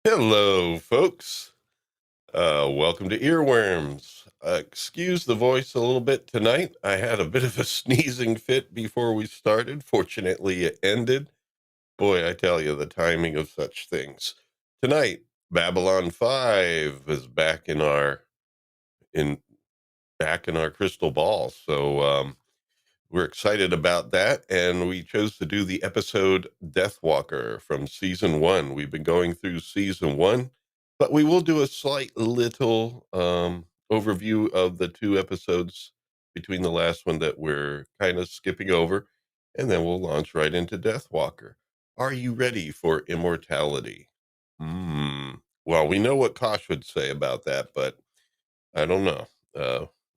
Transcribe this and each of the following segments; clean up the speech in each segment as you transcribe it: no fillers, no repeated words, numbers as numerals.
Hello, folks. Welcome to Earworms. Excuse the voice a little bit tonight. I had a bit of a sneezing fit before we started. Fortunately, it ended. Boy, I tell you, the timing of such things. Tonight, Babylon 5 is in back in our crystal ball. So we're excited about that, and we chose to do the episode Deathwalker from season 1. We've been going through season 1, but we will do a slight little overview of the two episodes between the last one that we're kind of skipping over, and then we'll launch right into Deathwalker. Are you ready for Immortality? Well, we know what Kosh would say about that, but I don't know.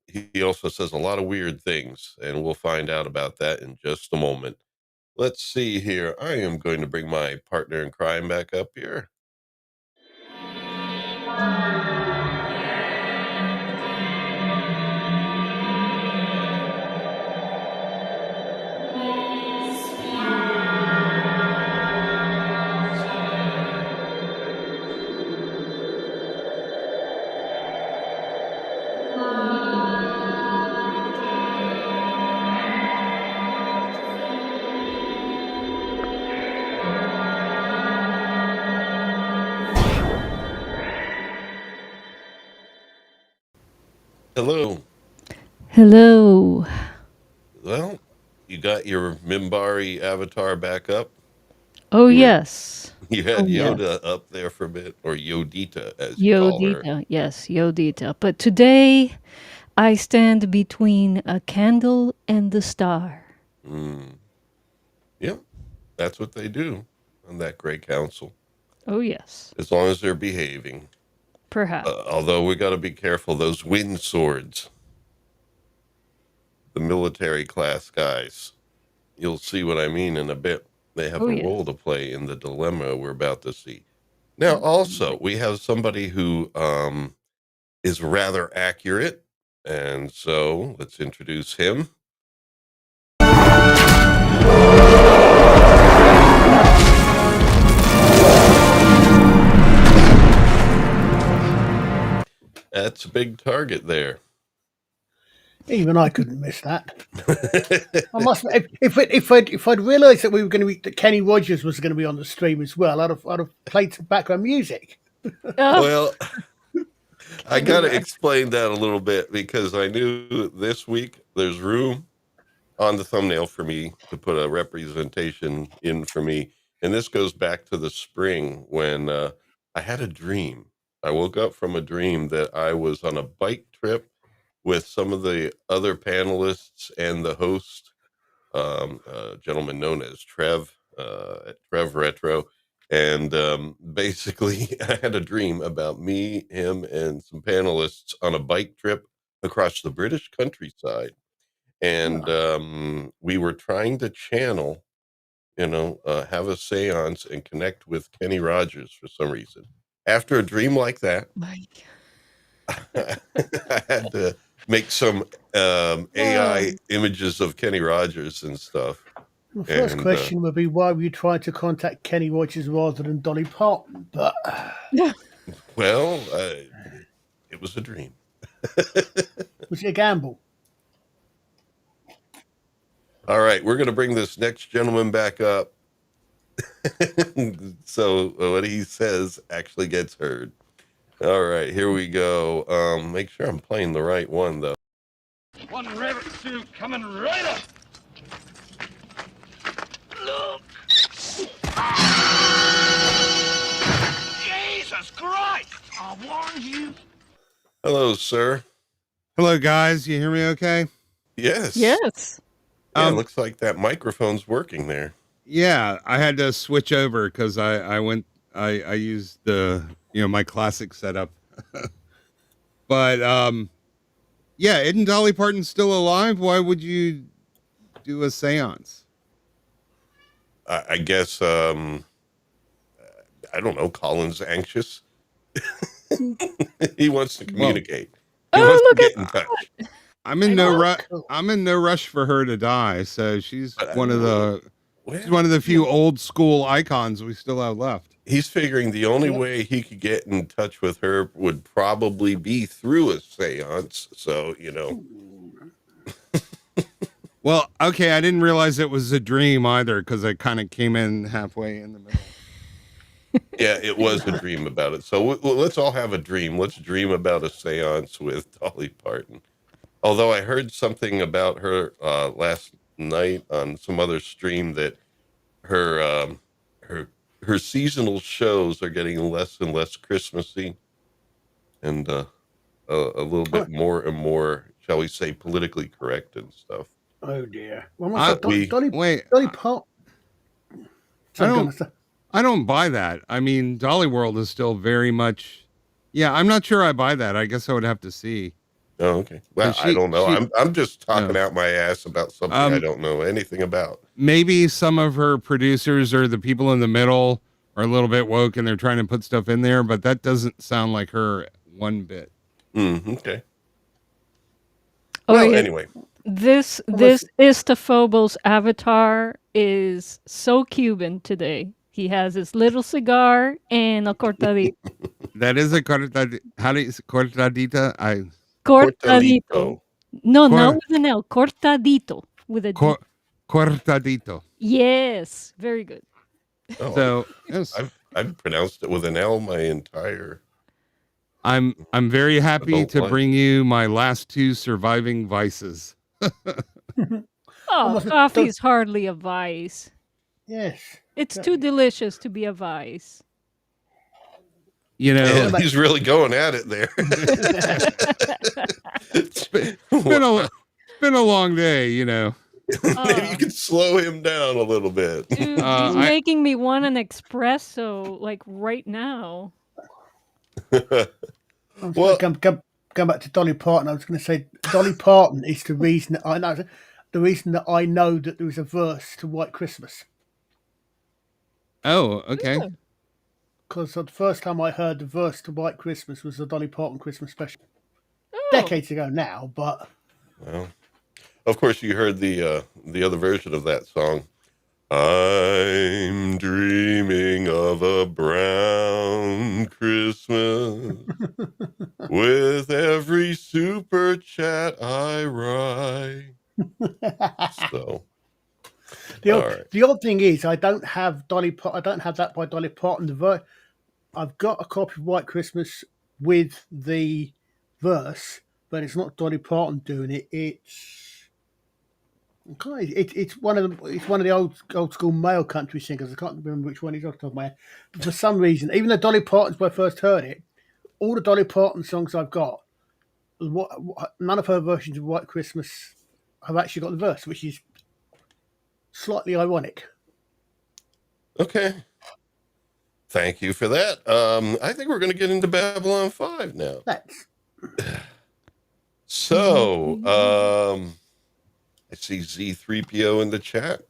He also says a lot of weird things, and we'll find out about that in just a moment. Let's see here. I am going to bring my partner in crime back up here. Hello. Hello. Well, you got your Mimbari avatar back up? Oh, You were yes. you had Oh, yes. Yoda up there for a bit, or Yodita as you call her. Yodita. Yes, Yodita. But today I stand between a candle and the star. Mm. Yeah, that's what they do on that great council, Oh, yes. as long as they're behaving. Perhaps. Although we got to be careful, those wind swords, the military class guys, you'll see what I mean in a bit. They have Oh, a yes. role to play in the dilemma we're about to see. Now, also, we have somebody who is rather accurate. And so let's introduce him. That's a big target there. Even I couldn't miss that. I must if I'd realised that we were going to be that Kenny Rogers was going to be on the stream as well, I'd have played some background music. Oh, Well, I got to explain that a little bit because I knew this week there's room on the thumbnail for me to put a representation in for me. And this goes back to the spring when I had a dream. I woke up from a dream that I was on a bike trip with some of the other panelists and the host, a gentleman known as Trev Retro. And basically, I had a dream about me, him, and some panelists on a bike trip across the British countryside. And we were trying to channel, have a seance and connect with Kenny Rogers for some reason. After a dream like that, my I had to make some AI images of Kenny Rogers and stuff. The first question would be why were you trying to contact Kenny Rogers rather than Dolly Parton? But Well, it was a dream. was it a gamble? All right, we're going to bring this next gentleman back up. So what he says actually gets heard. All right, here we go. Make sure I'm playing the right one, though. One rabbit suit coming right up. Look. Jesus Christ! I warned you. Hello, sir. Hello, guys. You hear me okay? Yes. Yes. Yeah, looks like that microphone's working there. Yeah, I had to switch over because I used my classic setup. But yeah, isn't Dolly Parton still alive? Why would you do a seance? I guess I don't know. Colin's anxious. He wants to communicate. He wants to get in touch. I'm in no rush. I'm in no rush for her to die. So she's one of the few old school icons we still have left. He's figuring the only way he could get in touch with her would probably be through a seance. So, Well, okay, I didn't realize it was a dream either because I kind of came in halfway in the middle. yeah, it was a dream about it. So let's all have a dream. Let's dream about a seance with Dolly Parton. Although I heard something about her last night on some other stream that her her seasonal shows are getting less and less Christmassy, and a little bit more and more, shall we say, politically correct and stuff. Oh dear. Well, Dolly Parton. I don't buy that. I mean, Dolly World is still very much. Yeah, I'm not sure I buy that. I guess I would have to see. Oh, okay. Well, I don't know. I'm just talking out my ass about something I don't know anything about. Maybe some of her producers or the people in the middle are a little bit woke and they're trying to put stuff in there, but that doesn't sound like her one bit. Okay. Well, anyway. This Istaphobos avatar is so Cuban today. He has his little cigar and a cortadito. That is a cortadita. How do you say cortadita? Cortadito. No, not with an L. Cortadito with a D. Cortadito. Yes, very good. Oh, so yes. I've pronounced it with an L my entire. I'm very happy to bring you my last two surviving vices. Coffee is hardly a vice. Yes. It's too delicious to be a vice. You know, and he's really going at it there. It's been a long day, you know. Maybe you could slow him down a little bit. Dude, he's making me want an espresso like right now. Well, come back to Dolly Parton. I was going to say Dolly Parton is the reason that I know that there was a verse to White Christmas. Oh, okay. Because the first time I heard the verse to White Christmas was the Dolly Parton Christmas special. Decades ago now, but well, of course you heard the other version of that song. I'm dreaming of a brown Christmas with every super chat I write. So the odd thing is I don't have that by Dolly Parton. I've got a copy of White Christmas with the verse, but it's not Dolly Parton doing it. It's one of the old school male country singers. I can't remember which one he's off the top of my head. But for some reason, even though Dolly Parton's when I first heard it, all the Dolly Parton songs I've got, none of her versions of White Christmas have actually got the verse, which is slightly ironic. Okay. Thank you for that. I think we're going to get into Babylon 5 now. So, I see Z3PO in the chat.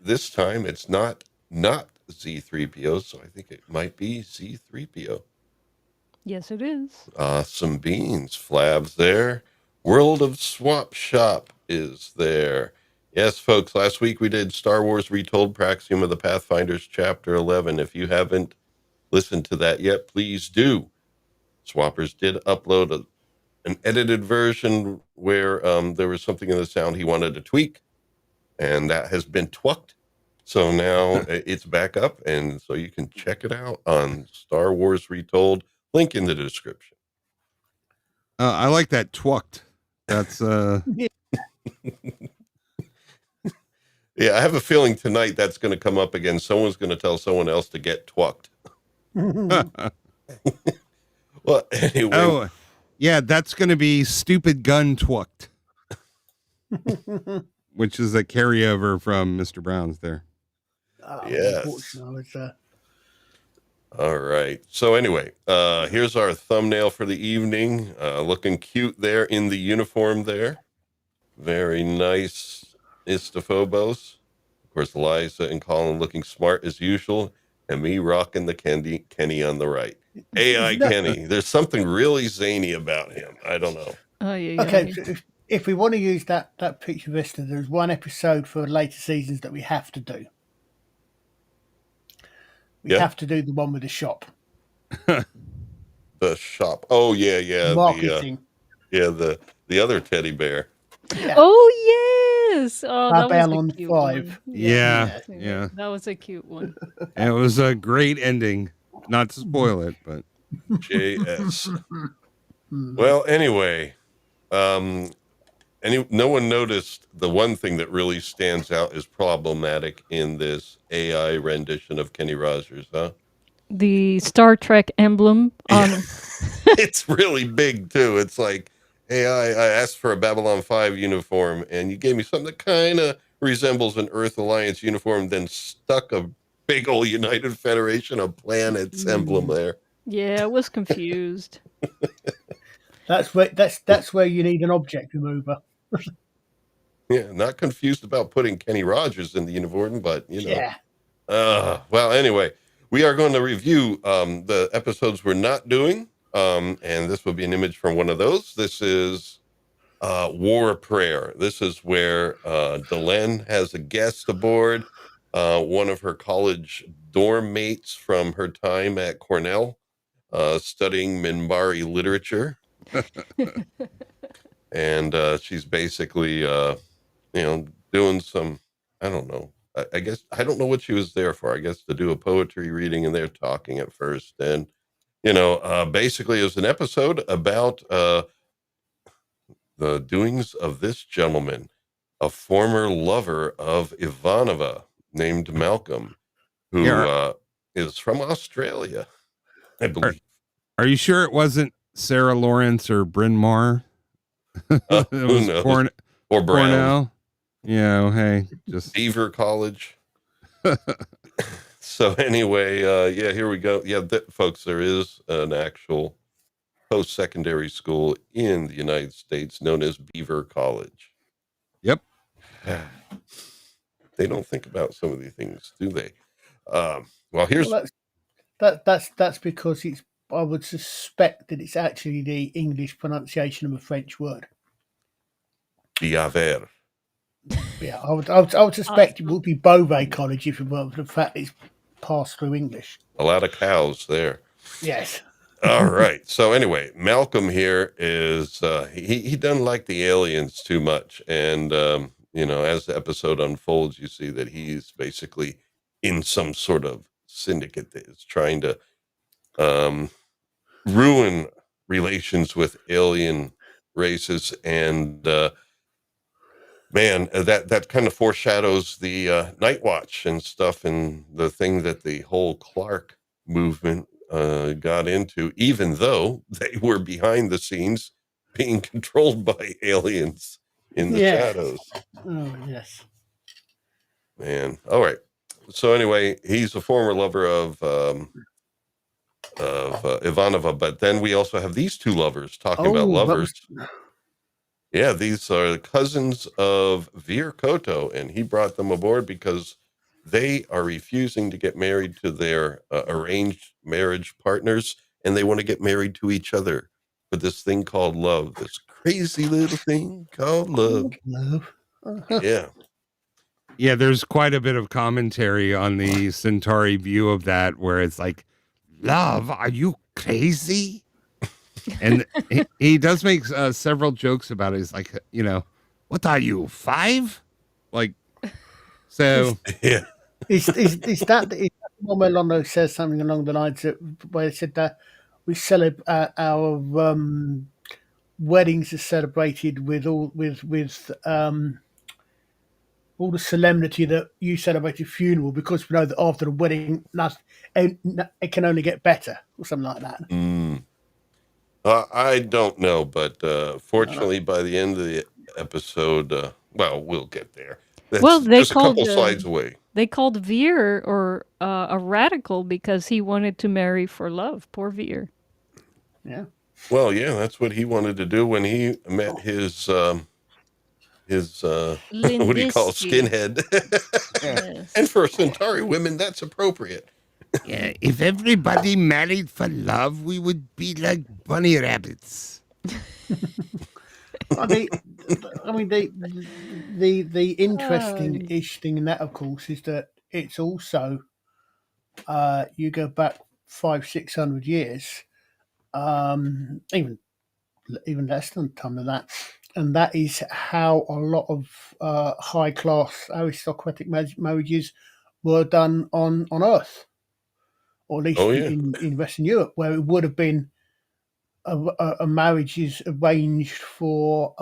This time it's not Z3PO, so I think it might be Z3PO. Yes, it is. Some beans. Flav's there. World of Swap Shop is there. Yes, folks, last week we did Star Wars Retold Praxium of the Pathfinders Chapter 11. If you haven't listened to that yet, please do. Swappers did upload an edited version where there was something in the sound he wanted to tweak, and that has been twacked. So now it's back up, and so you can check it out on Star Wars Retold. Link in the description. I like that twacked. That's Yeah, I have a feeling tonight that's going to come up again. Someone's going to tell someone else to get twacked. Well, anyway. Oh, yeah, that's going to be stupid gun twacked. Which is a carryover from Mr. Brown's there. Yes. All right. So anyway, here's our thumbnail for the evening. Looking cute there in the uniform there. Very nice. Istaphobos. Of course, Liza and Colin looking smart as usual. And me rocking the Kenny on the right. AI Kenny. There's something really zany about him. I don't know. Oh, yeah. Okay, so if we want to use that picture vista, there's one episode for later seasons that we have to do. We have to do the one with the shop. The shop. Oh yeah. Marketing. The other teddy bear. Yeah. Oh yes! Oh, that was a Babylon cute 5. one. Yeah. That was a cute one. And it was a great ending. Not to spoil it, but JS. Well, anyway, no one noticed the one thing that really stands out as problematic in this AI rendition of Kenny Rogers, huh? The Star Trek emblem on. It's really big too. It's like, hey, I asked for a Babylon 5 uniform, and you gave me something that kind of resembles an Earth Alliance uniform, then stuck a big old United Federation of Planets emblem there. Yeah, I was confused. That's where you need an object remover. Yeah, not confused about putting Kenny Rogers in the uniform, but Yeah. Well, anyway, we are going to review the episodes we're not doing, and this will be an image from one of those. This is War Prayer. This is where Delenn has a guest aboard, one of her college dorm mates from her time at Cornell, studying Minbari literature. And she's basically, doing some, I don't know. I guess, I don't know what she was there for. I guess to do a poetry reading, and they're talking at first. And, basically it was an episode about the doings of this gentleman, a former lover of Ivanova named Malcolm, who is from Australia, I believe. Are you sure it wasn't Sarah Lawrence or Bryn Mawr? It was Who knows? Or Brown. Cornell. Yeah, hey, just Beaver College. So anyway, here we go. Yeah, folks, there is an actual post-secondary school in the United States known as Beaver College. Yep. They don't think about some of these things, do they? Well, here's that's because it's. I would suspect that it's actually the English pronunciation of a French word. Biaver. Yeah, I would suspect it would be Beauvais College if it weren't for the fact it's passed through English. A lot of cows there. Yes. All right. So anyway, Malcolm here is he doesn't like the aliens too much, and as the episode unfolds, you see that he's basically in some sort of syndicate that is trying to ruin relations with alien races, and man, that kind of foreshadows the Night Watch and stuff, and the thing that the whole Clark movement got into, even though they were behind the scenes being controlled by aliens in the shadows. Oh, yes. Man. All right. So anyway, he's a former lover of Ivanova, but then we also have these two lovers talking about lovers. Yeah, these are cousins of Veer Koto, and he brought them aboard because they are refusing to get married to their arranged marriage partners, and they want to get married to each other for this thing called love, this crazy little thing called love. Yeah. Yeah, there's quite a bit of commentary on the Centauri view of that, where it's like, love, are you crazy? And he does make several jokes about it. He's like, what are you, 5? Like, so. Yeah. Is that the one where Londo says something along the lines of where it said that we celebrate our weddings are celebrated with all the solemnity that you celebrate your funeral, because we know that after the wedding, it can only get better, or something like that. I don't know, but fortunately, by the end of the episode, we'll get there. That's they just a called couple slides away. They called Veer or a radical because he wanted to marry for love. Poor Veer. Yeah. Well, yeah, that's what he wanted to do when he met his what do you call it? Skinhead. Yes. And for Centauri women, that's appropriate. Yeah, if everybody married for love, we would be like bunny rabbits. The interesting-ish thing in that, of course, is that it's also You go back 500-600 years, even less than time than that, and that is how a lot of high class aristocratic marriages were done on Earth, or at least Oh yeah. in Western Europe, where it would have been a marriage is arranged for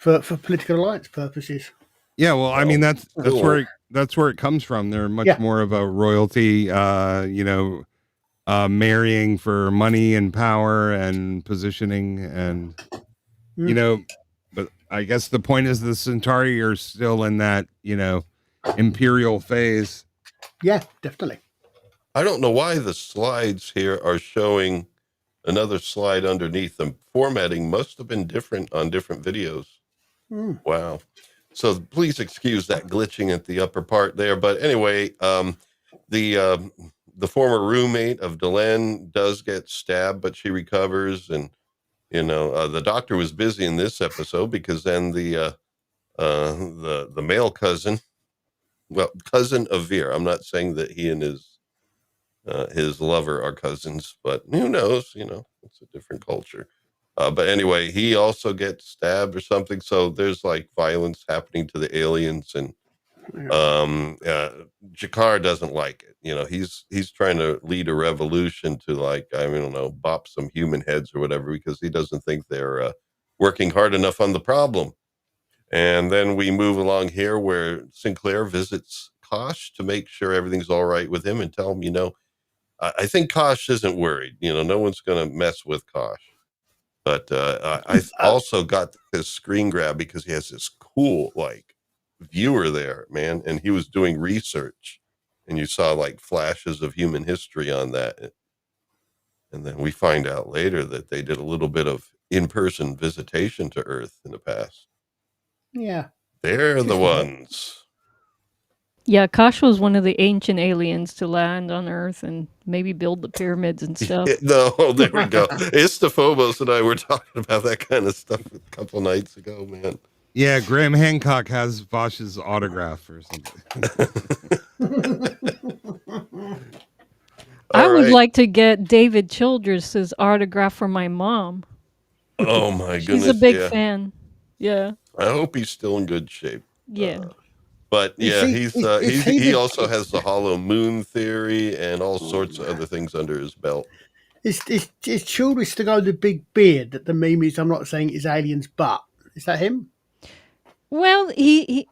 political alliance purposes. Yeah, well, I mean Well, that's cool. where it comes from. They're much Yeah. more of a royalty, marrying for money and power and positioning, and but I guess the point is the Centauri are still in that imperial phase. Yeah, definitely. I don't know why the slides here are showing another slide underneath them. Formatting must have been different on different videos. Wow. So please excuse that glitching at the upper part there. But anyway, the former roommate of Delenn does get stabbed, but she recovers. And, the doctor was busy in this episode because then the male cousin, cousin of Veer. I'm not saying that he and his lover are cousins, but who knows? It's a different culture. But anyway, he also gets stabbed or something. So there's like violence happening to the aliens, and Jakar doesn't like it. He's trying to lead a revolution to, like, I don't know, bop some human heads or whatever, because he doesn't think they're working hard enough on the problem. And then we move along here where Sinclair visits Kosh to make sure everything's all right with him and tell him, I think Kosh isn't worried. No one's going to mess with Kosh. But I also got this screen grab because he has this cool, like, viewer there, man. And he was doing research. And you saw, like, flashes of human history on that. And then we find out later that they did a little bit of in-person visitation to Earth in the past. Yeah. They're the ones. Yeah, Kosh was one of the ancient aliens to land on Earth and maybe build the pyramids and stuff. No, there we go. Istophobos and I were talking about that kind of stuff a couple nights ago, man. Yeah, Graham Hancock has Vosh's autograph or something. I would like to get David Childress's autograph for my mom. Oh my goodness. She's a big fan. Yeah. I hope he's still in good shape. Yeah. But yeah, he he also has the hollow moon theory and all sorts of other things under his belt. Is Childress the guy with the big beard that the meme is? I'm not saying it's aliens, but is that him? Well, he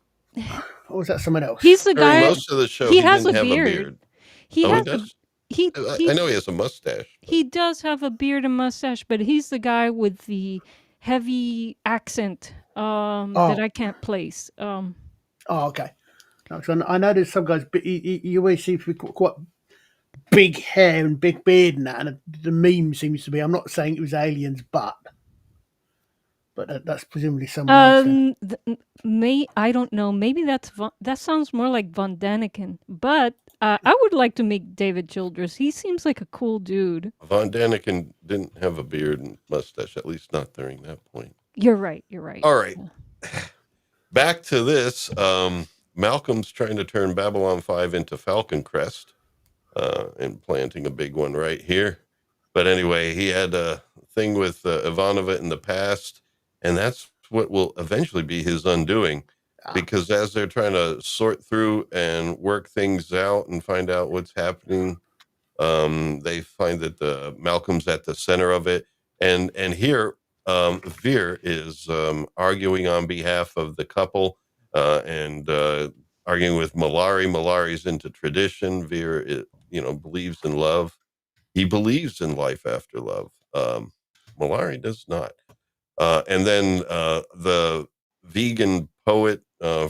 or is that someone else? He's the guy. Most of the show, he has didn't a have beard. a beard. He has. Does? I know he has a mustache. But. He does have a beard and mustache, but he's the guy with the heavy accent that I can't place. Okay. So I know there's some guys, but he always seems to be quite big hair and big beard and that. And the meme seems to be, I'm not saying it was aliens, but that's presumably someone else. I don't know. Maybe that sounds more like Von Daniken. But I would like to meet David Childress. He seems like a cool dude. Von Daniken didn't have a beard and mustache, at least not during that point. You're right. All right. Yeah. Back to this. Malcolm's trying to turn Babylon 5 into Falcon Crest and planting a big one right here. But anyway, he had a thing with Ivanova in the past, and that's what will eventually be his undoing, because as they're trying to sort through and work things out and find out what's happening, they find that Malcolm's at the center of it. And here, Veer is arguing on behalf of the couple and arguing with Malari. Malari's into tradition. Veer, believes in love. He believes in life after love. Malari does not. And then the vegan poet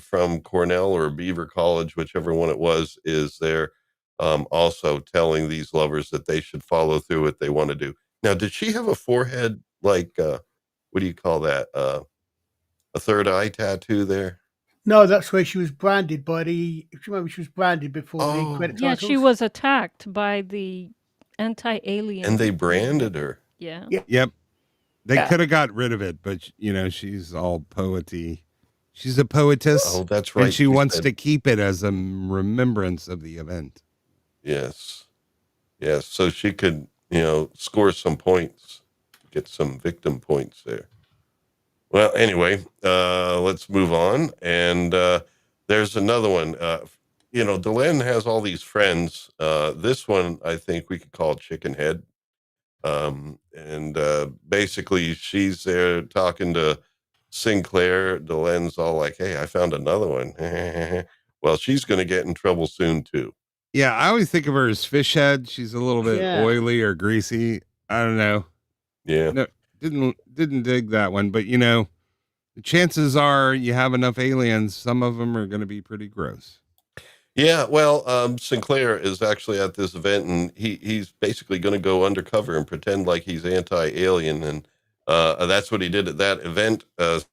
from Cornell or Beaver College, whichever one it was, is there also telling these lovers that they should follow through what they want to do. Now, did she have a forehead like, what do you call that? A third eye tattoo there? No, that's where she was branded by the. If you remember, she was branded before the credit titles. Yeah, she was attacked by the anti-alien. And they branded her. Yeah. Yep. They could have got rid of it, but she's all poety. She's a poetess. Oh, that's right. And she wants to keep it as a remembrance of the event. Yes. Yes. So she could, score some points, get some victim points there. Well, anyway, let's move on. And there's another one. Delenn has all these friends. This one, I think we could call Chickenhead. And basically, she's there talking to Sinclair. Delenn's all like, "Hey, I found another one." Well, she's going to get in trouble soon, too. Yeah, I always think of her as fish head. She's a little bit oily or greasy. I don't know. Yeah. No, didn't dig that one, but the chances are you have enough aliens, some of them are going to be pretty gross. Yeah, well, Sinclair is actually at this event, and he's basically going to go undercover and pretend like he's anti-alien, and that's what he did at that event,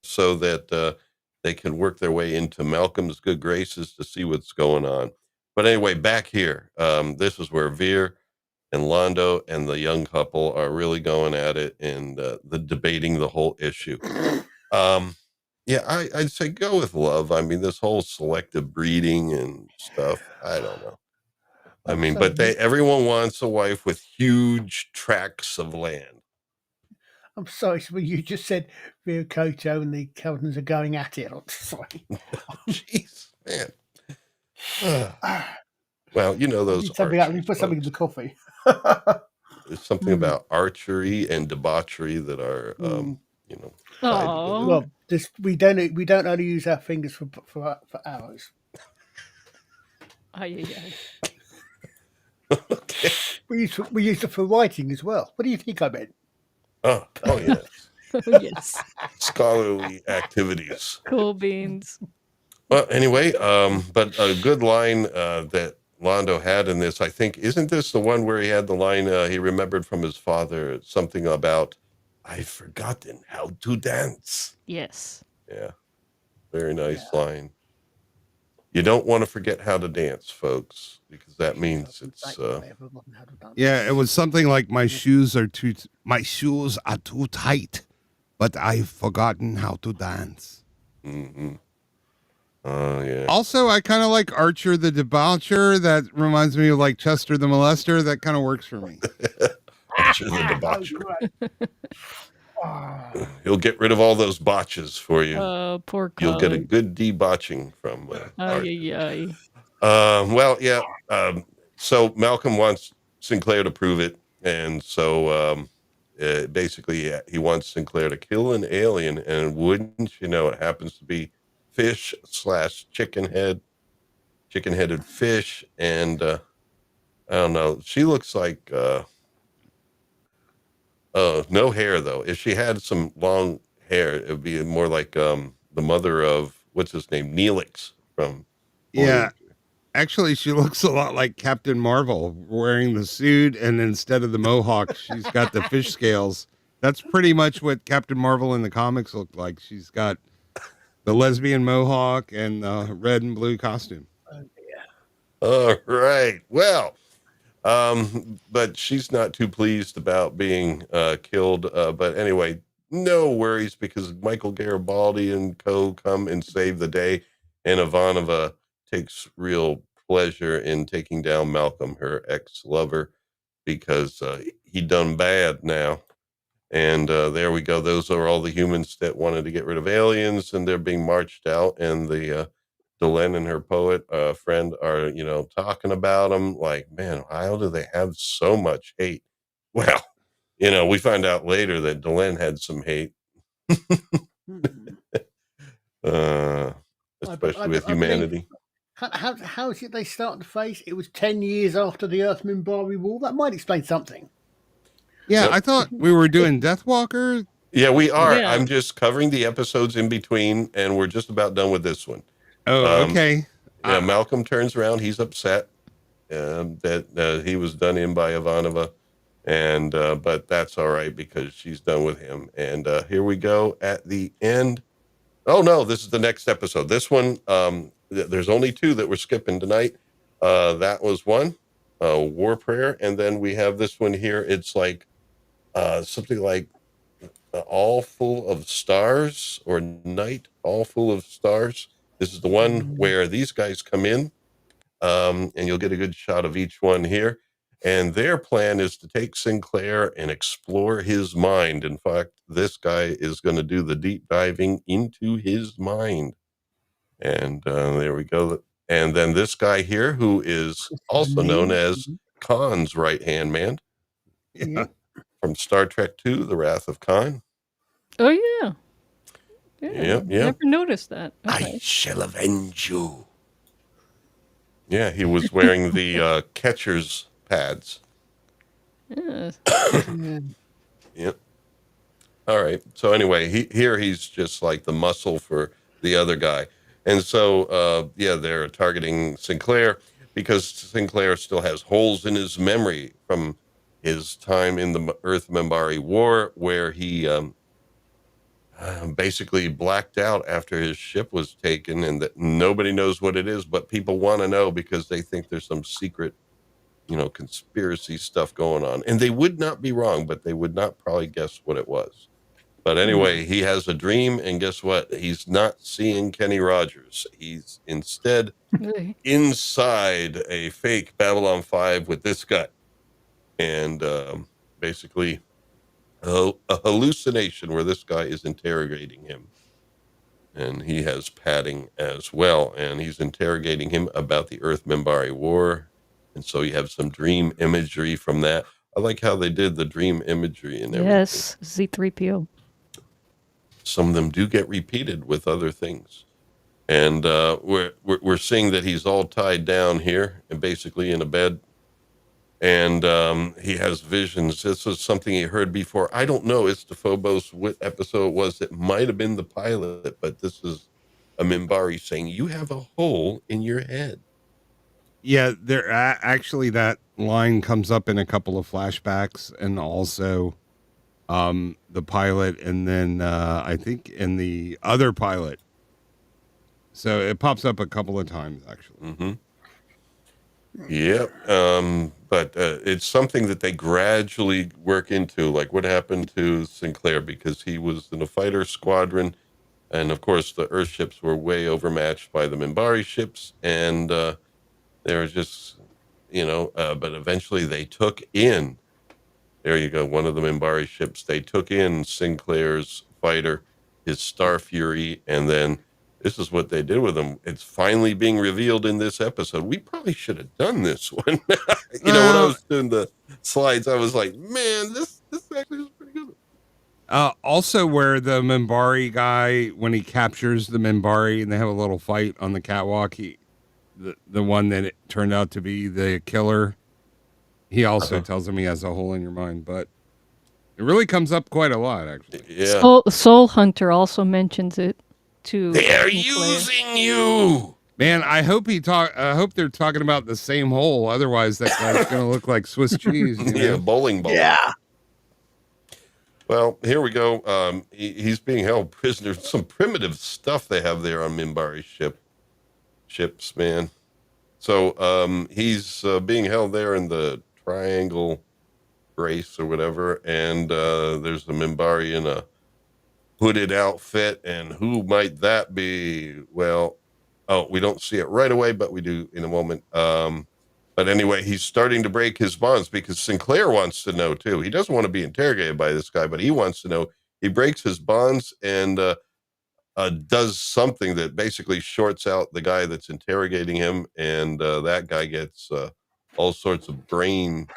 so that they can work their way into Malcolm's good graces to see what's going on. But anyway, back here, this is where Veer and Londo and the young couple are really going at it and the debating the whole issue. Yeah, I'd say go with love. I mean, this whole selective breeding and stuff, I don't know. I mean, but everyone wants a wife with huge tracts of land. I'm sorry, so you just said Rio Koto and the Keltons are going at it. I'm sorry. Jeez, man. Well, those you put something in the coffee. There's something about archery and debauchery that are, tied together. Well, we don't only use our fingers for arrows. Ay. Okay. We use it for writing as well. What do you think I meant? Oh yes. Yes. Scholarly activities. Cool beans. Well, anyway, but a good line that Londo had in this, I think, isn't this the one where he had the line he remembered from his father, something about, "I've forgotten how to dance." Yes. Yeah, very nice line. You don't want to forget how to dance, folks, because that means it's. Yeah, it was something like my shoes are too tight, but I've forgotten how to dance. Mm-hmm. Oh, yeah. Also, I kind of like Archer the Debaucher. That reminds me of like Chester the Molester. That kind of works for me. Archer the Debaucher. He'll get rid of all those botches for you. Oh, poor Cog. You'll get a good debauching from Ay. Well, yeah. So Malcolm wants Sinclair to prove it. And so basically he wants Sinclair to kill an alien. And wouldn't you know, it happens to be fish / chicken-headed fish. And I don't know. She looks like... no hair though. If she had some long hair, it would be more like the mother of what's his name, Neelix from. Yeah, actually, she looks a lot like Captain Marvel, wearing the suit, and instead of the mohawk, she's got the fish scales. That's pretty much what Captain Marvel in the comics looked like. She's got the lesbian mohawk and the red and blue costume. All right. Well. But she's not too pleased about being killed. But anyway, no worries, because Michael Garibaldi and co come and save the day, and Ivanova takes real pleasure in taking down Malcolm, her ex-lover, because he done bad now. And there we go. Those are all the humans that wanted to get rid of aliens, and they're being marched out, and the Delenn and her poet friend are, talking about them like, man, how do they have so much hate? Well, we find out later that Delenn had some hate, especially with humanity. How is it they start to face? It was 10 years after the Earth-Minbari War. That might explain something. Yeah, I thought we were doing Deathwalker. Yeah, we are. Yeah. I'm just covering the episodes in between, and we're just about done with this one. Oh, okay. Yeah, Malcolm turns around. He's upset that he was done in by Ivanova, and but that's all right because she's done with him. And here we go at the end. Oh no, this is the next episode. This one, there's only two that we're skipping tonight. That was one, War Prayer, and then we have this one here. It's like something like All Full of Stars, or Night All Full of Stars. This is the one where these guys come in and you'll get a good shot of each one here. And their plan is to take Sinclair and explore his mind. In fact, this guy is going to do the deep diving into his mind. And there we go. And then this guy here, who is also known as Khan's right-hand man Yeah. from Star Trek II, The Wrath of Khan. Oh, yeah. Yep. Never noticed that. I Okay. shall avenge you. Yeah, he was wearing the catcher's pads. Yeah. Yeah. All right. So anyway, he's just like the muscle for the other guy. And so, they're targeting Sinclair because Sinclair still has holes in his memory from his time in the Earth Minbari War, where he basically blacked out after his ship was taken, and that nobody knows what it is, but people want to know because they think there's some secret, conspiracy stuff going on. And they would not be wrong, but they would not probably guess what it was. But anyway, he has a dream, and guess what? He's not seeing Kenny Rogers. He's instead inside a fake Babylon 5 with this guy. And basically a hallucination where this guy is interrogating him. And he has padding as well. And he's interrogating him about the Earth Minbari War. And so you have some dream imagery from that. I like how they did the dream imagery and everything. Yes, Z3PO. Some of them do get repeated with other things. And we're seeing that he's all tied down here and basically in a bed. And he has visions. This is something he heard before. I don't know. It's the Phobos what episode it was. It might have been the pilot, but this is a Minbari saying, you have a hole in your head. Yeah, there actually that line comes up in a couple of flashbacks, and also the pilot, and then I think in the other pilot. So it pops up a couple of times actually. Mm-hmm. Yep. But it's something that they gradually work into, like what happened to Sinclair, because he was in a fighter squadron, and of course the Earth ships were way overmatched by the Minbari ships, and they were just, but eventually they took in, there you go, one of the Minbari ships. They took in Sinclair's fighter, his Star Fury, and then this is what they did with him. It's finally being revealed in this episode. We probably should have done this one. When I was doing the slides, I was like, man, this actually is pretty good. Also where the Minbari guy, when he captures the Minbari and they have a little fight on the catwalk, the one that it turned out to be the killer, he also tells him he has a hole in your mind, but it really comes up quite a lot, actually. Yeah. Soul Hunter also mentions it too. They're using you. Man, I hope they're talking about the same hole. Otherwise, that guy's going to look like Swiss cheese. Yeah, bowling ball. Yeah. Well, here we go. He's being held prisoner. Some primitive stuff they have there on Minbari ships, man. So he's being held there in the triangle brace or whatever, and there's a Minbari in a hooded outfit, and who might that be? Well, we don't see it right away, but we do in a moment. But anyway, he's starting to break his bonds because Sinclair wants to know too. He doesn't want to be interrogated by this guy, but he wants to know. He breaks his bonds and does something that basically shorts out the guy that's interrogating him, and that guy gets all sorts of brain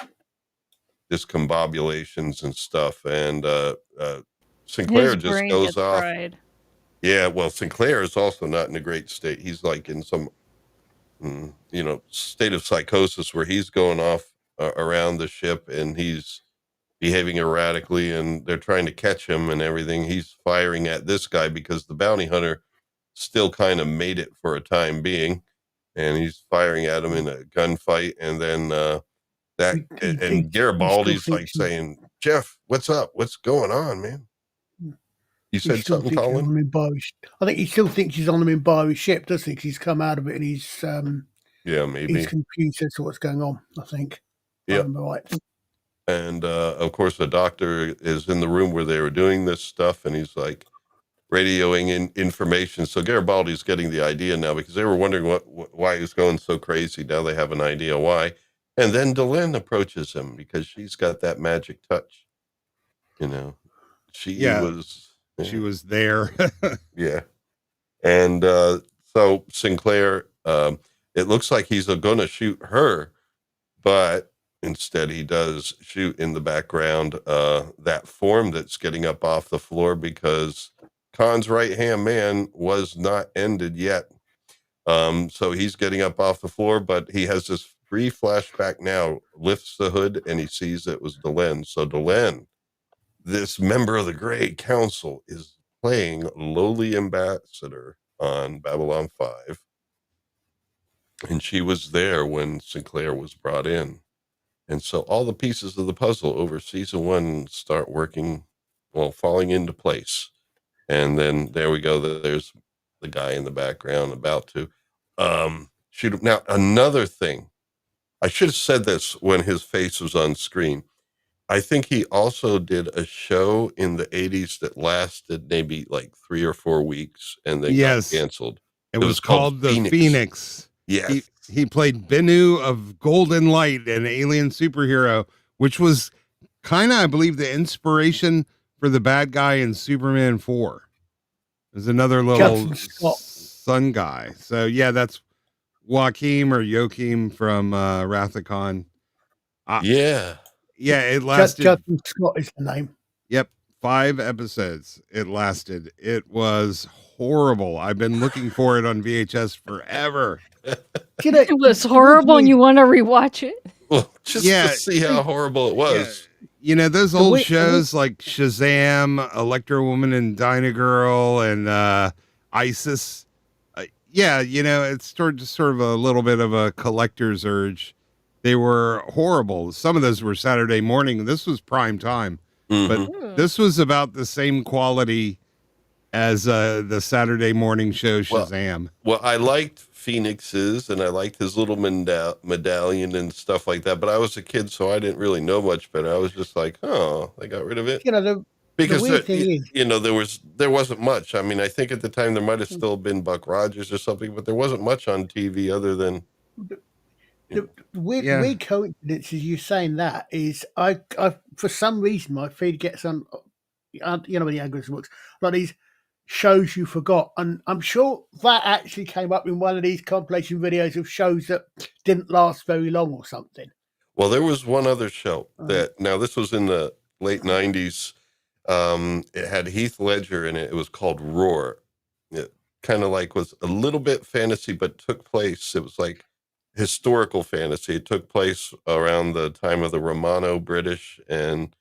discombobulations and stuff, and Sinclair just goes off. Fried. Yeah, well, Sinclair is also not in a great state. He's like in some state of psychosis where he's going off around the ship, and he's behaving erratically, and they're trying to catch him and everything. He's firing at this guy because the bounty hunter still kind of made it for a time being, and he's firing at him in a gunfight. And then and Garibaldi's like saying, Jeff, what's up? What's going on, man? You said something, Colin? I think he still thinks he's on the Minbari ship, doesn't he? 'Cause he's come out of it and he's maybe he's confused as to what's going on, I think. Yeah. Right. And of course the doctor is in the room where they were doing this stuff, and he's like, radioing in information. So Garibaldi's getting the idea now because they were wondering why he was going so crazy. Now they have an idea why. And then Delenn approaches him because she's got that magic touch. You know, she was there. Yeah. And so Sinclair, it looks like he's going to shoot her, but instead he does shoot in the background that form that's getting up off the floor because Khan's right-hand man was not ended yet. So he's getting up off the floor, but he has this brief flashback now, lifts the hood, and he sees it was Delenn. So Delenn, this member of the Grey Council, is playing lowly ambassador on Babylon 5. And she was there when Sinclair was brought in. And so all the pieces of the puzzle over season 1 start working, falling into place. And then there we go. There's the guy in the background about to shoot him. Now, another thing, I should have said this when his face was on screen. I think he also did a show in the 80s that lasted maybe like 3 or 4 weeks and then got canceled. It was called The Phoenix. Yes. He played Bennu of Golden Light, an alien superhero, which was kind of, I believe, the inspiration for the bad guy in Superman 4. There's another little sun guy. So, yeah, that's Joachim from Wrath of Khan. Yeah, it lasted. Judson Scott is the name. Yep, 5 episodes it lasted. It was horrible. I've been looking for it on VHS forever. It was horrible, and you want to rewatch it? Well, just to see how horrible it was. Yeah. You know, those old shows like Shazam, Electro Woman and Dyna Girl, and ISIS. It's sort of a little bit of a collector's urge. They were horrible. Some of those were Saturday morning. This was prime time. Mm-hmm. But this was about the same quality as the Saturday morning show Shazam. Well, I liked Phoenix's and I liked his little medallion and stuff like that. But I was a kid, so I didn't really know much better. I was just like, oh, they got rid of it. Because the weird thing is, there wasn't much. I mean, I think at the time there might have still been Buck Rogers or something, but there wasn't much on TV other than. The weird coincidence is you saying that is I for some reason my feed gets on, the algorithm works, like these shows you forgot, and I'm sure that actually came up in one of these compilation videos of shows that didn't last very long or something. Well, there was one other show that now this was in the late 90s. It had Heath Ledger in it. It was called Roar. It kind of like was a little bit fantasy, but took place. It was like historical fantasy. It took place around the time of the Romano British and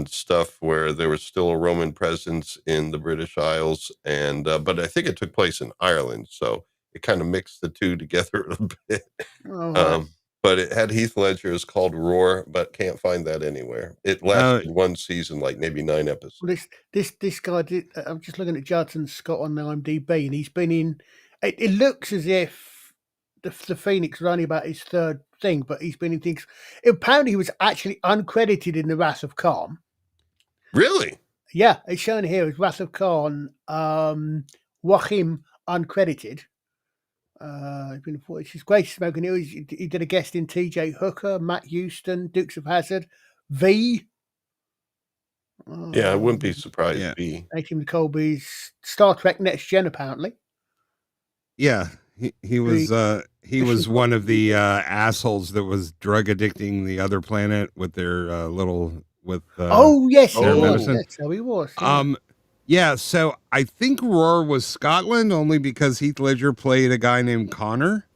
stuff, where there was still a Roman presence in the British Isles, and but I think it took place in Ireland, so it kind of mixed the two together a bit. But it had Heath Ledger. It's called Roar, but can't find that anywhere. It lasted one season, like maybe 9 episodes. Well, this guy did. I'm just looking at Judson Scott on the IMDb, and he's been in. It looks as if the Phoenix was only about his 3rd thing, but he's been in things. Apparently, he was actually uncredited in the Wrath of Khan. Really? Yeah, it's shown here as Wrath of Khan. Joachim uncredited. She's great smoking. He did a guest in T.J. Hooker, Matt Houston, Dukes of Hazzard, V. I wouldn't be surprised. V. A-Team Colby's Star Trek Next Gen, apparently. Yeah, he was one of the assholes that was drug addicting the other planet with their yes, medicine. That's how he was. Yeah. So I think Roar was Scotland only because Heath Ledger played a guy named Connor.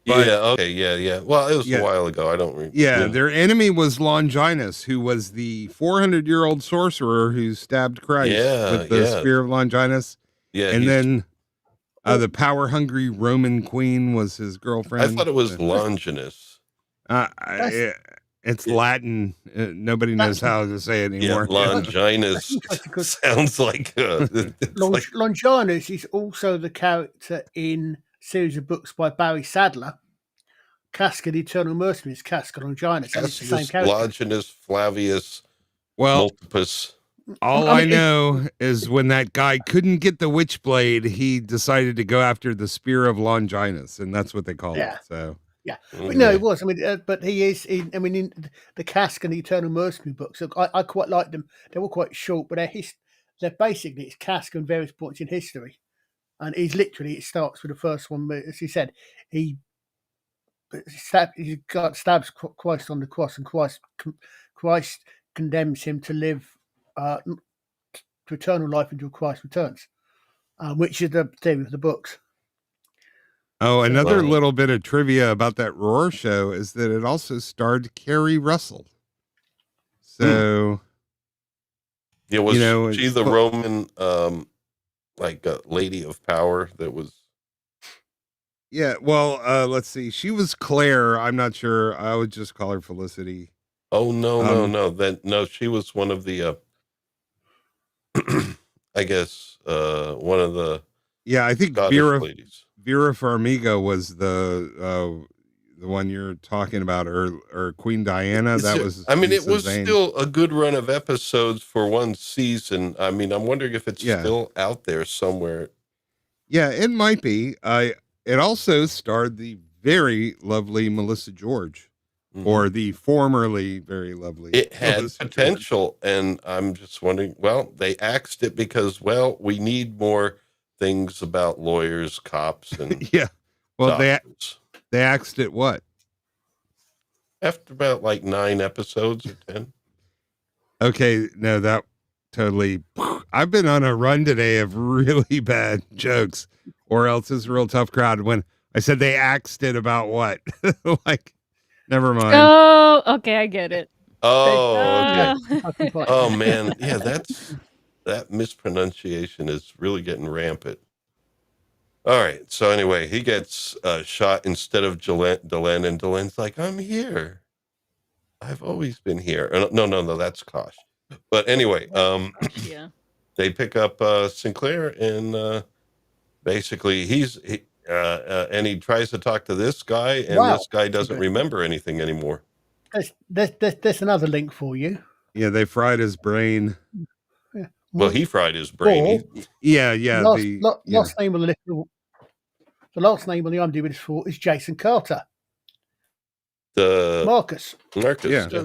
But, yeah. Well, it was a while ago. I don't remember. Their enemy was Longinus, who was the 400-year-old sorcerer who stabbed Christ with the spear of Longinus. Yeah, and then the power-hungry Roman queen was his girlfriend. I thought it was Longinus. It's Latin. Nobody knows how to say it anymore. Yeah, Longinus sounds like... Longinus is also the character in a series of books by Barry Sadler. Casca, the Eternal Mercenaries, Casca Longinus. It's the same character. Longinus, Flavius, Multipus. All I I mean, know is when that guy couldn't get the Witchblade, he decided to go after the Spear of Longinus, and that's what they call yeah. it. So, Yeah, but no, Okay. it was. I mean, but he is. I mean, in the Cask and the Eternal Mercenary books, I quite like them. They were quite short, but they're basically it's Cask and various points in history, and he's literally it starts with the first one. As he said, he stabs Christ on the cross, and Christ condemns him to live to eternal life until Christ returns, which is the theme of the books. oh, So, another Wow. little bit of trivia about that Roar show is that it also starred Carrie Russell. So, Yeah, you was know, she the Roman like lady of power that was yeah, well, let's see. She was Claire. I'm not sure. I would just call her Felicity. Oh Um, no. No, she was one of the I guess one of the yeah, I think Scottish ladies. Vera Farmiga was the one you're talking about, or Queen Diana. That was I mean, it Lisa was Zane. still a good run of episodes for one season. I mean, I'm wondering if it's Yeah. still out there somewhere. Yeah, it might be. It also starred the very lovely Melissa George, Mhm. or the formerly very lovely. It had Melissa George. potential, and I'm just wondering. Well, they axed it because, well, we need more things about lawyers, cops, and Yeah. Well, doctors. they axed it what? After about like 9 episodes or 10. Okay, no, that totally. I've been on a run today of really bad jokes, or else it's a real tough crowd. When I said they axed it about what? Like, never mind. Oh, okay, I get it. Oh, okay. Oh Oh. man, yeah, that mispronunciation is really getting rampant. All right, so anyway, he gets shot instead of Delenn, and Delenn's like, "I'm here. I've always been here." No, that's Kosh. But anyway, Yeah. they pick up Sinclair, and basically and he tries to talk to this guy, and Wow. this guy doesn't remember anything anymore. There's another link for you. Yeah, they fried his brain. Yeah. Well, he fried his brain. Or Yeah. last name on the list. The last name on the IMDb is Jason Carter. The Marcus. Marcus. Yeah. So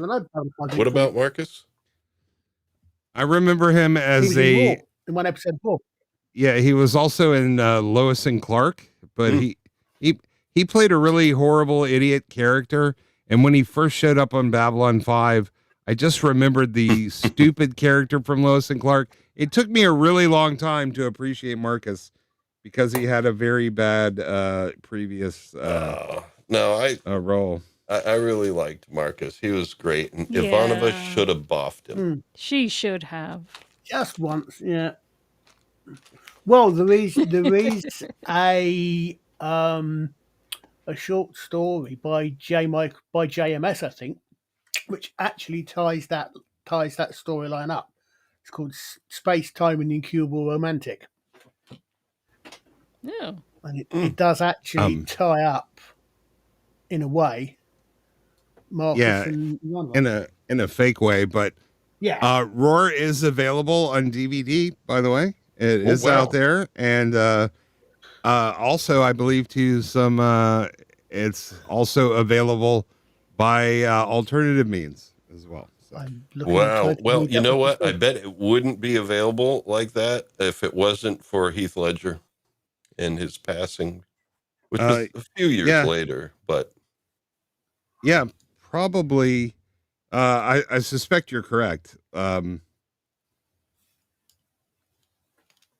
What about Marcus? I remember him he as was in one episode before. Yeah, he was also in Lois and Clark, but he played a really horrible idiot character. And when he first showed up on Babylon 5, I just remembered the stupid character from Lois and Clark. It took me a really long time to appreciate Marcus because he had a very bad previous role. I really liked Marcus. He was great, and Yeah. Ivanova should have boffed him. She should have. Just once, yeah. Well, there is a short story by JMS, I think, which actually ties that storyline up. It's called Space, Time, and the Incurable Romantic. Yeah. And it does actually tie up in a way. Marcus and in a fake way, but yeah. Roar is available on DVD, by the way. It is out there, and also I believe it's also available by alternative means as well. So. Wow. Well, you know what? I bet it wouldn't be available like that if it wasn't for Heath Ledger and his passing, which was a few years later. But yeah, probably. I suspect you're correct.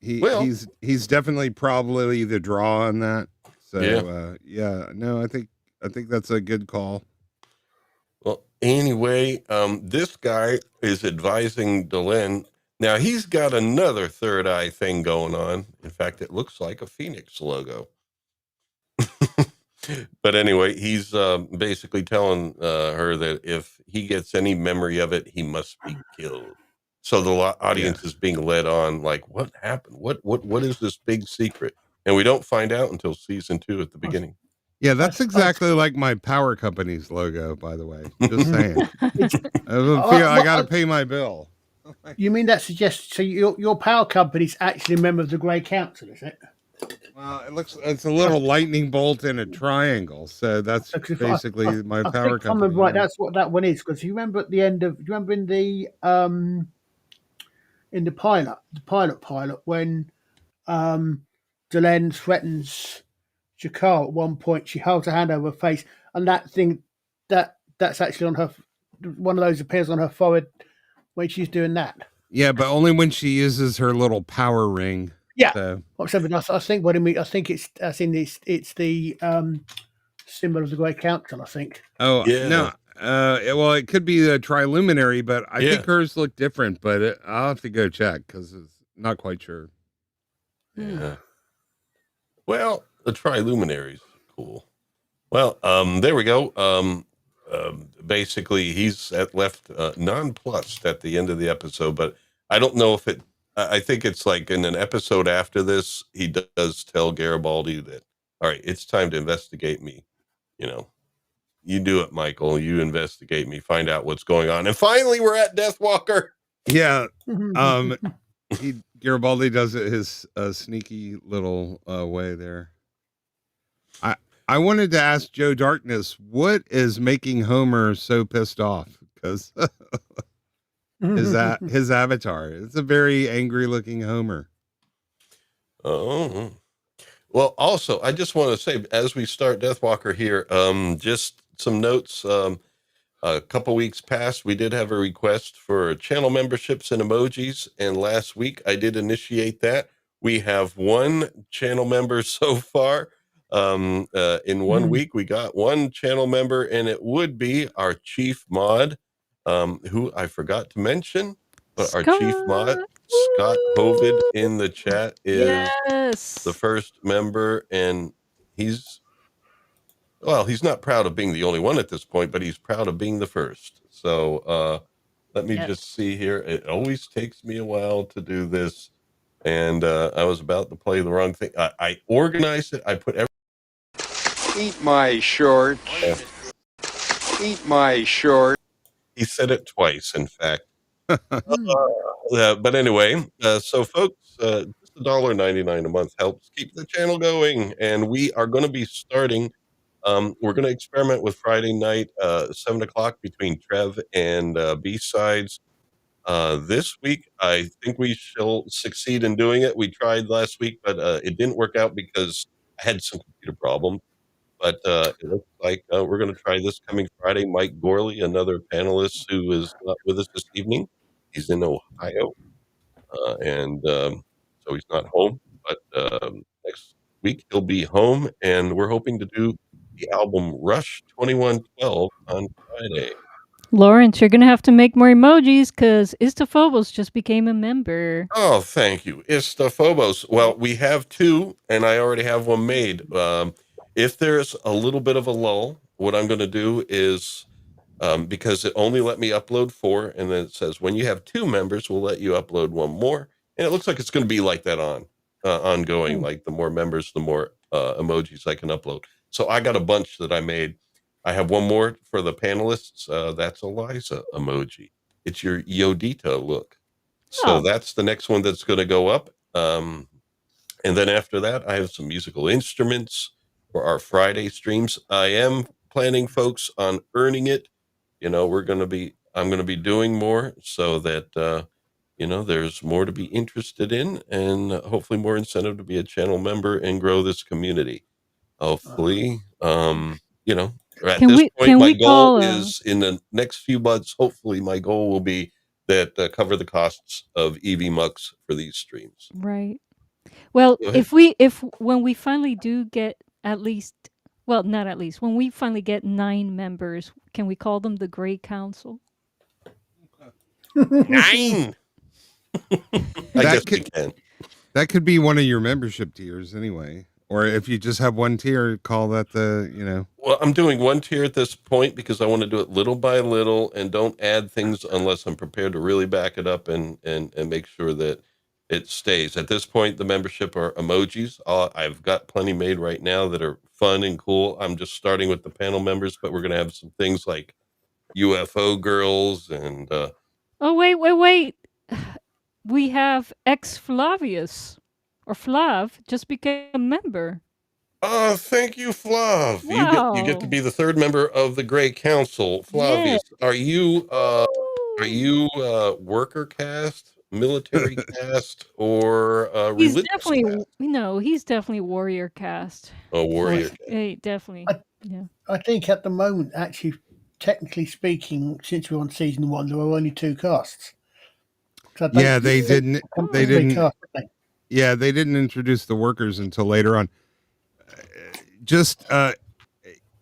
He's definitely probably the draw on that. So no, I think that's a good call. Well, anyway, this guy is advising Delenn. Now he's got another third eye thing going on. In fact, it looks like a Phoenix logo. But anyway, he's basically telling her that if he gets any memory of it, he must be killed. So the audience is being led on, like, what happened? What is this big secret? And we don't find out until season 2 at the beginning. Yeah, that's exactly like my power company's logo, by the way. Just saying. I got to pay my bill. You mean that suggests so your power company's actually a member of the Grey Council, is it? Well, it's a little lightning bolt in a triangle, so that's Because basically my I power think if I remember company. right, that's what that one is. Because you remember at the end of, do you remember in the pilot when Delenn threatens Jakar at one point, she holds her hand over her face, and that thing that's actually on her. One of those appears on her forehead when she's doing that. Yeah, but only when she uses her little power ring. Yeah. So, I think what I mean. I think it's the symbol of the Great Council. I think. oh Yeah. no, well, it could be a triluminary, but I think Yeah. hers look different. But I'll have to go check because it's not quite sure. Yeah. Well, the triluminaries, cool. Well, there we go. Basically, he's left nonplussed at the end of the episode, but I don't know if I think it's like in an episode after this, he does tell Garibaldi that, all right, it's time to investigate me. You know, you do it, Michael. You investigate me, find out what's going on. And finally, we're at Deathwalker. Yeah. Garibaldi does it his sneaky little way there. I wanted to ask Joe Darkness, what is making Homer so pissed off? Because his avatar? It's a very angry looking Homer. Oh, well, also, I just want to say, as we start Deathwalker here, just some notes. A couple weeks past, we did have a request for channel memberships and emojis, and last week I did initiate that. We have one channel member so far. In 1 week, we got one channel member, and it would be our chief mod, who I forgot to mention, but our chief mod, Scott Hovid, in the chat is the first member, and he's not proud of being the only one at this point, but he's proud of being the first. So let me just see here. It always takes me a while to do this, and I was about to play the wrong thing. I organized it. I put Eat my shorts. Eat my shorts. He said it twice, in fact. But anyway, so folks, just $1.99 a month helps keep the channel going, and we are going to be starting. We're going to experiment with Friday night, 7 o'clock between Trev and B-Sides. This week, I think we shall succeed in doing it. We tried last week, but it didn't work out because I had some computer problems. But it looks like we're going to try this coming Friday. Mike Gorley, another panelist who is not with us this evening. He's in Ohio, and so he's not home. But next week he'll be home, and we're hoping to do the album Rush 2112 on Friday. Lawrence, you're going to have to make more emojis because Istophobos just became a member. Oh, thank you. Istophobos. Well, we have two, and I already have one made. If there's a little bit of a lull, what I'm going to do is, because it only let me upload 4, and then it says, when you have 2 members, we'll let you upload 1 more. And it looks like it's going to be like that ongoing. Like the more members, the more emojis I can upload. So I got a bunch that I made. I have 1 more for the panelists. That's Eliza emoji. It's your Yodita look. So that's the next one that's going to go up. And then after that, I have some musical instruments for our Friday streams. I am planning, folks, on earning it. You know, I'm going to be doing more so that, there's more to be interested in, and hopefully more incentive to be a channel member and grow this community. Hopefully, at this point, my goal is in the next few months, hopefully my goal will be that cover the costs of EV Mux for these streams. Right. Well, when we finally do get when we finally get 9 members, can we call them the Grey Council? 9. I guess we can. That could be one of your membership tiers anyway. Or if you just have one tier, call that Well, I'm doing 1 tier at this point because I want to do it little by little and don't add things unless I'm prepared to really back it up and make sure that it stays. At this point, the membership are emojis. I've got plenty made right now that are fun and cool. I'm just starting with the panel members, but we're going to have some things like UFO girls and... Oh, wait. we have ex Flavius or Flav just became a member. Oh, thank you, Flav. You get to Wow. be the third member of the Grey Council. Yeah. Flavius, are you worker caste, military caste, or He's religious definitely, caste? he's definitely warrior caste. A warrior Yes. Hey, definitely. I- Yeah. I think at the moment, actually, technically speaking, since we're on season 1, there are only 2 casts. So I don't Yeah, they think didn't. come They to 3 didn't. casts, I think. Yeah, they didn't introduce the workers until later on. Just I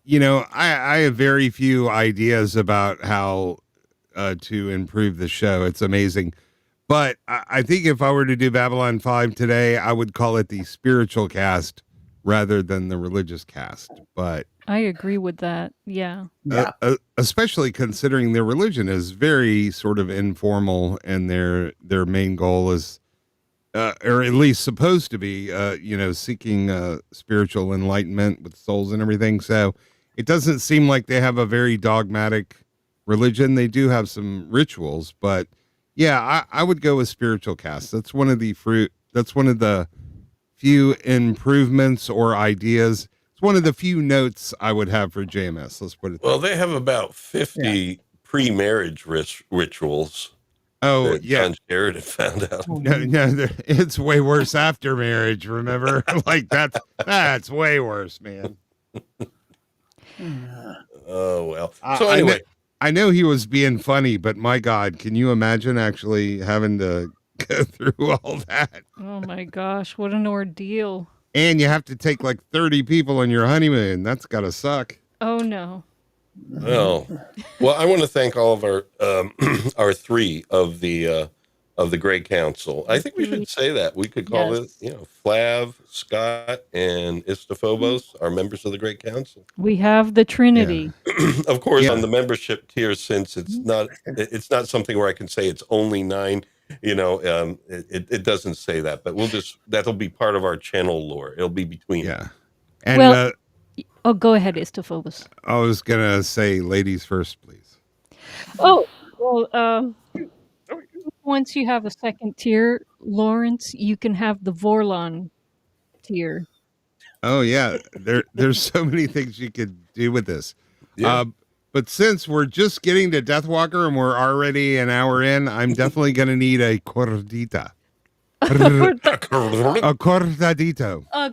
have very few ideas about how to improve the show. It's amazing. But I think if I were to do Babylon 5 today, I would call it the spiritual cast rather than the religious cast. But I agree with that. Yeah. Yeah. especially considering their religion is very sort of informal and their main goal is or at least supposed to be seeking spiritual enlightenment with souls and everything. So it doesn't seem like they have a very dogmatic religion. They do have some rituals, but yeah, I would go with spiritual cast. That's one of the few improvements or ideas. It's one of the few notes I would have for JMS. Let's put it Well, that way. they have about 50 pre-marriage rituals Oh that yeah. John Sheridan found out. No, it's way worse after marriage. Remember, like that's way worse, man. Oh well. I- So I know- anyway, I know he was being funny, but my God, can you imagine actually having to go through all that? Oh my gosh, what an ordeal. And you have to take like 30 people on your honeymoon. That's gotta suck. Oh no. well, I want to thank all of our our 3 of the Grey Council. I think we should say that. We could call it, Yes. Flav, Scott, and Istophobos are members of the Grey Council. We have the Trinity. Of course, Yeah. on the membership tier, since it's not something where I can say it's only 9. It doesn't say that, but that'll be part of our channel lore. It'll be between. Yeah. And Well- Oh, go ahead, Istophobos. I was gonna say ladies first, please. Oh, well, once you have a second tier, Lawrence, you can have the Vorlon tier. Oh yeah, there's so many things you could do with this. Yeah. But since we're just getting to Deathwalker and we're already an hour in, I'm definitely gonna need a cordita. A cortadito.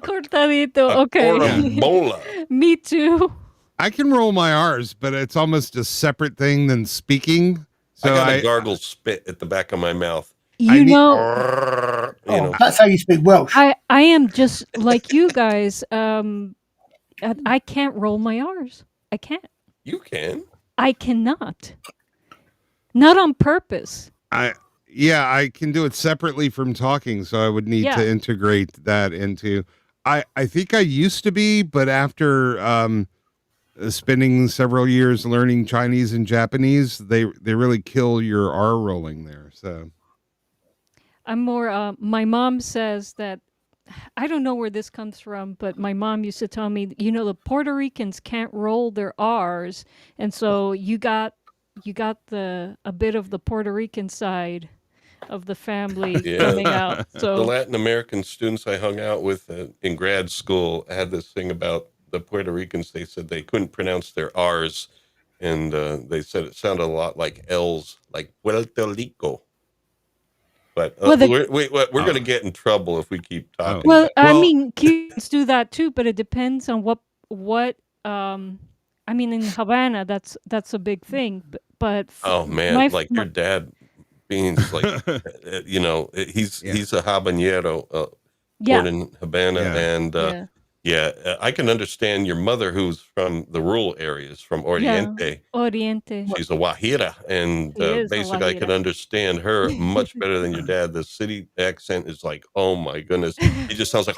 Cortadito, okay. Corobola. Me too. I can roll my R's, but it's almost a separate thing than speaking. So I got a gargle spit at the back of my mouth. You need- know, That's how you speak Welsh. I am just like you guys. I can't roll my R's. I can't. You can. I cannot. Not on purpose. I can do it separately from talking, so I would need Yeah. to integrate that into. I think I used to be, but after spending several years learning Chinese and Japanese, they really kill your R rolling there. So I'm more. My mom says that. I don't know where this comes from, but my mom used to tell me, the Puerto Ricans can't roll their R's, and so you got a bit of the Puerto Rican side of the family Yeah. coming out. The So Latin American students I hung out with in grad school had this thing about the Puerto Ricans. They said they couldn't pronounce their R's, and they said it sounded a lot like L's, like Puerto Rico. But Well, we're going to get in trouble if we keep talking. well, about I Well- mean, Cubans do that too, but it depends on what. I mean, in Havana, that's a big thing. But Oh man, my- like your dad Beans, like he's a habanero yeah, born in Havana, Yeah. and I can understand your mother, who's from the rural areas, from Oriente. Oriente. She's a Guajira, and She is a basically I can Guajira. understand her much better than your dad. The city accent is like, oh my goodness, he just sounds like.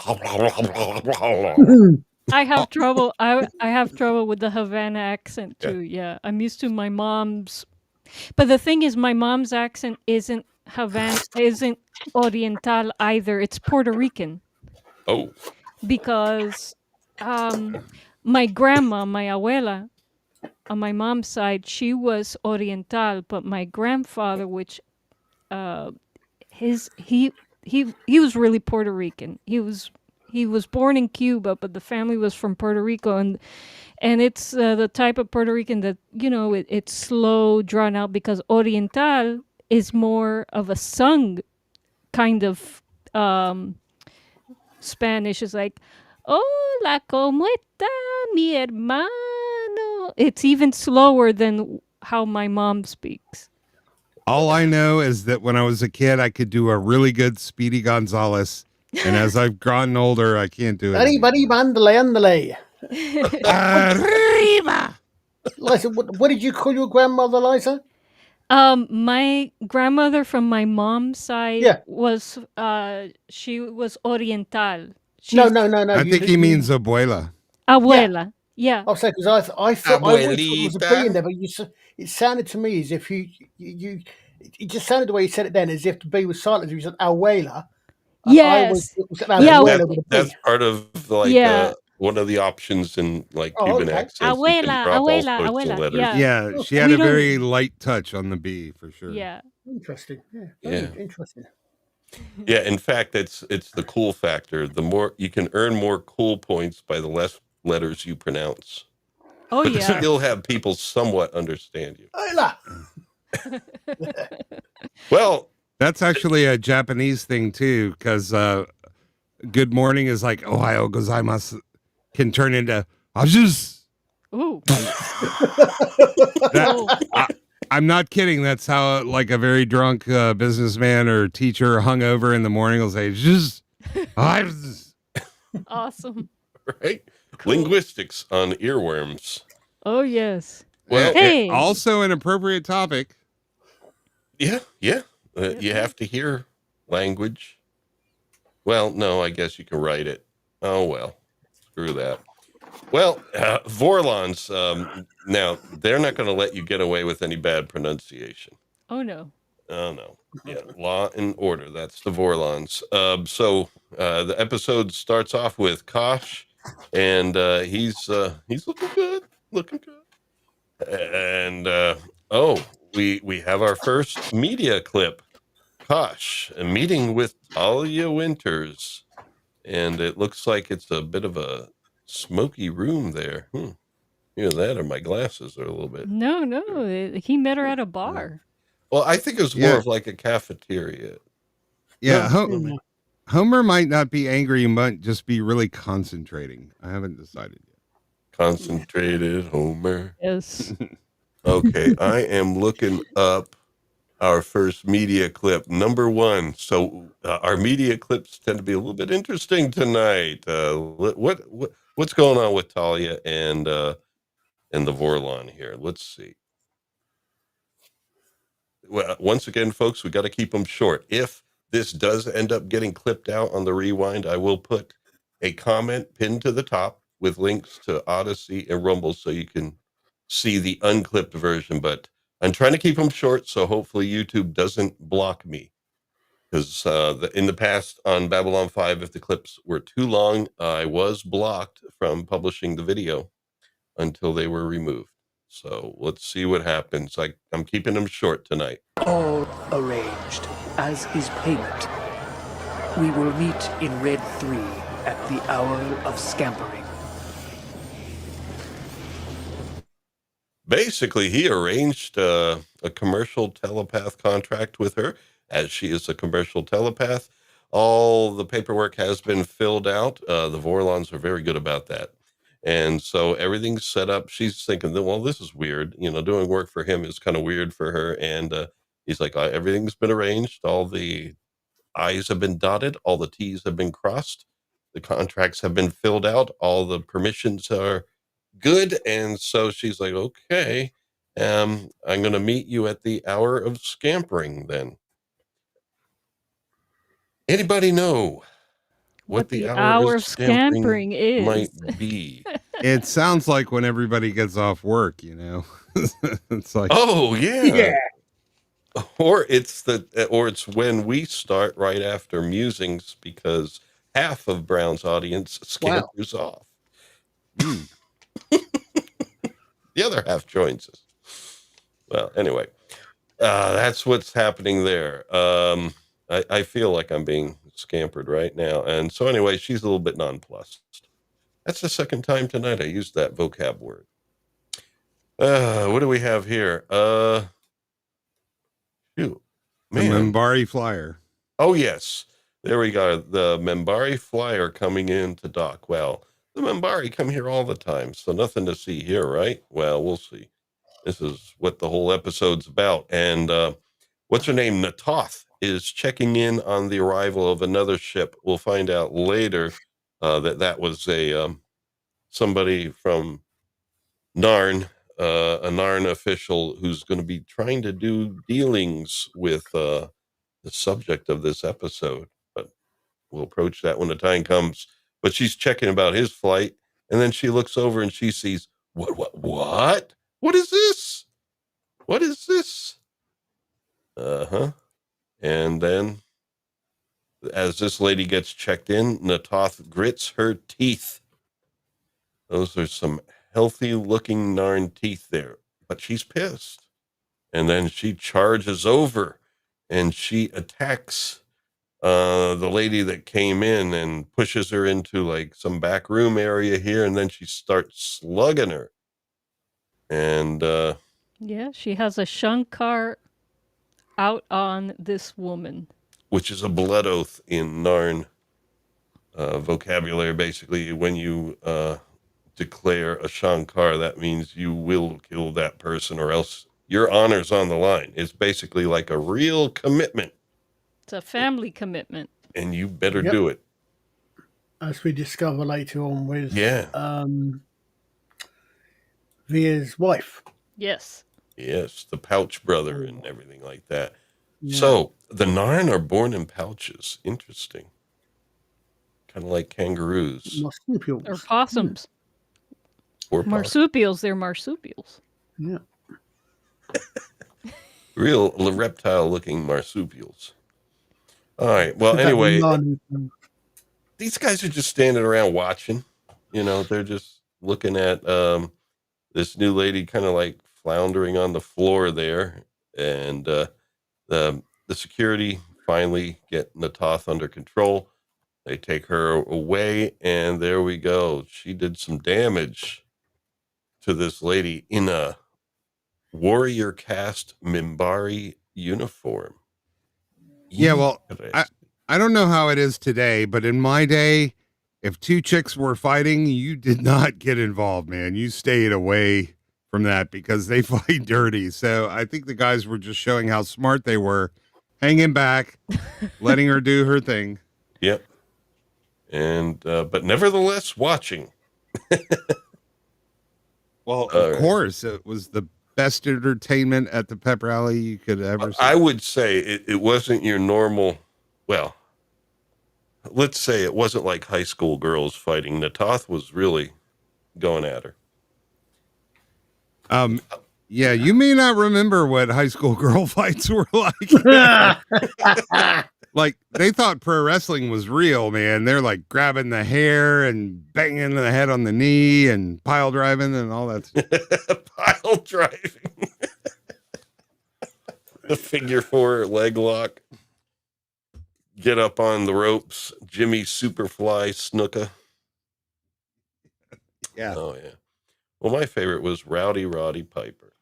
I have trouble. I have trouble with the Havana accent too. Yeah, I'm used to my mom's. But the thing is, my mom's accent isn't Oriental either. It's Puerto Rican Oh, because my grandma, my abuela, on my mom's side, she was Oriental, but my grandfather, which he was really Puerto Rican. He was born in Cuba, but the family was from Puerto Rico, and it's the type of Puerto Rican that it's slow, drawn out, because Oriental is more of a sung kind of Spanish. Is like, hola, ¿cómo está mi hermano? It's even slower than how my mom speaks. All I know is that when I was a kid, I could do a really good Speedy Gonzales, and as I've gotten older, I can't do it Arriba, anymore. andale, andale. Arriba! Liza, what did you call your grandmother, Liza? My grandmother from my mom's side Yeah. was she was Oriental. No, She's no. I think he means abuela. abuela. Yeah. I'll say because I thought I always thought there was a B in there, but it sounded to me as if you it just sounded the way you said it then as if the B was silent. As if you said abuela. I always Yes. thought it was an Yeah. abuela with a That's B. part of like Yeah. one of the options in like Oh, Cuban okay. accents. You can Abuela, drop all abuela, sorts of abuela. letters. Yeah. Yeah, she had We a don't- very light touch on the B for sure. Yeah. Interesting. Yeah. Yeah. Very interesting. Yeah, in fact, it's the cool factor. The more you can earn more cool points by the less letters you pronounce. Oh But yeah. still have people somewhat understand you. Hola. Well, That's actually a Japanese thing too, because good morning is like Ohio gozaimasu can turn into ajus. Ooh. I'm not kidding. That's how like a very drunk businessman or teacher hungover in the morning will say just Awesome. right? Linguistics on earworms. Oh yes. Well, Hey. Also an appropriate topic. yeah. You have to hear language. Well, no, I guess you can write it. Oh, well, screw that. Well, Vorlons, now, they're not going to let you get away with any bad pronunciation. Oh no. Oh, no. Yeah, law and order. That's the Vorlons. So the episode starts off with Kosh, and he's looking good. Looking good. And, we have our first media clip. Kosh, a meeting with Talia Winters. And it looks like it's a bit of a smoky room there. Either that or my glasses are a little bit. No. He met her at a bar. Well, I think it was more of like a cafeteria. Yeah, No, Homer might not be angry, he might just be really concentrating. I haven't decided yet. Concentrated Homer. Yes. Okay, I am looking up our first media clip, number 1. So our media clips tend to be a little bit interesting tonight. What's going on with Talia and the Vorlon here? Let's see. Well, once again, folks, we got to keep them short. If this does end up getting clipped out on the rewind, I will put a comment pinned to the top with links to Odyssey and Rumble so you can see the unclipped version. But I'm trying to keep them short, so hopefully YouTube doesn't block me. Because in the past on Babylon 5, if the clips were too long, I was blocked from publishing the video until they were removed. So let's see what happens. I'm keeping them short tonight. All arranged, as is payment. We will meet in Red 3 at the hour of scampering. Basically, he arranged a commercial telepath contract with her, as she is a commercial telepath. All the paperwork has been filled out. The Vorlons are very good about that. And so everything's set up. She's thinking, well, this is weird. Doing work for him is kind of weird for her. And he's like, everything's been arranged. All the I's have been dotted. All the T's have been crossed. The contracts have been filled out. All the permissions are good. And so she's like, okay, I'm going to meet you at the hour of scampering then. Anybody know what the hour of scampering is? might be? It sounds like when everybody gets off work, It's like, oh yeah. Or it's when we start right after musings, because half of Brown's audience scampers off. The other half joins us. Well, anyway, that's what's happening there. I feel like I'm being scampered right now. And so anyway, she's a little bit nonplussed. That's the second time tonight I used that vocab word. What do we have here? Shoot, The man. Minbari flyer. Oh, yes. There we go. The Minbari flyer coming in to dock. Well, the Minbari come here all the time, so nothing to see here, right? Well, we'll see. This is what the whole episode's about. And what's her name? Natoth is checking in on the arrival of another ship. We'll find out later that was a somebody from Narn, a Narn official who's going to be trying to do dealings with the subject of this episode. But we'll approach that when the time comes. But she's checking about his flight, and then she looks over and she sees what? What is this? What is this? And then, as this lady gets checked in, Natoth grits her teeth. Those are some healthy-looking Narn teeth there, but she's pissed. And then she charges over, and she attacks the lady that came in and pushes her into like some back room area here, and then she starts slugging her. And Yeah, she has a Shankar out on this woman. which is a blood oath in Narn vocabulary. Basically, when you declare a Shankar, that means you will kill that person or else your honor's on the line. It's basically like a real commitment. It's a family commitment. And you better do it. As we discover later on with Via's wife. Yes. Yes, the pouch brother and everything like that. Yeah. So the Narn are born in pouches. Interesting. Kind of like kangaroos. Marsupials. Or possums. Or Marsupials, they're marsupials. Yeah. Real reptile-looking marsupials. All right. Well, anyway, these guys are just standing around watching. You know, they're just looking at this new lady kind of like floundering on the floor there. And the security finally get Natoth under control. They take her away, and there we go. She did some damage to this lady in a warrior caste Minbari uniform. Yeah, well, I don't know how it is today, but in my day, if two chicks were fighting, you did not get involved, man. You stayed away from that because they fight dirty. So I think the guys were just showing how smart they were, hanging back, letting her do her thing. Yep. And but nevertheless, watching. Well, of course, it was the best entertainment at the pep rally you could ever see. I would say it wasn't your normal, well, let's say it wasn't like high school girls fighting. Natoth was really going at her. Yeah, you may not remember what high school girl fights were like. Like, they thought pro wrestling was real, man. They're like grabbing the hair and banging the head on the knee and pile driving and all that stuff. Pile driving. The figure four leg lock. Get up on the ropes. Jimmy Superfly Snuka. Yeah. Oh, yeah. Well, my favorite was Rowdy Roddy Piper.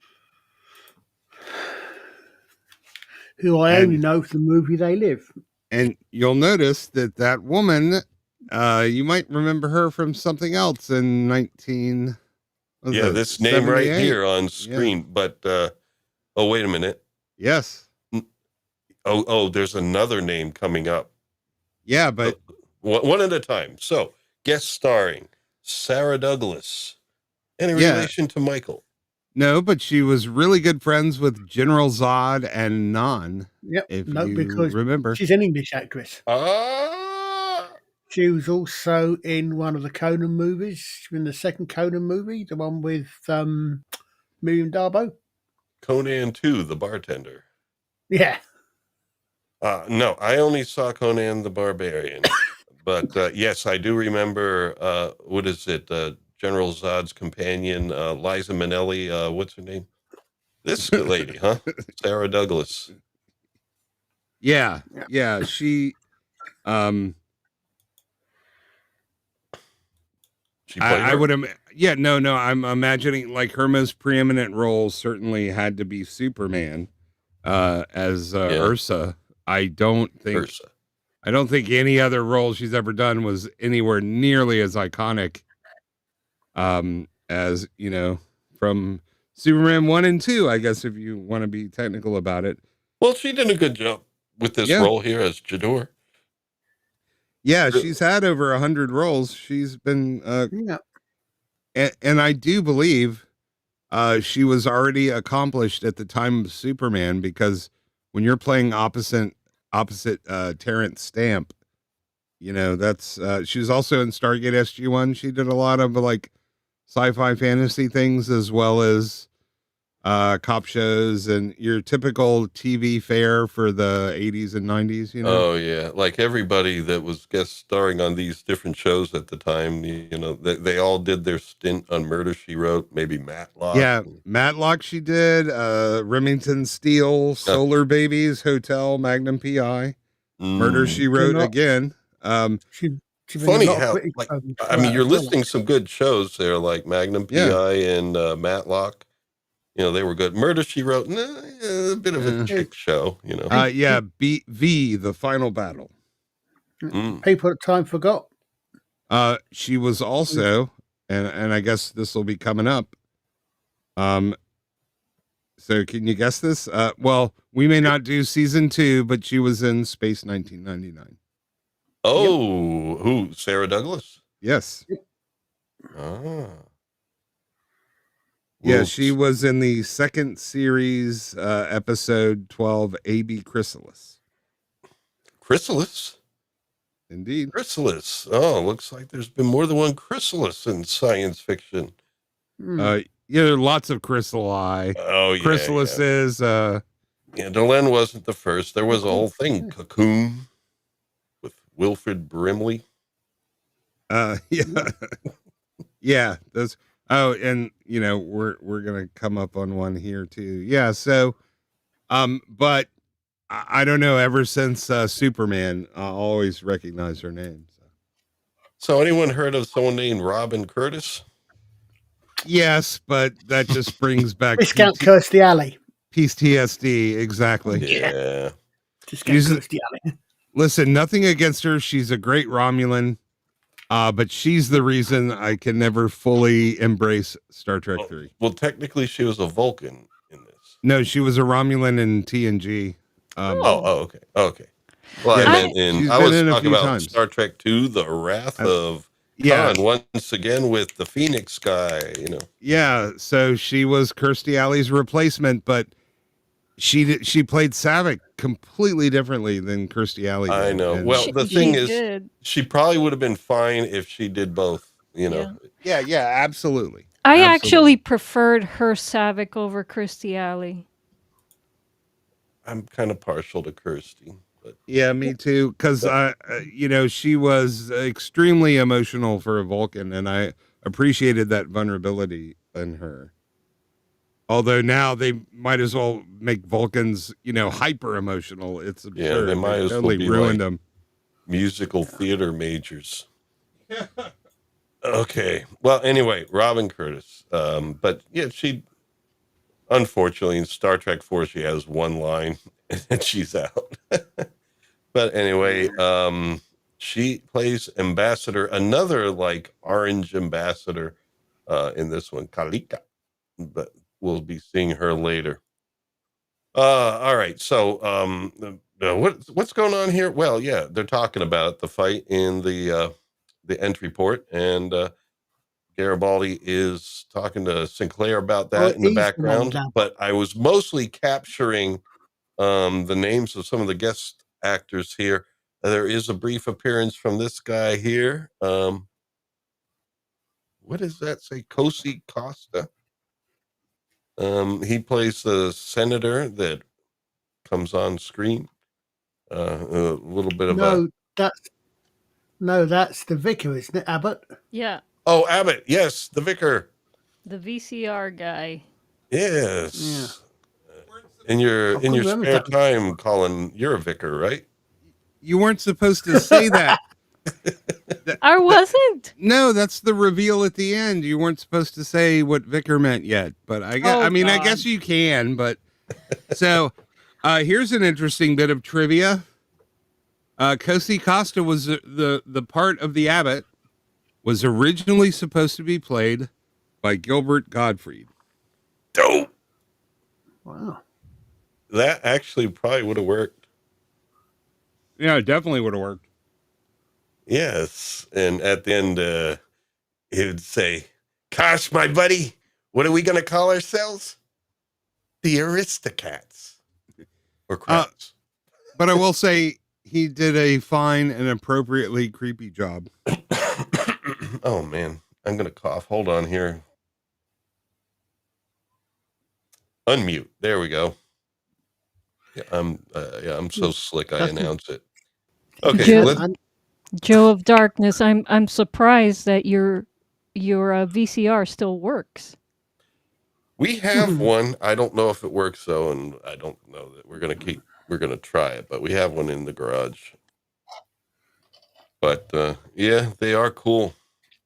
Who I only know from the movie They Live. And you'll notice that woman, you might remember her from something else in 19... Yeah, this name right here on screen. Yeah. But, oh, wait a minute. Yes. Oh, there's another name coming up. Yeah, but... One at a time. So, guest starring Sarah Douglas. Any relation to Michael? No, but she was really good friends with General Zod and Nan. Yep. Because remember, she's an English actress. Ah. She was also in one of the Conan movies, in the second Conan movie, the one with Miriam Darbo. Conan 2, the bartender. Yeah. No, I only saw Conan the Barbarian. But yes, I do remember, what is it? General Zod's companion, Liza Minnelli. What's her name? This lady, huh? Sarah Douglas. Yeah, Yeah. yeah. She, um, She played I her. would, yeah, no. I'm imagining like her most preeminent role certainly had to be Superman, as Yeah. Ursa. I don't think Ursa. any other role she's ever done was anywhere nearly as iconic, as from Superman 1 and 2, I guess, if you want to be technical about it. Well, she did a good job with this Yeah. role here as Jador. Yeah, she's had over 100 roles. She's been, Yeah. and I do believe she was already accomplished at the time of Superman, because when you're playing opposite Terrence Stamp, that's she was also in Stargate SG-1. She did a lot of like sci-fi fantasy things, as well as cop shows and your typical TV fare for the 80s and 90s. Oh yeah, like everybody that was guest starring on these different shows at the time. They all did their stint on Murder She Wrote. Maybe Matlock. Yeah, Matlock she did. Remington Steele, Solar Babies, Hotel, Magnum PI, Murder She Wrote again. She Funny how, like, I mean, you're listing some good shows there, like Magnum PI and Matlock. They were good. Murder She Wrote, a bit of a chick show. Yeah, V, The Final Battle. People at the time forgot. She was also, and I guess this will be coming up. So can you guess this? Well, we may not do season 2, but she was in Space 1999. Oh, who? Sarah Douglas? Yes. Ah. Yeah, she was in the second series, episode 12, AB Chrysalis. Chrysalis? Indeed. Chrysalis. Oh, looks like there's been more than one chrysalis in science fiction. Yeah, lots of chrysali. Oh, yeah. Chrysalises. Yeah, Delenn wasn't the first. There was a whole thing, Cocoon, with Wilfred Brimley. Yeah. Yeah, those. Oh, and we're gonna come up on one here too. Yeah, so but I don't know, ever since Superman, I always recognize her name. So anyone heard of someone named Robin Curtis? Yes, but that just brings back Discount Kirstie Alley. PTSD, exactly. Yeah. Discount Kirstie Alley. Listen, nothing against her. She's a great Romulan. But she's the reason I can never fully embrace Star Trek 3. Well, technically, she was a Vulcan in this. No, she was a Romulan in TNG. Okay. Well, yeah, I was talking about times. Star Trek 2, The Wrath of Khan, once again with the Phoenix guy, Yeah, so she was Kirstie Alley's replacement, but she played Saavik completely differently than Kirstie Alley did. I know. Well, the thing is, she probably would have been fine if she did both, Yeah, absolutely. I actually preferred her Saavik over Kirstie Alley. I'm kind of partial to Kirstie. But yeah, me too. Because she was extremely emotional for a Vulcan, and I appreciated that vulnerability in her. Although now they might as well make Vulcans, hyper emotional. It's absurd. Yeah, they might as totally well be ruined like them. Musical theater majors. Okay. Well, anyway, Robin Curtis. But yeah, she unfortunately in Star Trek 4 she has one line and she's out. But anyway, she plays Ambassador, another like orange ambassador in this one, Kalika. But we'll be seeing her later. All right. So, what's going on here? Well, yeah, they're talking about the fight in the entry port, and Garibaldi is talking to Sinclair about that in the background. But I was mostly capturing the names of some of the guest actors here. There is a brief appearance from this guy here. What does that say? Cosi Costa. He plays the senator that comes on screen. A little bit of that's the vicar, isn't it, Abbott? Yeah. Oh, Abbott. Yes, the vicar. The VCR guy. Yes. In your I couldn't remember spare that. time, Colin, you're a vicar, right? You weren't supposed to say that. I wasn't. No, that's the reveal at the end. You weren't supposed to say what vicar meant yet, but Oh, I God. guess you can, but so here's an interesting bit of trivia. Cosi Costa was the part of the abbot was originally supposed to be played by Gilbert Gottfried. Dope. Wow. That actually probably would have worked. Yeah, it definitely would have worked. Yes. And at the end, he would say, "Gosh, my buddy, what are we going to call ourselves? The Aristocats or crats." But I will say he did a fine and appropriately creepy job. Oh man, I'm going to cough. Hold on here. Unmute. There we go. Yeah, I'm so slick. I announce it. Okay, Joe, let's Joe of Darkness, I'm surprised that your VCR still works. We have one. I don't know if it works though, and I don't know that we're gonna try it, but we have one in the garage. But yeah, they are cool.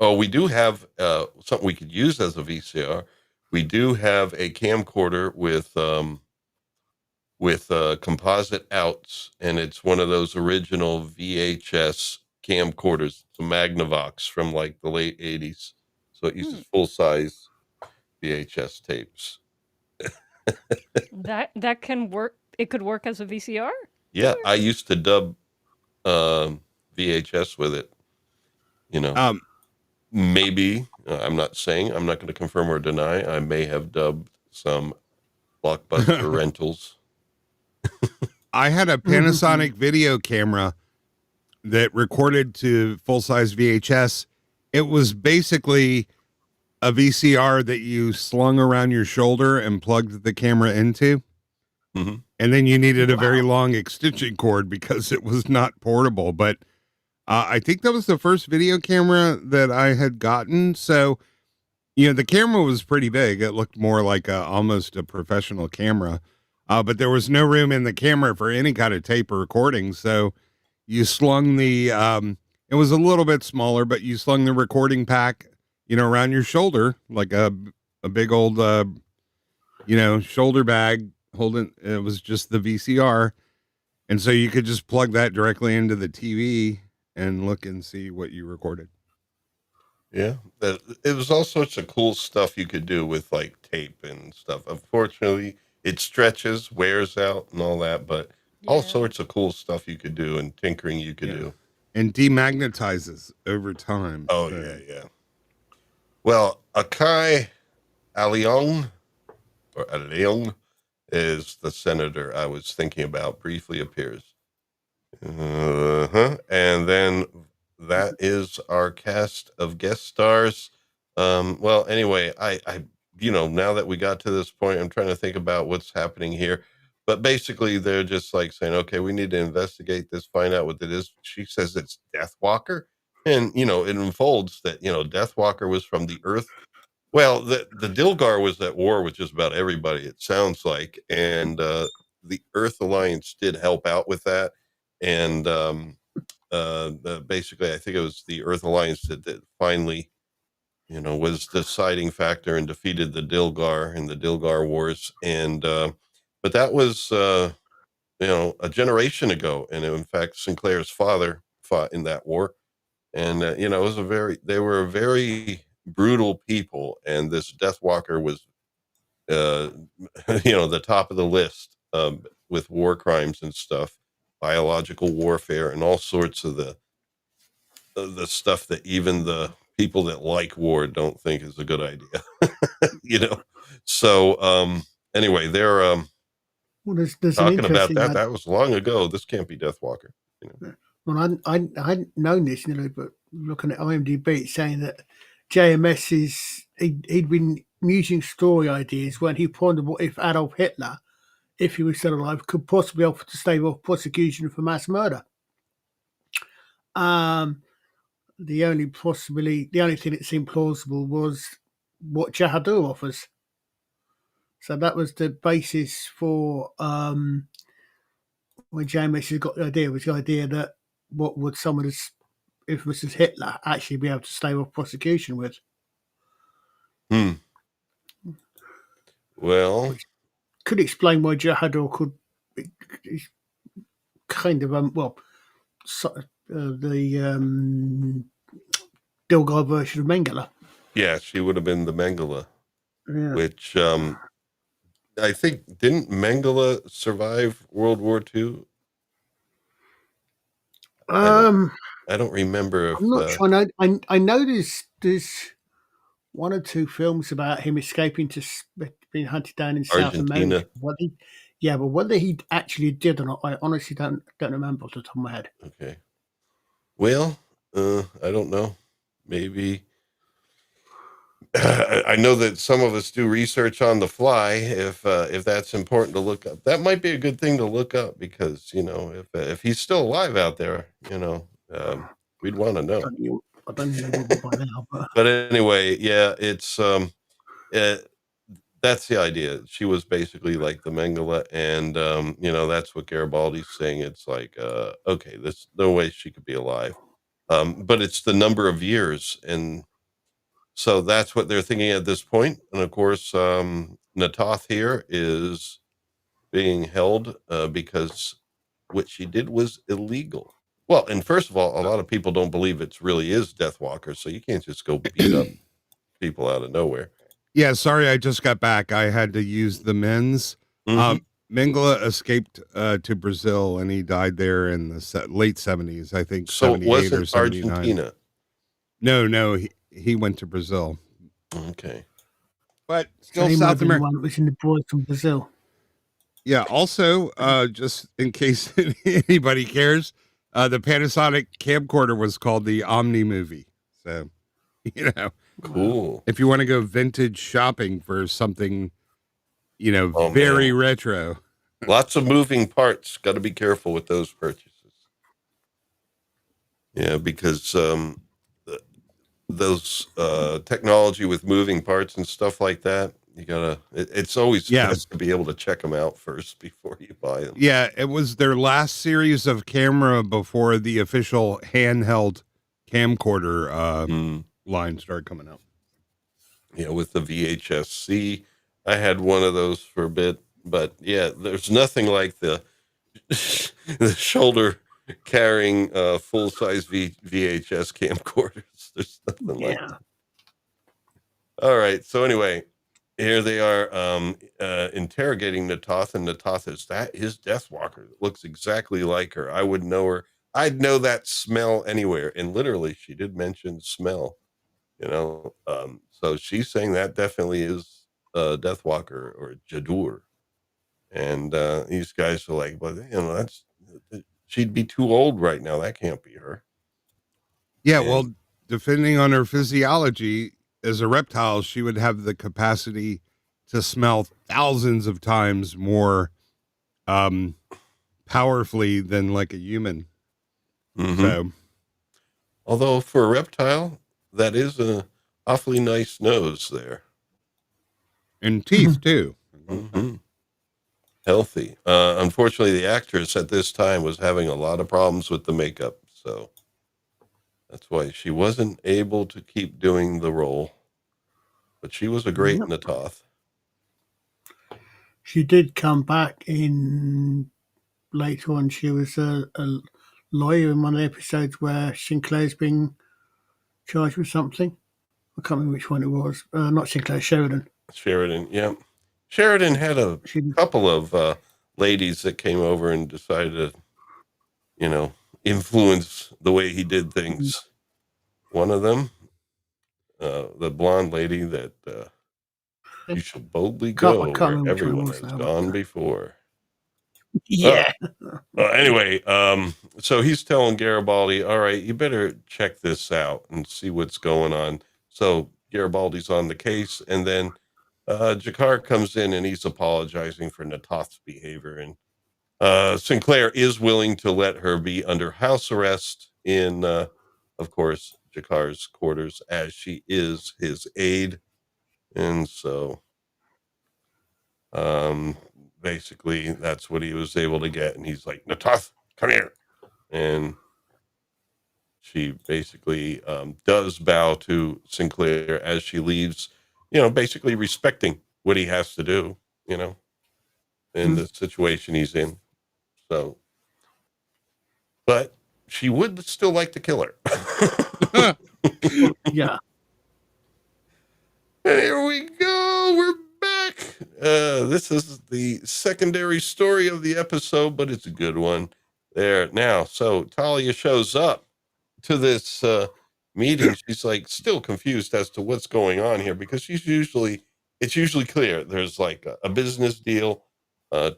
Oh, we do have something we could use as a VCR. We do have a camcorder with composite outs, and it's one of those original VHS camcorders, the Magnavox from like the late 80s. So it uses full size VHS tapes. That can work. It could work as a VCR. Yeah, I used to dub VHS with it. You know, maybe I'm not saying, I'm not going to confirm or deny. I may have dubbed some Blockbuster rentals. I had a Panasonic video camera that recorded to full-size VHS. It was basically a VCR that you slung around your shoulder and plugged the camera into. Mm-hmm. And then you needed a very long extension cord because it was not portable. But I think that was the first video camera that I had gotten. So, you know, the camera was pretty big. It looked more like almost a professional camera. But there was no room in the camera for any kind of tape or recording. So you slung the, it was a little bit smaller, but you slung the recording pack, you know, around your shoulder, like a big old, you know, shoulder bag holding, it was just the VCR. And so you could just plug that directly into the TV and look and see what you recorded. Yeah, it was all sorts of cool stuff you could do with like tape and stuff. Unfortunately, it stretches, wears out, and all that, but all sorts of cool stuff you could do and tinkering you could do. And demagnetizes over time. Oh, yeah. Well, Akai Aliong, or Aliong, is the senator I was thinking about, briefly appears. And then that is our cast of guest stars. Well, anyway, I, you know, now that we got to this point, I'm trying to think about what's happening here. But basically, they're just like saying, okay, we need to investigate this, find out what it is. She says it's Deathwalker. And, you know, it unfolds that, you know, Deathwalker was from the Earth. Well, the Dilgar was at war with just about everybody, it sounds like. And the Earth Alliance did help out with that. And basically, I think it was the Earth Alliance that finally, you know, was the deciding factor and defeated the Dilgar in the Dilgar Wars. And but that was, you know, a generation ago. And in fact, Sinclair's father fought in that war. And you know, it was they were a very brutal people. And this Deathwalker was, you know, the top of the list with war crimes and stuff, biological warfare, and all sorts of the stuff that even the people that like war don't think is a good idea. You know, so anyway, they're Well, there's an talking about interesting. that. That was long ago. This can't be Deathwalker. You know? Well, I hadn't known this, you know, but looking at IMDb, it's saying that JMS he'd been musing story ideas when he pondered what if Adolf Hitler, if he was still alive, could possibly offer to stave off prosecution for mass murder. The only thing that seemed plausible was what Jahadur offers. So that was the basis for when James has got the idea, was the idea that what would someone as infamous as Hitler actually be able to stave off prosecution with? Well, Which could explain why Jahador could kind of the Dilgar version of Mengele. yeah, she would have been the Mengele, Yeah. which I think didn't Mengele survive World War II? I don't remember if I'm not sure. I know there's one or two films about him escaping to being hunted down in South America. Argentina. But whether he actually did or not, I honestly don't remember off the top of my head. Okay. Well, I don't know. Maybe I know that some of us do research on the fly. If that's important to look up, that might be a good thing to look up because if he's still alive out there, we'd want to know. I don't know he would be by now, But anyway, yeah, it's that's the idea. She was basically like the Mengele, and that's what Garibaldi's saying. It's like, okay, there's no way she could be alive. But it's the number of years, and so that's what they're thinking at this point. And of course, Natoth here is being held because what she did was illegal. Well, and first of all, a lot of people don't believe it really is Deathwalker, so you can't just go beat up people out of nowhere. Yeah, sorry, I just got back. I had to use the men's. Mengele escaped to Brazil, and he died there in the late 70s, I think. So it 78 or wasn't 79. Argentina. No, he went to Brazil. Okay. But so still he might South be the America. one that was in the boys from Brazil. Yeah, also, just in case anybody cares, the Panasonic camcorder was called the Omni Movie. So, Cool. If you want to go vintage shopping for something, very retro. Lots of moving parts. Got to be careful with those purchases. Yeah, because those technology with moving parts and stuff like that, you gotta. It's always best to be able to check them out first before you buy them. Yeah, it was their last series of camera before the official handheld camcorder line started coming out. Yeah, with the VHS-C, I had one of those for a bit, but yeah, there's nothing like the shoulder carrying full size VHS camcorders. There's nothing like that. All right, so anyway, here they are interrogating Natoth, and Natoth is Deathwalker. It looks exactly like her. I would know her. I'd know that smell anywhere. And literally, she did mention smell. So she's saying that definitely is Deathwalker or Jadur. And these guys are like, well, she'd be too old right now. That can't be her. Yeah, well, depending on her physiology, as a reptile, she would have the capacity to smell thousands of times more powerfully than like a human. So, although for a reptile, that is a awfully nice nose there, and teeth too. Healthy. Unfortunately, the actress at this time was having a lot of problems with the makeup, so that's why she wasn't able to keep doing the role. But she was a great Natoth. She did come back in later on. She was a lawyer in one of the episodes where Sinclair's being charged with something. I can't remember which one it was. Not Sinclair, Sheridan. Yeah. Sheridan had a couple of ladies that came over and decided to, influence the way he did things. One of them, the blonde lady that you shall boldly go where everyone has gone before. Yeah. Anyway, so he's telling Garibaldi, all right, you better check this out and see what's going on. So Garibaldi's on the case, and then Jakar comes in and he's apologizing for Natoth's behavior. And Sinclair is willing to let her be under house arrest in, of course, Jakar's quarters, as she is his aide. And so Um, basically, that's what he was able to get. And he's like, Natoth, come here. And she basically does bow to Sinclair as she leaves, basically respecting what he has to do, in the situation he's in. So, but she would still like to kill her. Yeah. And here we go. We're back. This is the secondary story of the episode, but it's a good one. There now. So Talia shows up to this meeting. She's like still confused as to what's going on here because it's usually clear. There's like a business deal,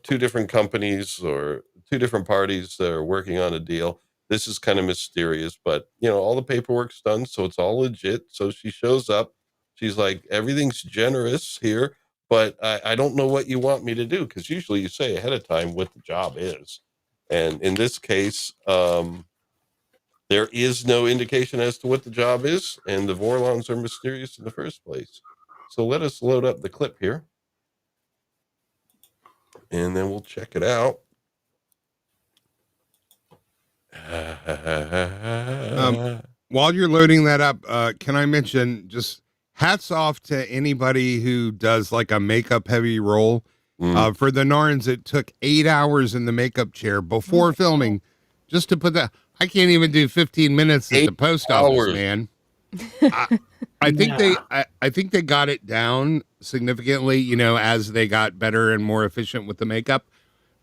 two different companies or two different parties that are working on a deal. This is kind of mysterious, but all the paperwork's done, so it's all legit. So she shows up. She's like, everything's generous here, but I don't know what you want me to do, because usually you say ahead of time what the job is. And in this case, there is no indication as to what the job is, and the Vorlons are mysterious in the first place. So let us load up the clip here, and then we'll check it out. While you're loading that up, can I mention just hats off to anybody who does like a makeup heavy role. For the Narns, it took 8 hours in the makeup chair before filming just to put that. I can't even do 15 minutes at the post office, man. I think I think they got it down significantly, as they got better and more efficient with the makeup.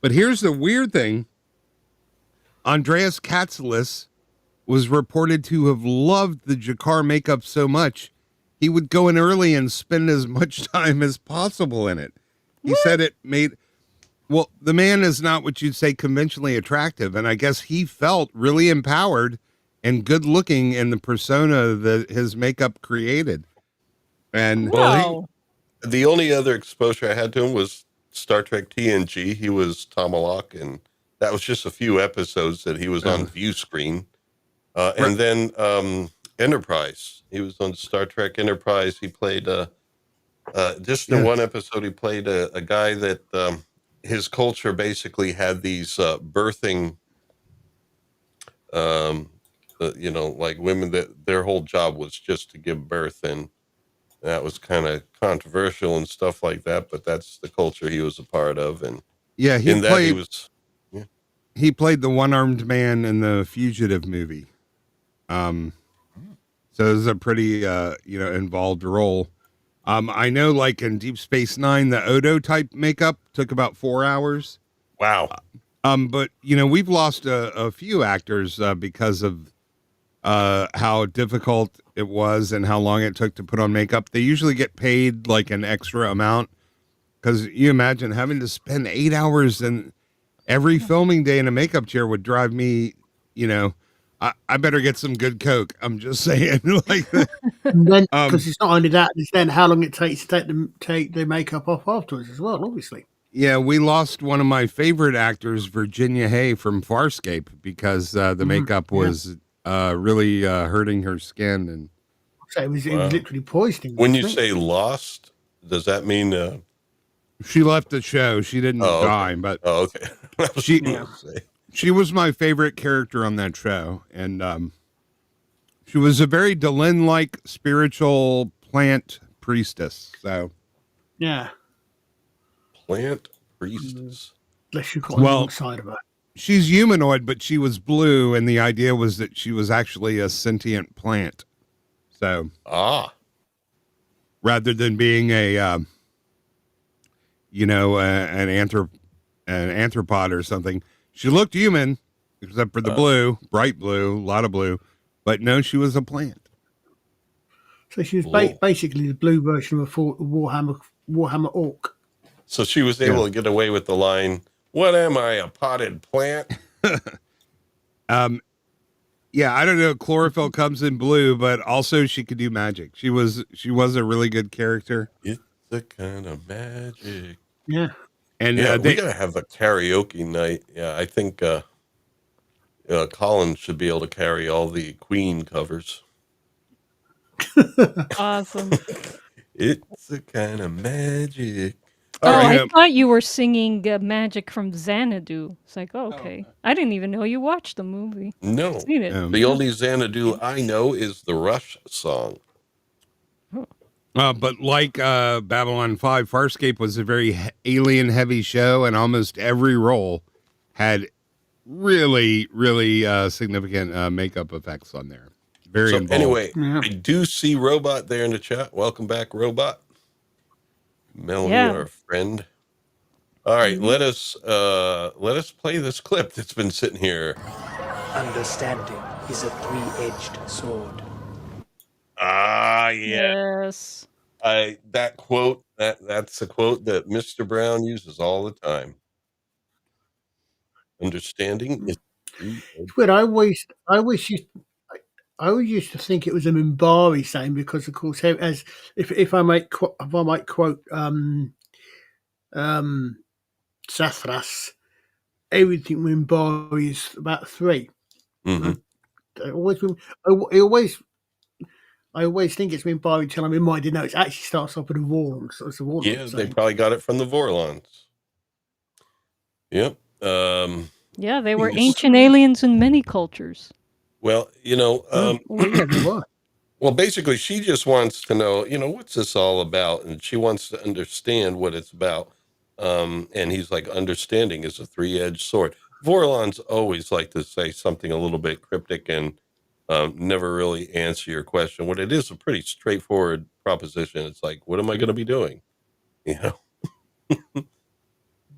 But here's the weird thing. Andreas Katsulis was reported to have loved the Jakar makeup so much, he would go in early and spend as much time as possible in it. He said it made... Well, the man is not what you'd say conventionally attractive, and I guess he felt really empowered and good looking in the persona that his makeup created. And the only other exposure I had to him was Star Trek TNG. He was Tomalak, and that was just a few episodes that he was on view screen. And then Enterprise. He was on Star Trek Enterprise. He played just in one episode. He played a guy that his culture basically had these birthing, like women that their whole job was just to give birth, and that was kind of controversial and stuff like that. But that's the culture he was a part of, and he played the one-armed man in the Fugitive movie. So it was a pretty, involved role. I know, like in Deep Space Nine, the Odo type makeup took about 4 hours. Wow. But we've lost a few actors because of how difficult it was and how long it took to put on makeup. They usually get paid like an extra amount, because you imagine having to spend 8 hours and every filming day in a makeup chair would drive me, I better get some good Coke. I'm just saying. And then, because it's not only that, it's then how long it takes to take the makeup off afterwards as well, obviously. Yeah, we lost one of my favorite actors, Virginia Hay from Farscape, because the makeup was really hurting her skin. And so it was literally poisoning. When you say lost, does that mean she left the show? She didn't die, but she was my favorite character on that show, and she was a very Delenn-like spiritual plant priestess. So plant priestess. Unless you got the wrong side of her. She's humanoid, but she was blue, and the idea was that she was actually a sentient plant. So rather than being an anthropod or something, she looked human, except for the blue, bright blue, a lot of blue. But no, she was a plant. So she was basically the blue version of a Warhammer orc. So she was able to get away with the line, "What am I, a potted plant?" Yeah, I don't know. Chlorophyll comes in blue, but also she could do magic. She was a really good character. It's the kind of magic. Yeah. And we gotta have a karaoke night. Yeah, I think Colin should be able to carry all the Queen covers. Awesome. It's a kind of magic. Oh, right, I thought you were singing Magic from Xanadu. It's like, oh, okay. I didn't even know you watched the movie. No, Seen it. the only Xanadu I know is the Rush song. But like Babylon 5, Farscape was a very alien heavy show, and almost every role had really, really significant makeup effects on there. Very So involved. anyway, Yeah. I do see Robot there in the chat. Welcome back, Robot. Melanie, Yeah. our friend. All right, let us play this clip that's been sitting here. Understanding is a three-edged sword. Ah, yeah. Yes. That quote, that's a quote that Mr. Brown uses all the time. Understanding is But I always used to think it was a Mimbari saying because, of course, as if I might quote Sathras, everything Mimbari is about 3. Mhm. I always think it's Mimbari until I'm reminded. No, it actually starts off with the Vorlons. So it's the Vorlons Yeah, they saying. probably got it from the Vorlons. Yep. Yeah, they were Yes. ancient aliens in many cultures. Well, Oh, yeah, they were. well, basically, she just wants to know, what's this all about? And she wants to understand what it's about. And he's like, understanding is a three-edged sword. Vorlons always like to say something a little bit cryptic and never really answer your question. What it is a pretty straightforward proposition. It's like, what am I going to be doing? You know,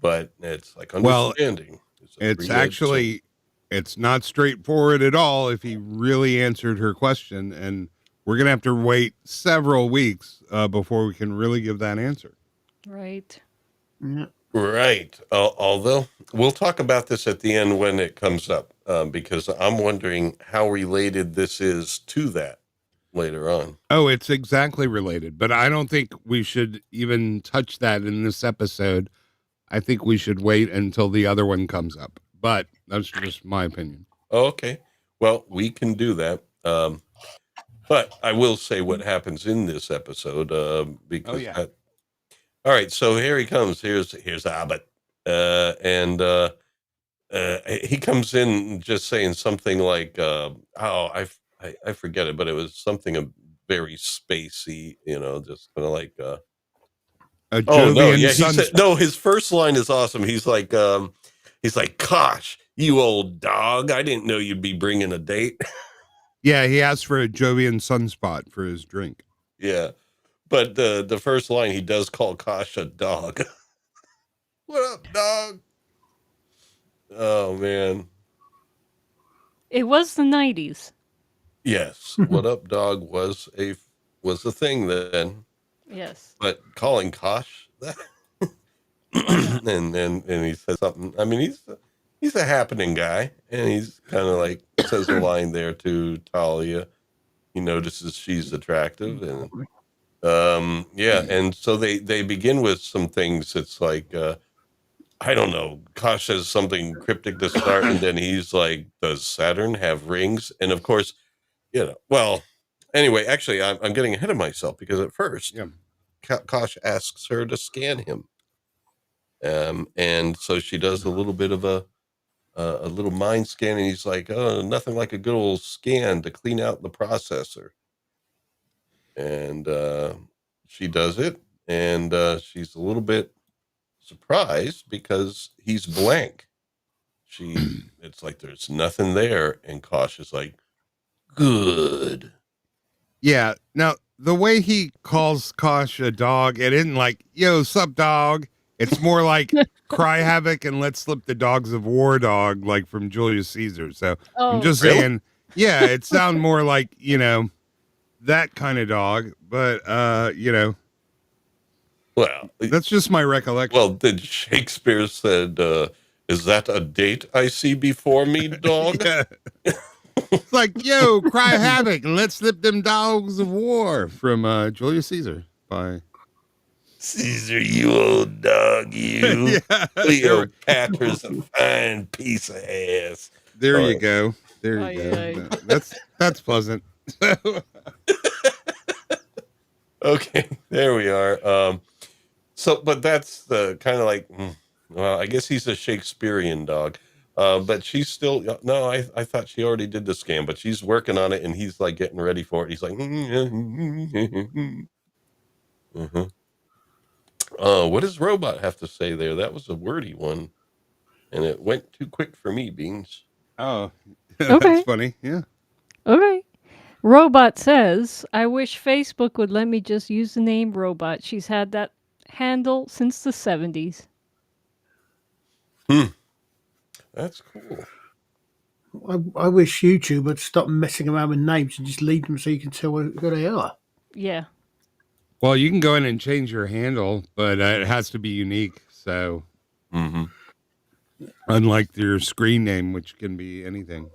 but it's like Well, understanding. it's actually, it's not straightforward at all if he really answered her question. And we're going to have to wait several weeks before we can really give that answer. Right. Yeah. Right. Although we'll talk about this at the end when it comes up, because I'm wondering how related this is to that later on. Oh, it's exactly related, but I don't think we should even touch that in this episode. I think we should wait until the other one comes up, but that's just my opinion. Okay. Well, we can do that. But I will say what happens in this episode, because all right, so here he comes. Here's Abbott. And he comes in just saying something like, I forget it, but it was something very spacey, just kind of like, A oh no, Jovian yeah, he sun. said, no, his first line is awesome. He's like, gosh, you old dog, I didn't know you'd be bringing a date. Yeah, he asked for a Jovian sunspot for his drink. Yeah, but the first line, he does call Kosh a dog. What up, dog? Oh man. It was the 90s. Yes. What up, dog was a thing then. Yes. But calling Kosh that and he says something. I mean, he's a happening guy, and he's kind of like says a line there to Talia. He notices she's attractive, and yeah, and so they begin with some things. It's like I don't know. Kosh says something cryptic to start, and then he's like, "Does Saturn have rings?" And of course, well, anyway, actually, I'm getting ahead of myself because at first, Kosh asks her to scan him, and so she does a little bit of a little mind scan, and he's like, "Oh, nothing like a good old scan to clean out the processor." And she does it, and she's a little bit surprised because he's blank. It's like there's nothing there, and Kosh is like, good. Yeah. Now, the way he calls Kosh a dog, it isn't like, yo, sup, dog. It's more like cry havoc and let's slip the dogs of war dog, like from Julius Caesar. So I'm just saying, yeah, it sounds more like, that kind of dog. But, well, that's just my recollection. Well, did Shakespeare said, is that a date I see before me, dog? Yeah. It's like, yo, cry havoc and let's slip them dogs of war from Julius Caesar by Caesar, you old dog, you. Yeah, Cleopatra's a fine piece of ass. There you go. There you go. No, that's pleasant. Okay, there we are. So, but that's the kind of like, well, I guess he's a Shakespearean dog. But she's still no. I thought she already did the scan, but she's working on it, and he's like getting ready for it. He's like, uh-huh. What does Robot have to say there? That was a wordy one, and it went too quick for me, Beans. Oh, Okay. that's funny. Yeah. Okay. Robot says, I wish Facebook would let me just use the name Robot. She's had that handle since the 70s. That's cool. I wish YouTube would stop messing around with names and just leave them so you can tell who they are. Yeah. Well, you can go in and change your handle, but it has to be unique. So, unlike your screen name, which can be anything.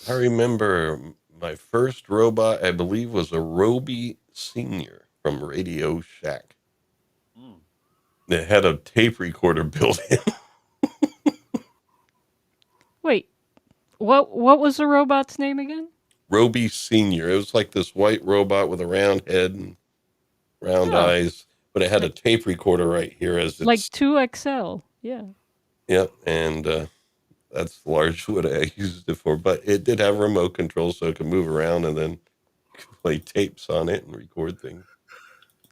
I remember my first robot, I believe, was a Roby Senior from Radio Shack. It had a tape recorder built in. Wait, what was the robot's name again? Roby Senior. It was like this white robot with a round head and round eyes, but it had a tape recorder right here as its like 2XL. Yeah. Yep, and that's largely what I used it for. But it did have remote control, so it could move around and then play tapes on it and record things.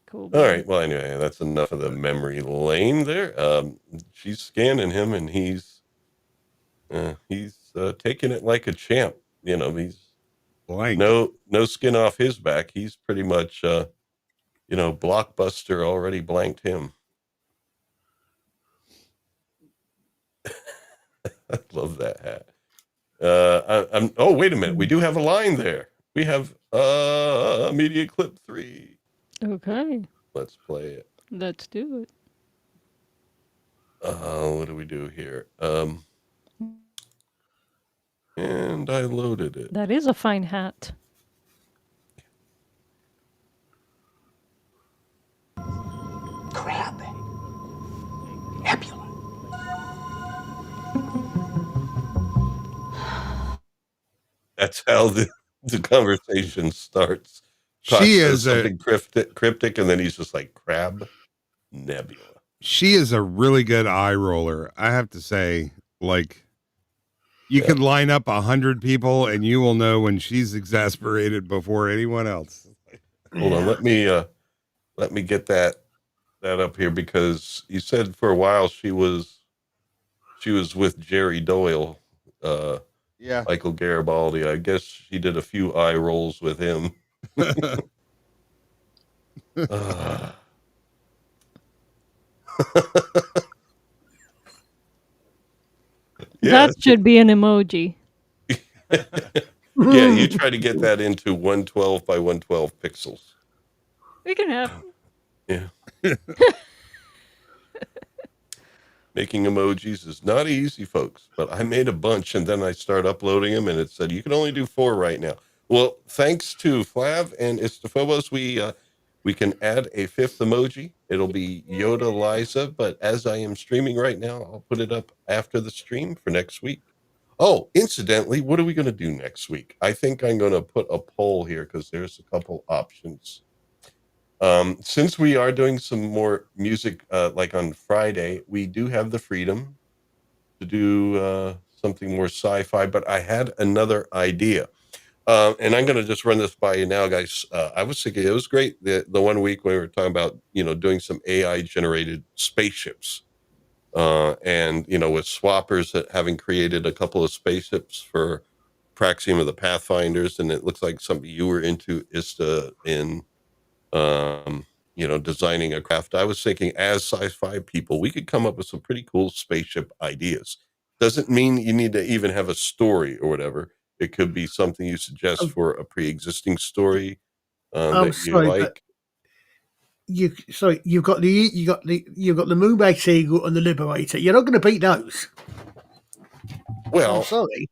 Cool. All right. Well, anyway, that's enough of the memory lane there. She's scanning him, and he's taking it like a champ. You know, he's Blank. no skin off his back. He's pretty much, Blockbuster already blanked him. I love that hat. Oh, wait a minute. We do have a line there. We have media clip 3. Okay. Let's play it. Let's do it. What do we do here? And I loaded it. That is a fine hat. Crab. Nebula. That's how the conversation starts. She says is something cryptic, and then he's just like, Crab Nebula. She is a really good eye roller. I have to say, like, you could line up 100 people and you will know when she's exasperated before anyone else. Hold on, let me get that up here, because you said for a while she was with Jerry Doyle, Michael Garibaldi. I guess she did a few eye rolls with him. That should be an emoji. Yeah, you try to get that into 112 by 112 pixels. We can have. Yeah. Making emojis is not easy, folks, but I made a bunch, and then I started uploading them, and it said you can only do 4 right now. Well, thanks to Flav and Istaphobos, we can add a 5th emoji. It'll be Yoda Liza, but as I am streaming right now, I'll put it up after the stream for next week. Oh, incidentally, what are we going to do next week? I think I'm going to put a poll here because there's a couple options. Since we are doing some more music, like on Friday, we do have the freedom to do something more sci-fi, but I had another idea. And I'm going to just run this by you now, guys. I was thinking it was great the one week when we were talking about, doing some AI generated spaceships. And, with swappers having created a couple of spaceships for Praxium of the Pathfinders. And it looks like something you were into, Ista, in designing a craft. I was thinking, as sci-fi people, we could come up with some pretty cool spaceship ideas. Doesn't mean you need to even have a story or whatever. It could be something you suggest for a pre-existing story that you like. You've got the Moonbase Eagle and the Liberator. You're not going to beat those. Well, I'm sorry.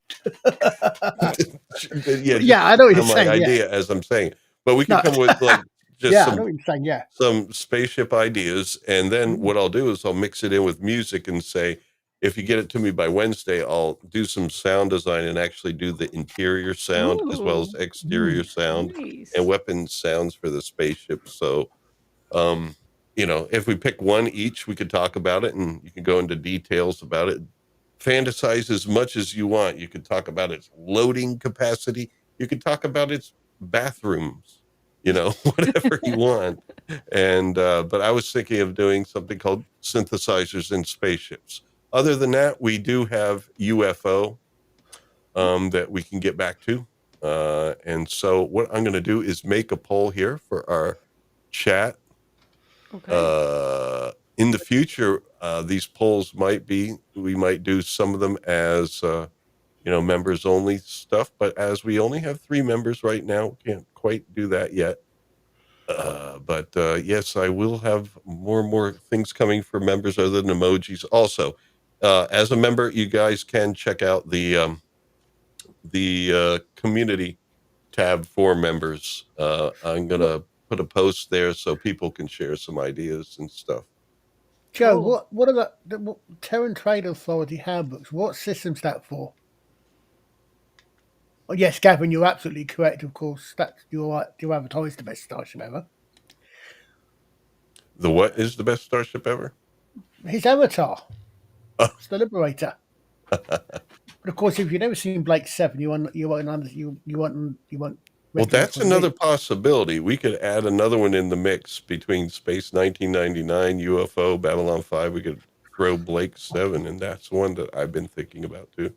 Yeah, I know what you're my saying. idea, as I'm saying, but we can come with like just I know what you're saying. Yeah, some spaceship ideas, and then what I'll do is I'll mix it in with music and say, if you get it to me by Wednesday, I'll do some sound design and actually do the interior sound as well as exterior sound Nice. and weapon sounds for the spaceship. So if we pick one each, we could talk about it and you can go into details about it. Fantasize as much as you want. You could talk about its loading capacity. You could talk about its bathrooms, whatever you want. And, but I was thinking of doing something called synthesizers in spaceships. Other than that, we do have UFO that we can get back to. And so what I'm going to do is make a poll here for our chat. Okay. In the future, these polls we might do some of them as, members only stuff, but as we only have 3 members right now, we can't quite do that yet. But yes, I will have more and more things coming for members other than emojis. Also, as a member, you guys can check out the community tab for members. I'm gonna put a post there so people can share some ideas and stuff. Joe, Cool. what are the Terran Trade Authority handbooks? What system's that for? Oh, yes, Gavin, you're absolutely correct. Of course, that's your Avatar is the best starship ever. The what is the best starship ever? His Avatar, Oh. it's the Liberator. But of course, if you've never seen Blake 7, you won't. Well, that's another possibility. We could add another one in the mix between Space 1999, UFO, Babylon 5. We could throw Blake 7, and that's one that I've been thinking about too.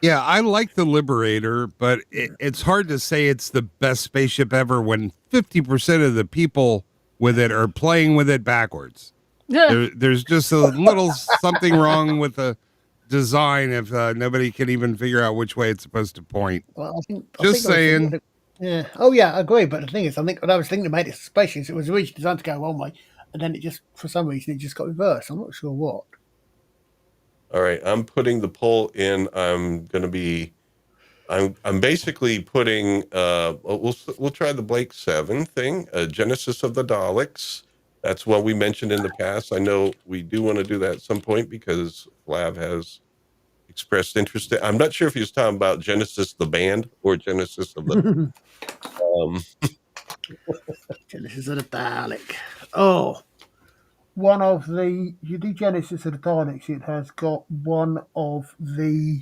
Yeah, I like the Liberator, but it's hard to say it's the best spaceship ever when 50% of the people with it are playing with it backwards. There's just a little something wrong with the design if nobody can even figure out which way it's supposed to point. Well, saying. Yeah. Oh, yeah, I agree. But the thing is, I was thinking about it spaceships. It was originally designed to go one way, and then for some reason, it just got reversed. I'm not sure what. All right, I'm putting the poll in. I'm basically putting. We'll try the Blake 7 thing. Genesis of the Daleks. That's what we mentioned in the past. I know we do want to do that at some point because Flav has expressed interest. I'm not sure if he was talking about Genesis the band or Genesis of the. Genesis of the Dalek. Oh, you do Genesis of the Daleks, it has got one of the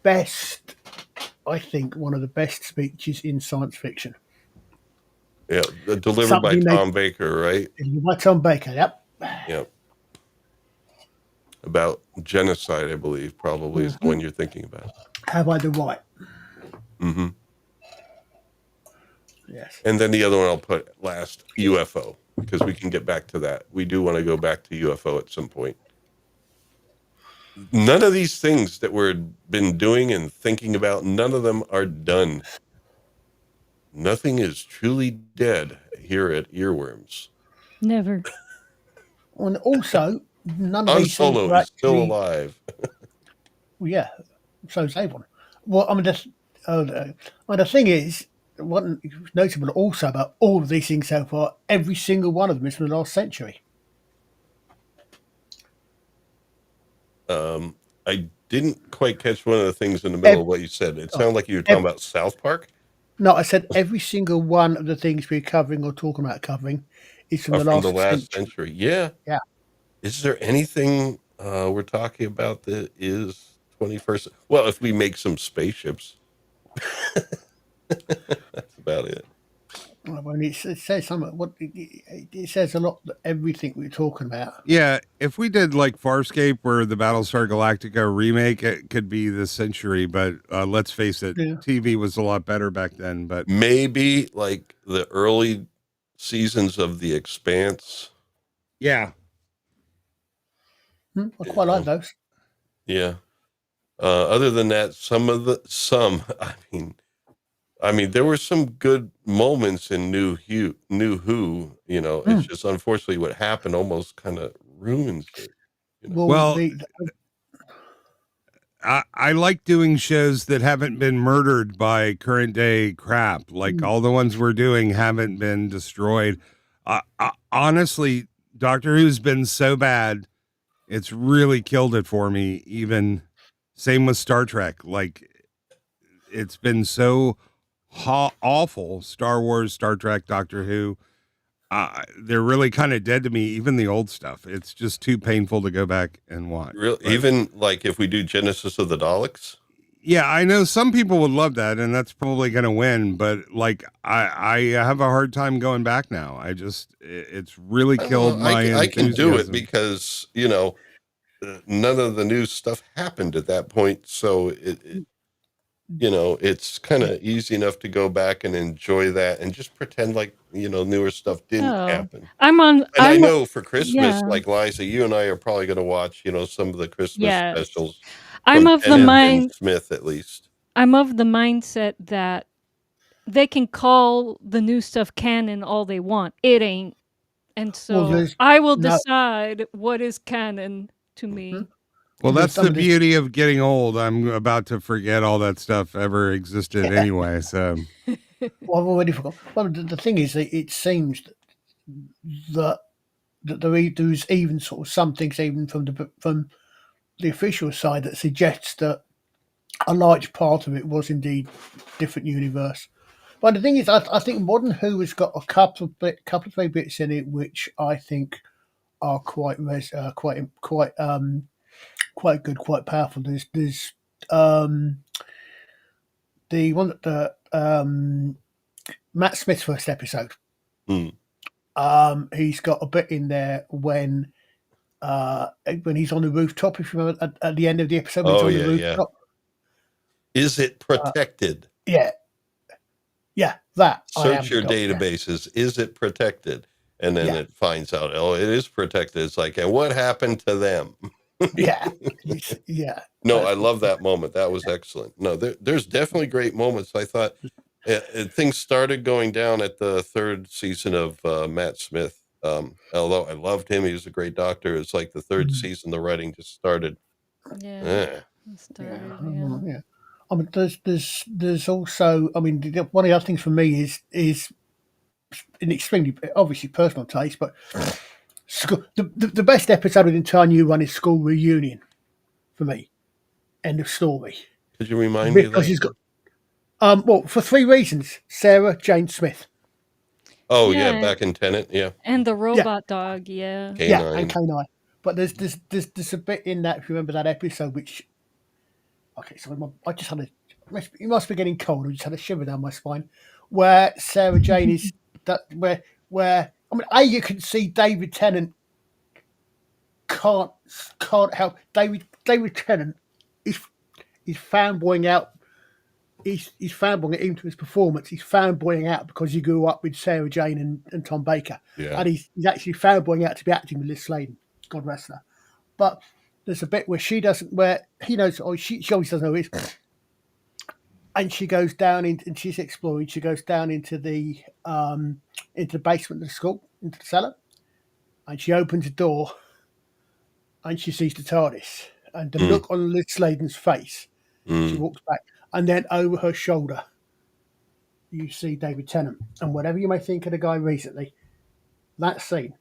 best, I think, one of the best speeches in science fiction. Yeah, delivered by Tom Baker, right? By Tom Baker, yep. Yep. About genocide, I believe, probably is the one you're thinking about. Have I the right? Mm-hmm. Yes. And then the other one I'll put last, UFO, because we can get back to that. We do want to go back to UFO at some point. None of these things that we've been doing and thinking about, none of them are done. Nothing is truly dead here at Earworms. Never. And also, none of Han these Solo things are is still alive. Well, yeah, so is Avon. Well, I mean, the thing is, what notable also about all of these things so far, every single one of them is from the last century. I didn't quite catch one of the things in the middle of what you said. It sounded like you were talking about South Park. No, I said every single one of the things we're covering or talking about covering is from the last century. Yeah. Yeah. Is there anything we're talking about that is 21st? Well, if we make some spaceships, that's about it. Well, it says something. It says a lot. Everything we're talking about. Yeah, if we did like Farscape or the Battlestar Galactica remake, it could be this century. But let's face it, TV was a lot better back then. But maybe like the early seasons of The Expanse. Yeah, I quite like those. Yeah. Other than that, I mean, there were some good moments in New Who, it's just unfortunately what happened almost kind of ruins it. Well, I like doing shows that haven't been murdered by current day crap. Like all the ones we're doing haven't been destroyed. Honestly, Doctor Who's been so bad, it's really killed it for me. Even same with Star Trek. Like it's been so awful. Star Wars, Star Trek, Doctor Who. they're really kind of dead to me. Even the old stuff, it's just too painful to go back and watch. Real, even like if we do Genesis of the Daleks. Yeah, I know some people would love that, and that's probably going to win. But like, I have a hard time going back now. It's really killed my. I can do it enthusiasm. because none of the new stuff happened at that point, so it's kind of easy enough to go back and enjoy that and just pretend like newer stuff didn't happen. I'm I know for Christmas, yeah. like Liza, you and I are probably going to watch some of the Christmas Yes. specials. I'm from of the Tennant mind. and Smith, at least. I'm of the mindset that they can call the new stuff canon all they want. It ain't. And so I will decide what is canon to me. Well, that's the beauty of getting old. I'm about to forget all that stuff ever existed anyway. So, well, I've already forgot. Well, the thing is, it seems that there's even sort of some things, even from the official side, that suggests that a large part of it was indeed different universe. But the thing is, I think Modern Who has got a couple of three bits in it which I think are quite good, quite powerful. There's the one that the Matt Smith's first episode. He's got a bit in there when he's on the rooftop. If you remember at the end of the episode, when he's on the rooftop. Is it protected? Yeah, that. Search your databases. Yeah. Is it protected? And then it finds out, oh, it is protected. It's like, and what happened to them? Yeah. No, I love that moment. That was excellent. No, there's definitely great moments. I thought things started going down at the third season of Matt Smith. Although I loved him, he was a great doctor. It's like the third season, the writing just started. Yeah. I mean, there's also, I mean, one of the other things for me is an extremely, obviously personal taste, but the best episode of the entire new run is School Reunion for me. End of story. Could you remind me of that? Because he's got, well, for three reasons: Sarah Jane Smith. Oh yeah, back in Tennant, yeah. And the robot dog, yeah. K9. Yeah, and K9. But there's a bit in that, if you remember that episode, which. Okay, so I just had you must be getting cold. I just had a shiver down my spine, where Sarah Jane is that where I mean, you can see David Tennant can't help David Tennant is fanboying out. He's fanboying into his performance. He's fanboying out because he grew up with Sarah Jane and Tom Baker, and he's actually fanboying out to be acting with Liz Sladen. God rest her. But there's a bit where where he knows, or she always doesn't know who it is. And she goes down and she's exploring. She goes down into the basement of the school, into the cellar. And she opens the door and she sees the TARDIS. And the look on Liz Sladen's face, she walks back. And then over her shoulder, you see David Tennant. And whatever you may think of the guy recently, that scene,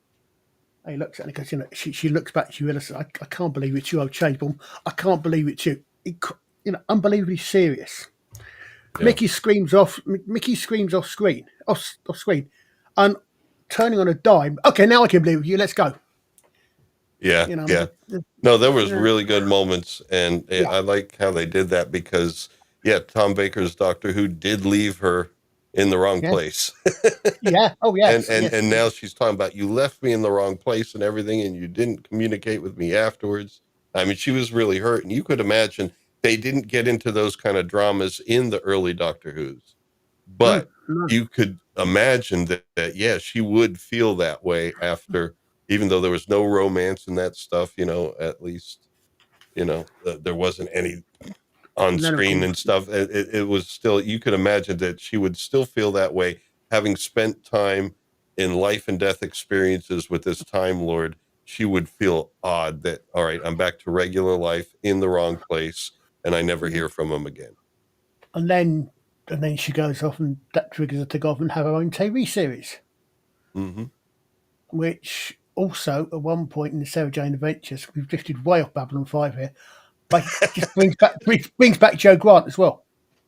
he looks at her and goes, she looks back, she realizes, I can't believe it's you, I've changed, but I can't believe it's you. Unbelievably serious. Yeah. Mickey screams off screen, and turning on a dime. Okay, now I can believe you, let's go. Yeah, No, there was really good moments, and I like how they did that because, Tom Baker's Doctor Who did leave her in the wrong place. And now she's talking about, you left me in the wrong place and everything, and you didn't communicate with me afterwards. I mean, she was really hurt, and you could imagine they didn't get into those kind of dramas in the early Doctor Who's, but you could imagine that she would feel that way after, even though there was no romance in that stuff, at least, there wasn't any on screen and stuff. It was still, you could imagine that she would still feel that way, having spent time in life and death experiences with this Time Lord. She would feel odd that, all right, I'm back to regular life in the wrong place, and I never hear from him again. And then she goes off, and that triggers her to go off and have her own TV series. Which also, at one point in the Sarah Jane Adventures, we've drifted way off Babylon 5 here, but just brings back Joe Grant as well.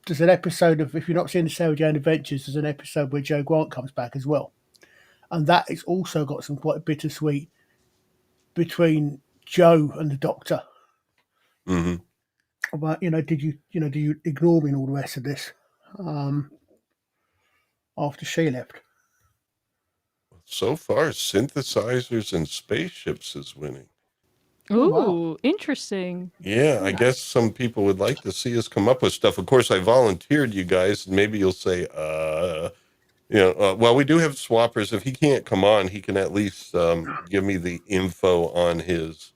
There's an episode of, if you're not seeing the Sarah Jane Adventures, there's an episode where Joe Grant comes back as well. and that it's also got some quite bittersweet between Joe and the Doctor Hmm. about do you ignore me and all the rest of this after she left. So far, synthesizers and spaceships is winning. Oh, wow. Ooh, interesting. Yeah, I guess some people would like to see us come up with stuff. Of course, I volunteered you guys. Maybe you'll say, well, we do have swappers. If he can't come on, he can at least give me the info on his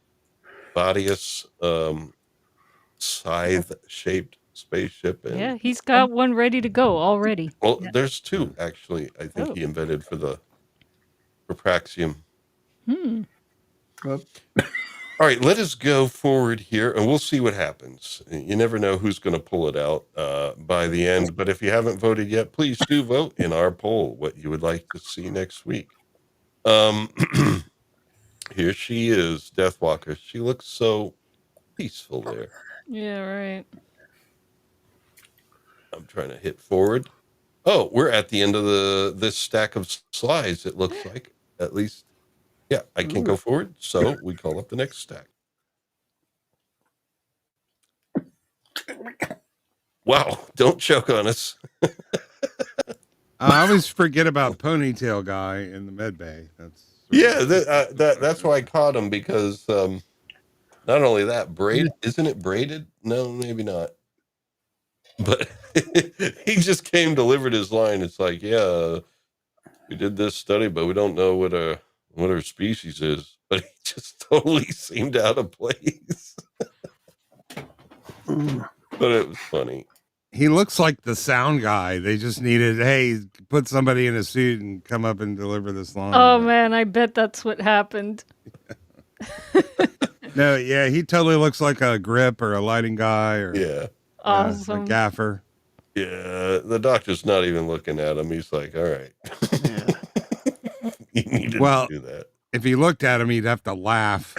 Bodius scythe-shaped spaceship. And Yeah, he's got one ready to go already. well, there's two actually. I think Oh. he invented for Praxium. Well, All right, let us go forward here, and we'll see what happens. You never know who's going to pull it out by the end. But if you haven't voted yet, please do vote in our poll what you would like to see next week. Here she is, Deathwalker. She looks so peaceful there. Yeah, right. I'm trying to hit forward. Oh, we're at the end of this stack of slides. It looks like, at least. Yeah, I can't go forward, so we call up the next stack. Wow, don't choke on us. I always forget about Ponytail Guy in the med bay. That's why I caught him, because not only that, isn't it braided? No, maybe not. But he just came, delivered his line. It's like, yeah, we did this study, but we don't know what our species is. But he just totally seemed out of place. But it was funny. He looks like the sound guy. They just needed, hey, put somebody in a suit and come up and deliver this line. Oh man, I bet that's what happened. No, yeah, he totally looks like a grip or a lighting guy or Awesome. a gaffer. Yeah, the doctor's not even looking at him. He's like, all right. yeah. You needed Well, to do that. If he looked at him, he'd have to laugh.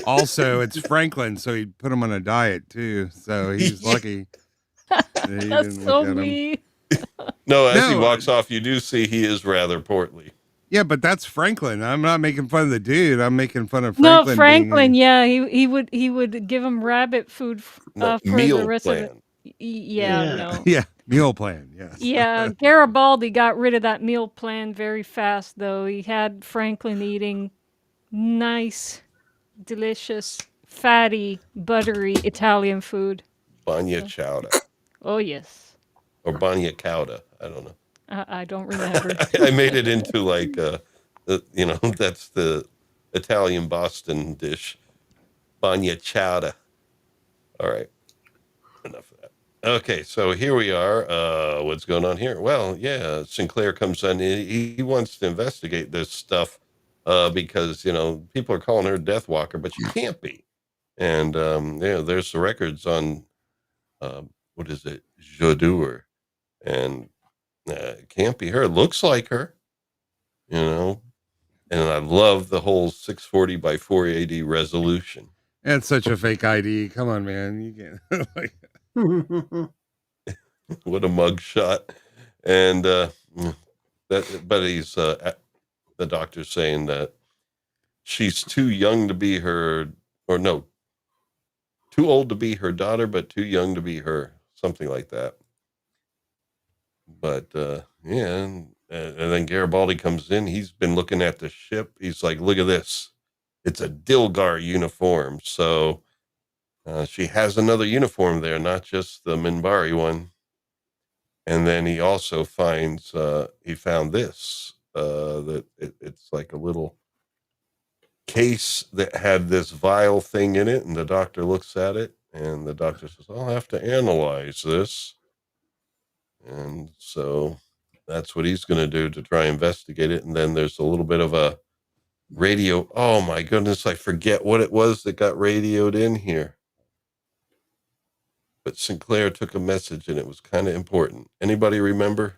Also, it's Franklin, so he'd put him on a diet too. So he's lucky. That's so me. No, as he walks off, you do see he is rather portly. Yeah, but that's Franklin. I'm not making fun of the dude. I'm making fun of Franklin. No, Franklin. Yeah, he would give him rabbit food for meal the rest plan. of it. Yeah, no. Yeah, meal plan. Yes. Yeah, Garibaldi got rid of that meal plan very fast, though. He had Franklin eating nice, delicious, fatty, buttery Italian food. Bagna chowder. Oh, yes. Or bagna cauda. I don't know. I don't remember. I made it into like, that's the Italian Boston dish. Bagna chowder. All right. Enough of that. Okay, so here we are. What's going on here? Well, yeah, Sinclair comes in. He wants to investigate this stuff because, people are calling her Deathwalker, but she can't be. And, there's the records on, what is it? Jodur. And it can't be her. It looks like her, And I love the whole 640 by 480 resolution. That's such a fake ID. Come on, man. You can't. What a mug shot. And but he's the doctor's saying that she's too young to be her, or no, too old to be her daughter, but too young to be her, something like that. But and then Garibaldi comes in. He's been looking at the ship. He's like, look at this. It's a Dilgar uniform. So she has another uniform there, not just the Minbari one. And then he also finds, he found this, that it's like a little case that had this vial thing in it. And the doctor looks at it, and the doctor says, I'll have to analyze this. And so that's what he's going to do to try and investigate it. And then there's a little bit of a radio. Oh my goodness, I forget what it was that got radioed in here. But Sinclair took a message, and it was kind of important. Anybody remember?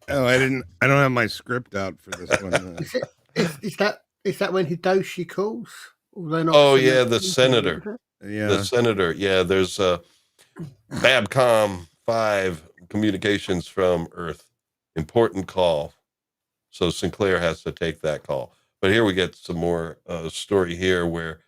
Oh, I don't have my script out for this one. Is that when Hidoshi calls? Oh yeah, the senator. Yeah, the senator. Yeah, there's Babcom 5 communications from Earth. Important call. So Sinclair has to take that call. But here we get some more story here where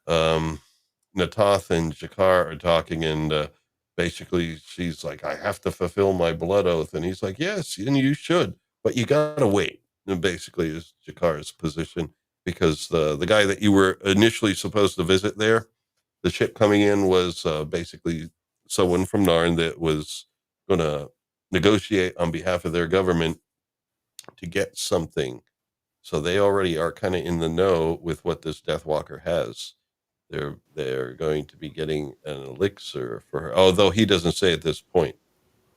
Natoth and Jakar are talking, and basically she's like, I have to fulfill my blood oath. And he's like, yes, and you should, but you got to wait. And basically is Jakar's position, because the guy that you were initially supposed to visit there, the ship coming in was basically someone from Narn that was going to negotiate on behalf of their government to get something. So they already are kind of in the know with what this Deathwalker has. They're going to be getting an elixir for her, although he doesn't say at this point.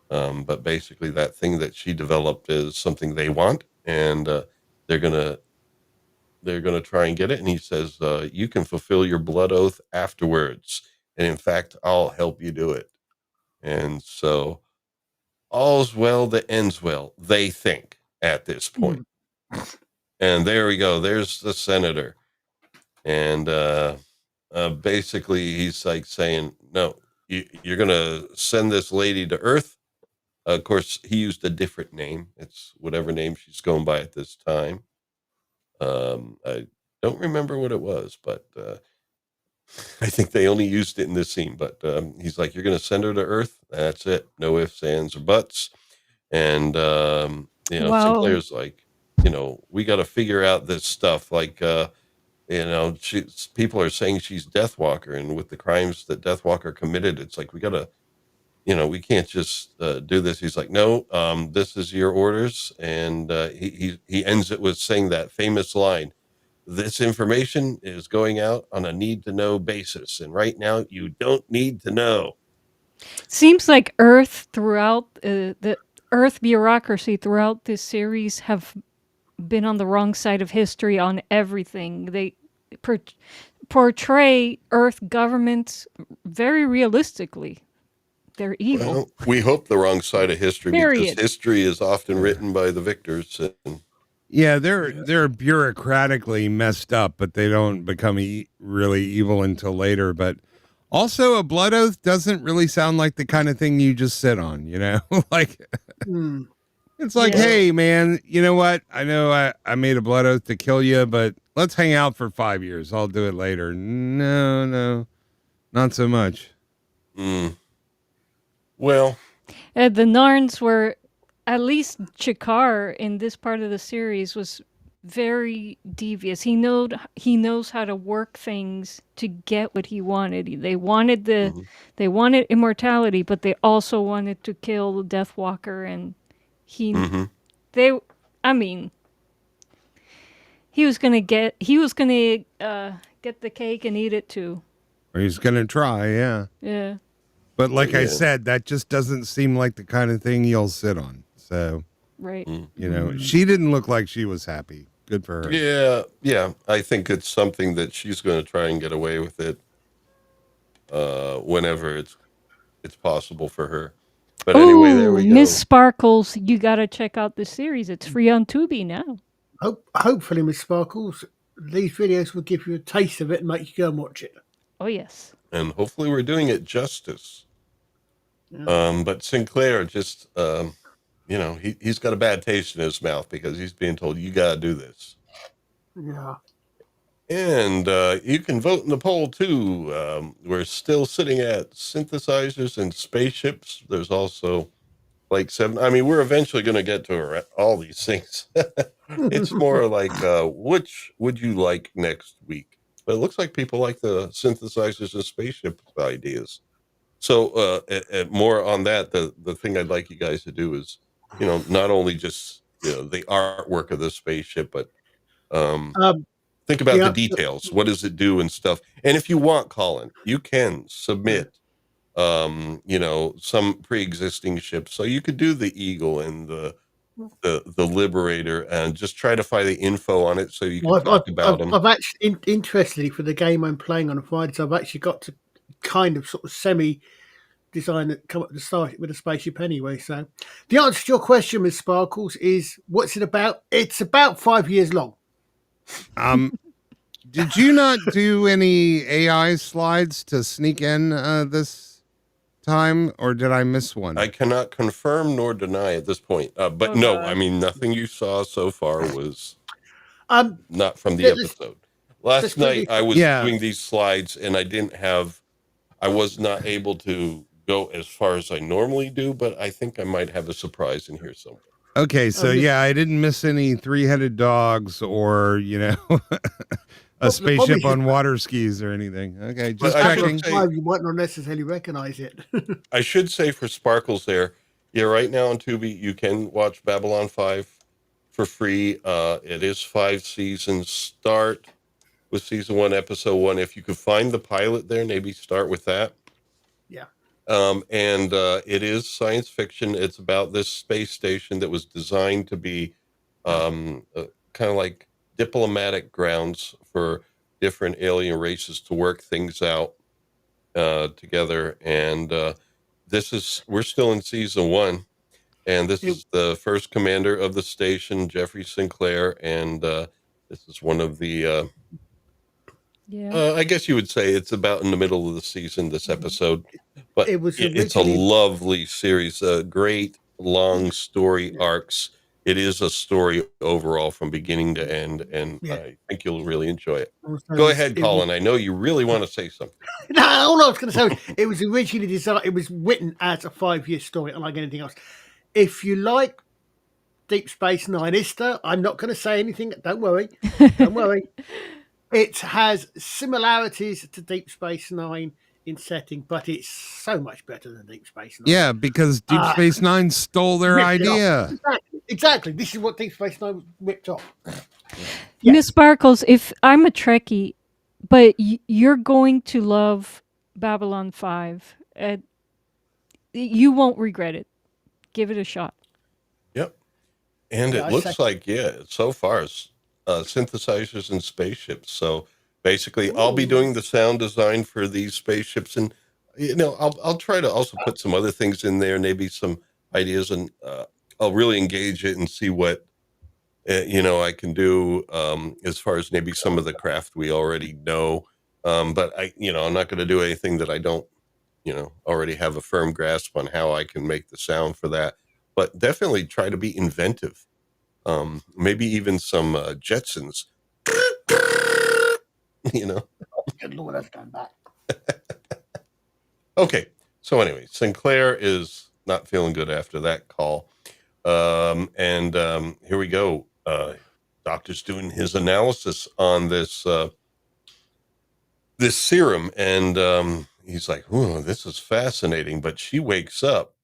But basically, that thing that she developed is something they want, and they're gonna try and get it. And he says, "You can fulfill your blood oath afterwards, and in fact, I'll help you do it." And so, all's well that ends well. They think at this point. And there we go. There's the senator, and basically he's like saying, no, you're gonna send this lady to Earth. Of course, he used a different name. It's whatever name she's going by at this time. I don't remember what it was, but I think they only used it in this scene. But he's like, you're gonna send her to Earth. That's it. No ifs, ands, or buts. And Wow. Sinclair's like, we got to figure out this stuff. Like, people are saying she's Deathwalker, and with the crimes that Deathwalker committed, it's like we gotta, we can't just do this. He's like, no, this is your orders, and he ends it with saying that famous line: "This information is going out on a need-to-know basis, and right now you don't need to know." Seems like Earth throughout the Earth bureaucracy throughout this series have been on the wrong side of history on everything. They portray Earth governments very realistically. They're evil. Well, we hope the wrong side of history, because Period. history is often written by the victors. And Yeah, they're bureaucratically messed up, but they don't become really evil until later. But also, a blood oath doesn't really sound like the kind of thing you just sit on, like it's like, Yeah. hey, man, you know what? I know I made a blood oath to kill you, but let's hang out for 5 years. I'll do it later. No, not so much. Well, The Narns were, at least Chikar in this part of the series was very devious. He knows how to work things to get what he wanted. They wanted they wanted immortality, but they also wanted to kill the Deathwalker, and he was gonna get the cake and eat it too. Or he's gonna try, yeah. Yeah. But like I Yeah. said, that just doesn't seem like the kind of thing you'll sit on. So, Right. she didn't look like she was happy. Good for her. Yeah. I think it's something that she's going to try and get away with it whenever it's possible for her. But anyway, there we go. Miss Sparkles, you gotta check out the series. It's free on Tubi now. Hopefully, Miss Sparkles, these videos will give you a taste of it and make you go and watch it. Oh yes. And hopefully we're doing it justice. Yeah. But Sinclair just, he's got a bad taste in his mouth because he's being told, you got to do this. Yeah. And you can vote in the poll too. We're still sitting at synthesizers and spaceships. There's also like 7. I mean, we're eventually going to get to all these things. It's more like, which would you like next week? But it looks like people like the synthesizers and spaceship ideas. So more on that, the thing I'd like you guys to do is, not only just the artwork of the spaceship, but think about the details. What does it do and stuff? And if you want, Colin, you can submit some pre-existing ships. So you could do the Eagle and the Liberator, and just try to find the info on it so you can talk about them. I've actually, interestingly, for the game I'm playing on Fridays, I've actually got to kind of sort of semi-design it, come up to start it with a spaceship anyway. So the answer to your question, Miss Sparkles, is what's it about? It's about 5 years long. Did you not do any AI slides to sneak in this time, or did I miss one? I cannot confirm nor deny at this point. But Oh, no, I God. mean, nothing you saw so far was Um, not from the there's, episode. there's Last night plenty. I was Yeah. doing these slides and I was not able to go as far as I normally do, but I think I might have a surprise in here somewhere. Okay, so this- yeah, I didn't miss any three-headed dogs or a the problem spaceship is on water skis or anything. Okay, just I should checking. say- Five, you might not necessarily recognize it. I should say for Sparkles there, yeah, right now on Tubi, you can watch Babylon 5 for free. It is 5 seasons. Start with season 1, episode 1. If you could find the pilot there, maybe start with that. Yeah. And it is science fiction. It's about this space station that was designed to be kind of like diplomatic grounds for different alien races to work things out together. And we're still in season 1, and this is the first commander of the station, Jeffrey Sinclair, and this is one of the Yeah. I guess you would say it's about in the middle of the season, this episode, but It was it's a originally- lovely series, great long story arcs. It is a story overall from beginning to end, and Yeah. I think you'll really enjoy it. Also, Go ahead, it Colin. I know you really want to say something. No, all I was going to say was it was originally designed. It was written as a 5-year story, unlike anything else. If you like Deep Space Nine, I'm not going to say anything. Don't worry. Don't worry. It has similarities to Deep Space Nine in setting, but it's so much better than Deep Space Nine. Yeah, because Deep Space Nine stole their Ripped it off. idea. Exactly. This is what Deep Space Nine was ripped off. Miss Sparkles, if I'm a Trekkie, but you're going to love Babylon 5, you won't regret it. Give it a shot. Yep. And Yeah, it looks like, so far it's synthesizers and spaceships. So basically, I'll be doing the sound design for these spaceships, and I'll try to also put some other things in there, maybe some ideas, and I'll really engage it and see what I can do as far as maybe some of the craft we already know. But I'm not going to do anything that I don't already have a firm grasp on how I can make the sound for that. But definitely try to be inventive. Maybe even some Jetsons. Good Lord, I've done that. Okay. So anyway, Sinclair is not feeling good after that call. And here we go. Doctor's doing his analysis on this serum, and he's like, "Ooh, this is fascinating." But she wakes up.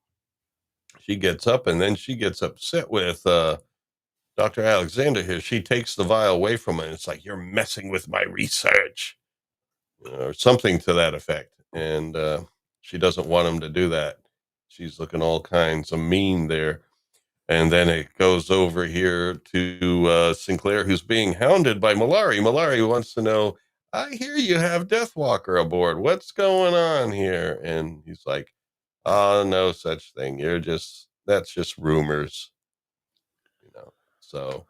She gets up, and then she gets upset with Dr. Alexander here. She takes the vial away from him. It's like, "You're messing with my research," or something to that effect. And she doesn't want him to do that. She's looking all kinds of mean there. And then it goes over here to Sinclair, who's being hounded by Malari. Malari wants to know, "I hear you have Deathwalker aboard. What's going on here?" And he's like, "Oh, no such thing. That's just rumors." So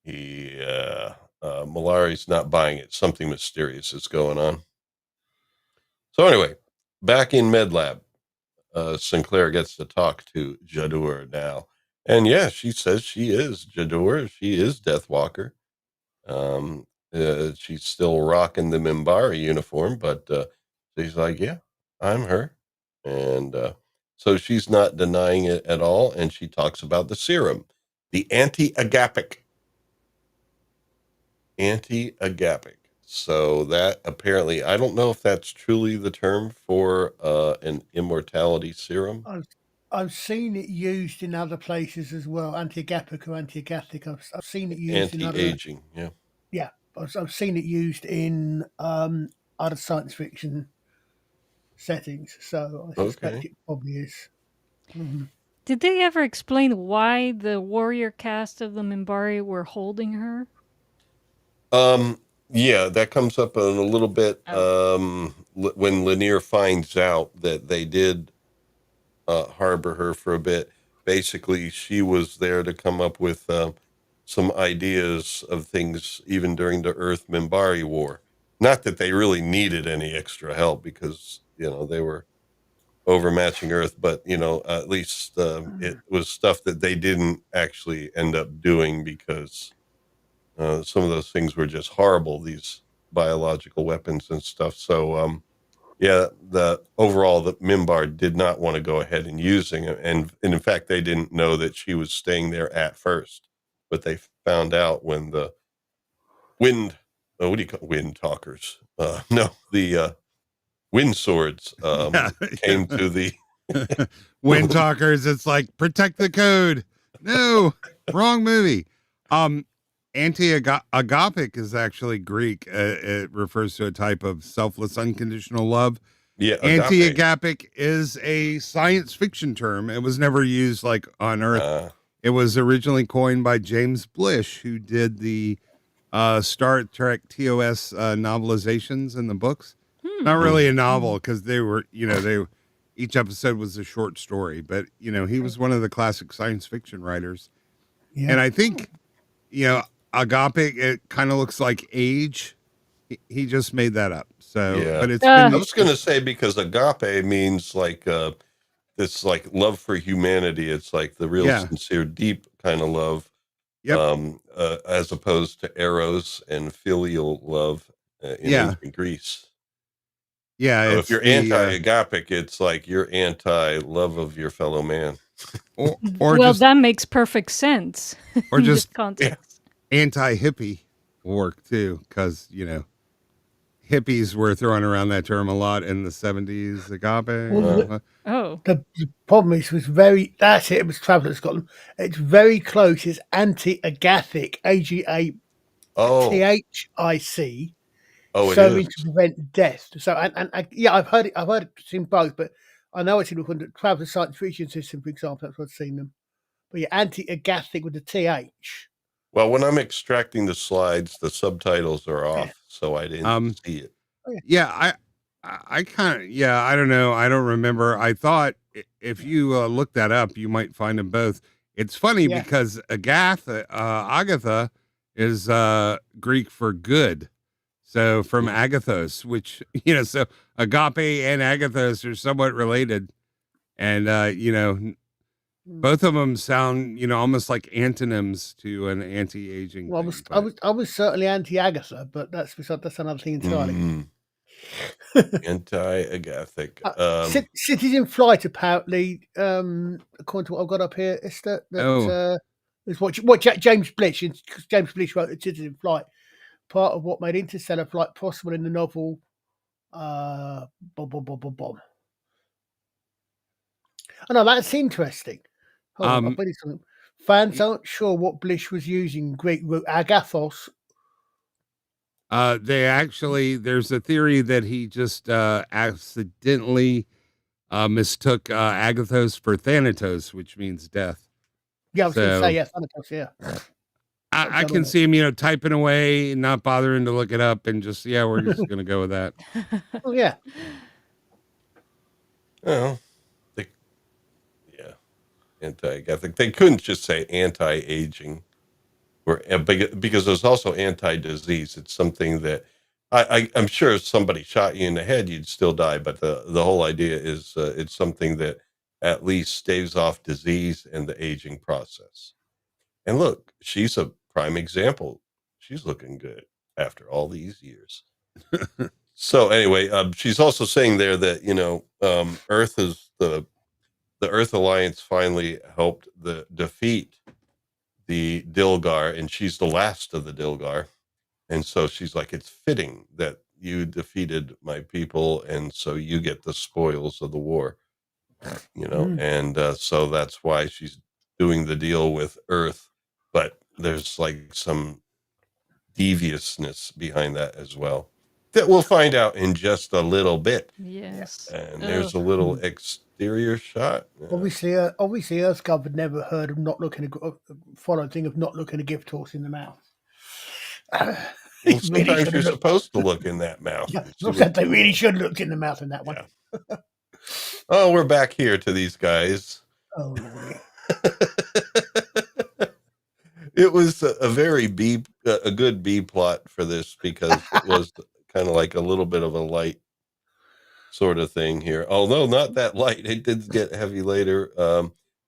Malari's not buying it. Something mysterious is going on. So anyway, back in Med Lab, Sinclair gets to talk to Jadur now. And yeah, she says she is Jadur. She is Deathwalker. She's still rocking the Mimbari uniform, but she's like, "Yeah, I'm her." And so she's not denying it at all. And she talks about the serum, the anti-agapic. Anti-agapic. So that apparently, I don't know if that's truly the term for an immortality serum. I've seen it used in other places as well, anti-agapic or anti-agathic. I've seen it used in other. Anti-aging, yeah. Yeah, I've seen it used in other science fiction settings, so I suspect it probably is. Mm-hmm. Did they ever explain why the warrior caste of the Mimbari were holding her? Yeah, that comes up in a little bit when Lanier finds out that they did harbor her for a bit. Basically, she was there to come up with some ideas of things even during the Earth Mimbari War. Not that they really needed any extra help because, they were overmatching Earth, but at least it was stuff that they didn't actually end up doing because some of those things were just horrible. These biological weapons and stuff. So yeah, the Mimbar did not want to go ahead and using it, and in fact, they didn't know that she was staying there at first, but they found out when the wind. What do you call wind talkers? No, the wind swords came to the Wind talkers. It's like protect the code. No, wrong movie. Anti-agapic is actually Greek. It refers to a type of selfless, unconditional love. Yeah, Anti-agapic is a science fiction term. It was never used like on Earth. It was originally coined by James Blish, who did the Star Trek TOS novelizations in the books. Not really a novel because they were, each episode was a short story, but he was one of the classic science fiction writers. Yeah. And I think, agapic, it kind of looks like age. He just made that up. So, yeah. but it's I been, was going to say, because agape means like this like love for humanity. It's like the real sincere, deep kind of love. Yep. As opposed to eros and filial love in ancient Greece. Yeah. So if you're anti-agapic, it's like you're anti-love of your fellow man. Or well, that makes perfect sense. Or in just this context. Anti-hippie work too, because hippies were throwing around that term a lot in the 70s. Agape. The problem is, that's it. It was Traveller Scotland. It's very close. It's anti-agathic, AGATHIC. Serving to prevent death. So, and yeah, I've heard it. I've seen both, but I know it's in the Traveller Science Fiction System, for example. That's what I've seen them. But yeah, anti-agathic with the TH. Well, when I'm extracting the slides, the subtitles are off, so I didn't see it. Yeah, I kind of, I don't know. I don't remember. I thought if you look that up, you might find them both. It's funny because Agatha is Greek for good. So from agathos, which, so agape and agathos are somewhat related. And, both of them sound, almost like antonyms to an anti-aging. Well, I was certainly anti-Agatha, but that's another thing entirely. Anti-agathic. Cities in Flight, apparently, according to what I've got up here, is is what James Blish wrote. Cities in Flight, part of what made interstellar flight possible in the novel. Oh no, that's interesting. I'll put something. Fans aren't sure what Blish was using Greek root agathos. There's a theory that he just accidentally mistook agathos for thanatos, which means death. Yeah, I was going to say thanatos. Yeah, I can see him, typing away, not bothering to look it up, and just we're just going to go with that. Oh yeah. Well, anti-agathic. They couldn't just say anti-aging, or because there's also anti-disease. It's something that I'm sure if somebody shot you in the head, you'd still die. But the whole idea is it's something that at least staves off disease and the aging process. And look, she's a prime example. She's looking good after all these years. So anyway, she's also saying there that Earth is the Earth Alliance finally helped defeat the Dilgar, and she's the last of the Dilgar. And so she's like, it's fitting that you defeated my people, and so you get the spoils of the war, and so that's why she's doing the deal with Earth. But there's like some deviousness behind that as well that we'll find out in just a little bit. Yes. And there's a little exterior shot. Obviously, Earthgov had never heard of not looking followed thing of not looking a gift horse in the mouth. Sometimes you're supposed to look in that mouth. They really should have looked in the mouth in that one. Yeah. Oh, we're back here to these guys. Oh, it was a good B plot for this because it was kind of like a little bit of a light sort of thing here. Although not that light. It did get heavy later.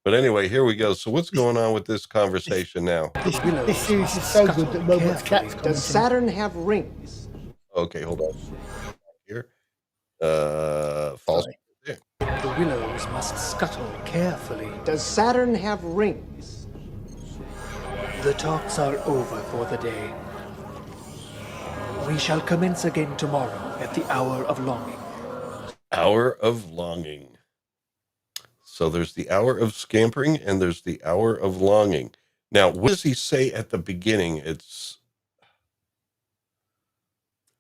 But anyway, here we go. So what's going on with this conversation now? This series is so good that Robots Cat's Does commenting. Saturn have rings? Okay, hold on. Here. False. Sorry. The willows must scuttle carefully. Does Saturn have rings? The talks are over for the day. We shall commence again tomorrow at the hour of longing. Hour of longing. So there's the hour of scampering and there's the hour of longing. Now, what does he say at the beginning?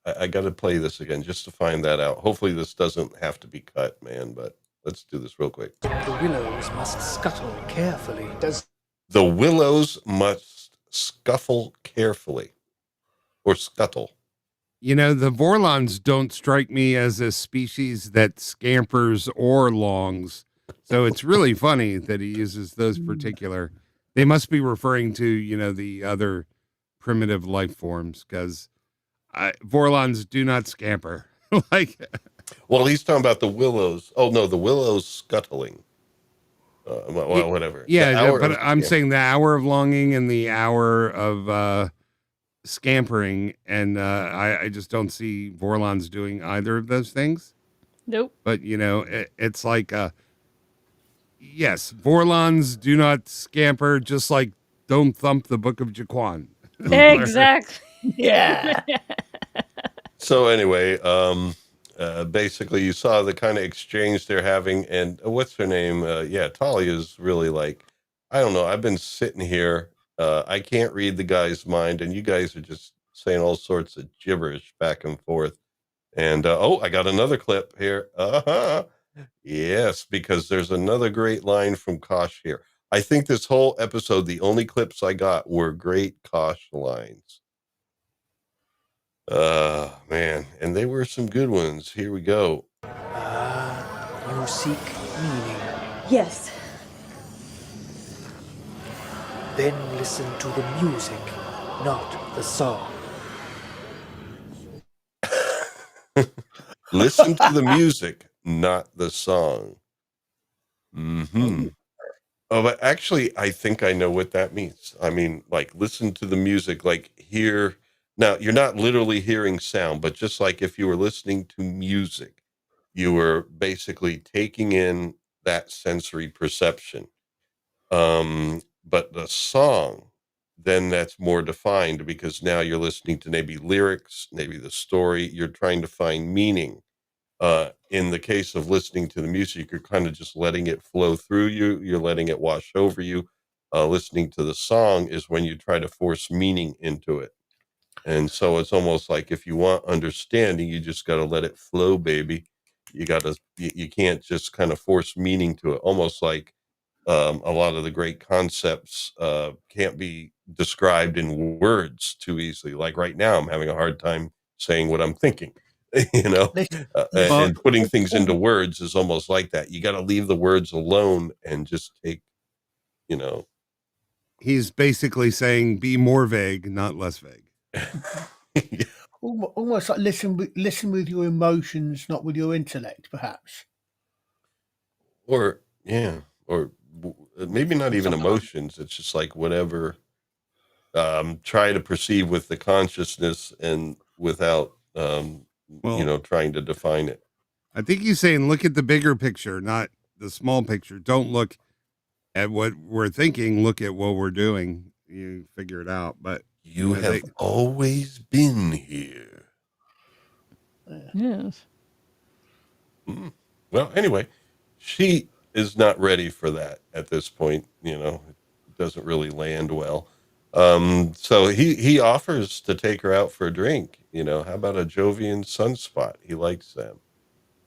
I got to play this again just to find that out. Hopefully this doesn't have to be cut, man, but let's do this real quick. The willows must scuttle carefully. The willows must scuffle carefully. Or scuttle. You know, the Vorlons don't strike me as a species that scampers or longs. So it's really funny that he uses those particular. They must be referring to, you know, the other primitive life forms, because Vorlons do not scamper. Well, he's talking about the willows. Oh, no, the willows scuttling. Well, whatever. Yeah, but I'm saying the hour of longing and the hour of scampering, and I just don't see Vorlons doing either of those things. Nope. But, you know, it's like, yes, Vorlons do not scamper, just like don't thump the Book of Jaquan. Exactly. Yeah. So anyway, basically you saw the kind of exchange they're having, and what's her name? Talia's really like, I don't know. I've been sitting here. I can't read the guy's mind, and you guys are just saying all sorts of gibberish back and forth. And I got another clip here. Yes, because there's another great line from Kosh here. I think this whole episode, the only clips I got were great Kosh lines. Man, and they were some good ones. Here we go. You seek meaning. Yes. Then listen to the music, not the song. Listen to the music, not the song. Mm-hmm. Oh, but actually, I think I know what that means. I mean, like, listen to the music, like hear. Now, you're not literally hearing sound, but just like if you were listening to music, you were basically taking in that sensory perception. But the song, then that's more defined, because now you're listening to maybe lyrics, maybe the story. You're trying to find meaning. In the case of listening to the music, you're kind of just letting it flow through you. You're letting it wash over you. Listening to the song is when you try to force meaning into it. And so it's almost like if you want understanding, you just got to let it flow, baby. You can't just kind of force meaning to it. Almost like a lot of the great concepts can't be described in words too easily. Like right now, I'm having a hard time saying what I'm thinking, you know, and putting things into words is almost like that. You got to leave the words alone and just take, you know. He's basically saying be more vague, not less vague. Yeah. Almost like listen with your emotions, not with your intellect, perhaps. Or maybe not even emotions. It's just like whatever. Try to perceive with the consciousness and without, trying to define it. I think he's saying look at the bigger picture, not the small picture. Don't look at what we're thinking. Look at what we're doing. You figure it out. But you have always been here. Yes. Well, anyway, she is not ready for that at this point. You know, it doesn't really land well. So he offers to take her out for a drink. You know, how about a Jovian Sunspot? He likes them.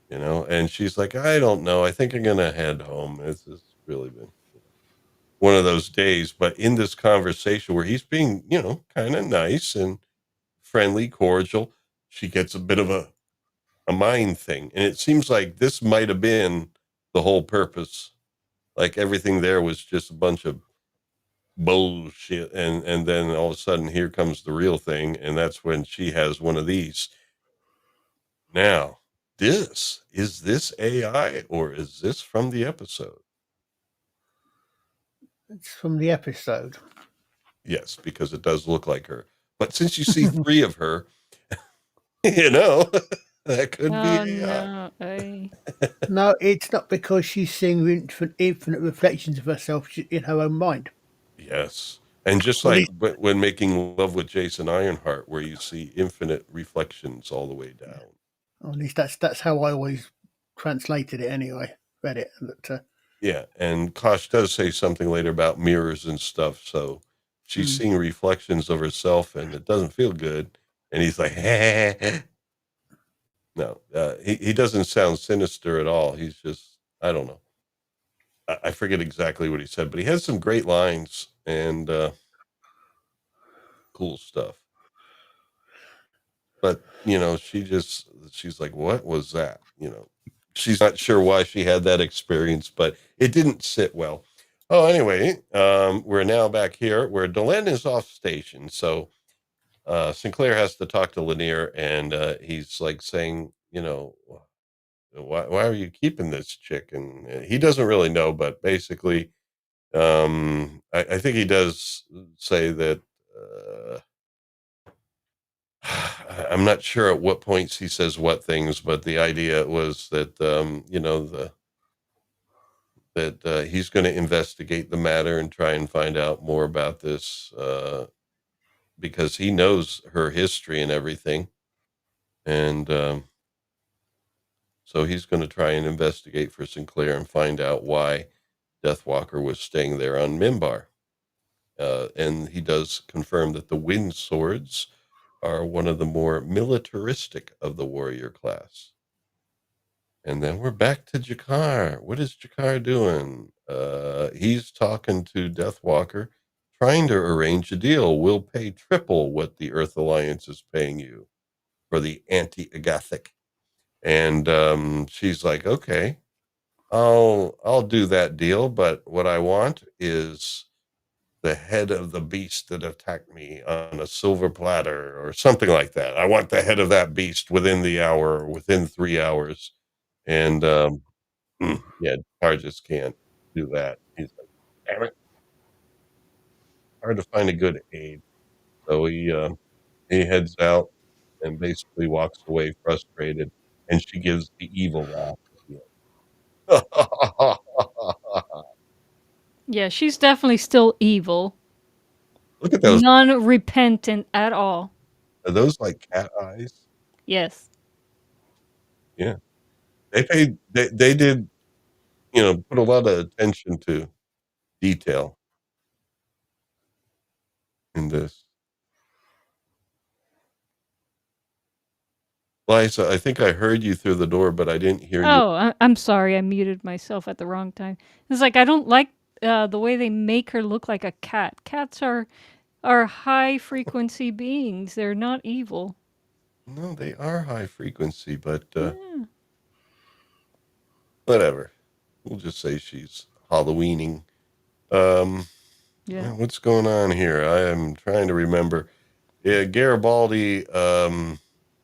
You know, and she's like, I don't know. I think I'm gonna head home. It's really been one of those days. But in this conversation where he's being, kind of nice and friendly, cordial, she gets a bit of a mind thing. And it seems like this might have been the whole purpose. Like everything there was just a bunch of bullshit. And then all of a sudden here comes the real thing. And that's when she has one of these. Now, is this AI or is this from the episode? It's from the episode. Yes, because it does look like her. But since you see 3 of her, you know, that could be Oh AI. no. No, it's not because she's seeing infinite reflections of herself in her own mind. Yes. And just Well, like when making love with Jason Ironheart, where you see infinite reflections all the way down. at least that's how I always translated it anyway. Read it. But, Yeah. And Kosh does say something later about mirrors and stuff. So she's seeing reflections of herself and it doesn't feel good. And he's like, no, he doesn't sound sinister at all. He's just, I don't know. I forget exactly what he said, but he has some great lines and cool stuff. But, you know, she's like, what was that? You know, she's not sure why she had that experience, but it didn't sit well. Oh, anyway, we're now back here where Delenn is off station. So Sinclair has to talk to Lanier and he's like saying, you know, why are you keeping this chick? And he doesn't really know, but basically, I think he does say that, I'm not sure at what points he says what things, but the idea was that, you know, that he's going to investigate the matter and try and find out more about this, because he knows her history and everything. And so he's going to try and investigate for Sinclair and find out why Deathwalker was staying there on Mimbar. And he does confirm that the wind swords are one of the more militaristic of the warrior class. And then we're back to Jakar. What is Jakar doing? He's talking to Deathwalker, trying to arrange a deal. We'll pay triple what the Earth Alliance is paying you for the anti-Agathic. And she's like, okay, I'll do that deal, but what I want is the head of the beast that attacked me on a silver platter or something like that. I want the head of that beast within the hour, or within 3 hours. And yeah, Jakar just can't do that. He's like, damn it, hard to find a good aide. So he heads out and basically walks away frustrated, and she gives the evil laugh at the end. Yeah, she's definitely still evil. Look at those. Non-repentant at all. Are those like cat eyes? Yes. Yeah. They did, you know, put a lot of attention to detail in this. Liza, I think I heard you through the door, but I didn't hear you. Oh, I'm sorry. I muted myself at the wrong time. It's like I don't like the way they make her look like a cat. Cats are high frequency beings. They're not evil. No, they are high frequency, but Yeah. whatever. We'll just say she's Halloweening. Um, Yeah. what's going on here? I am trying to remember. Yeah, Garibaldi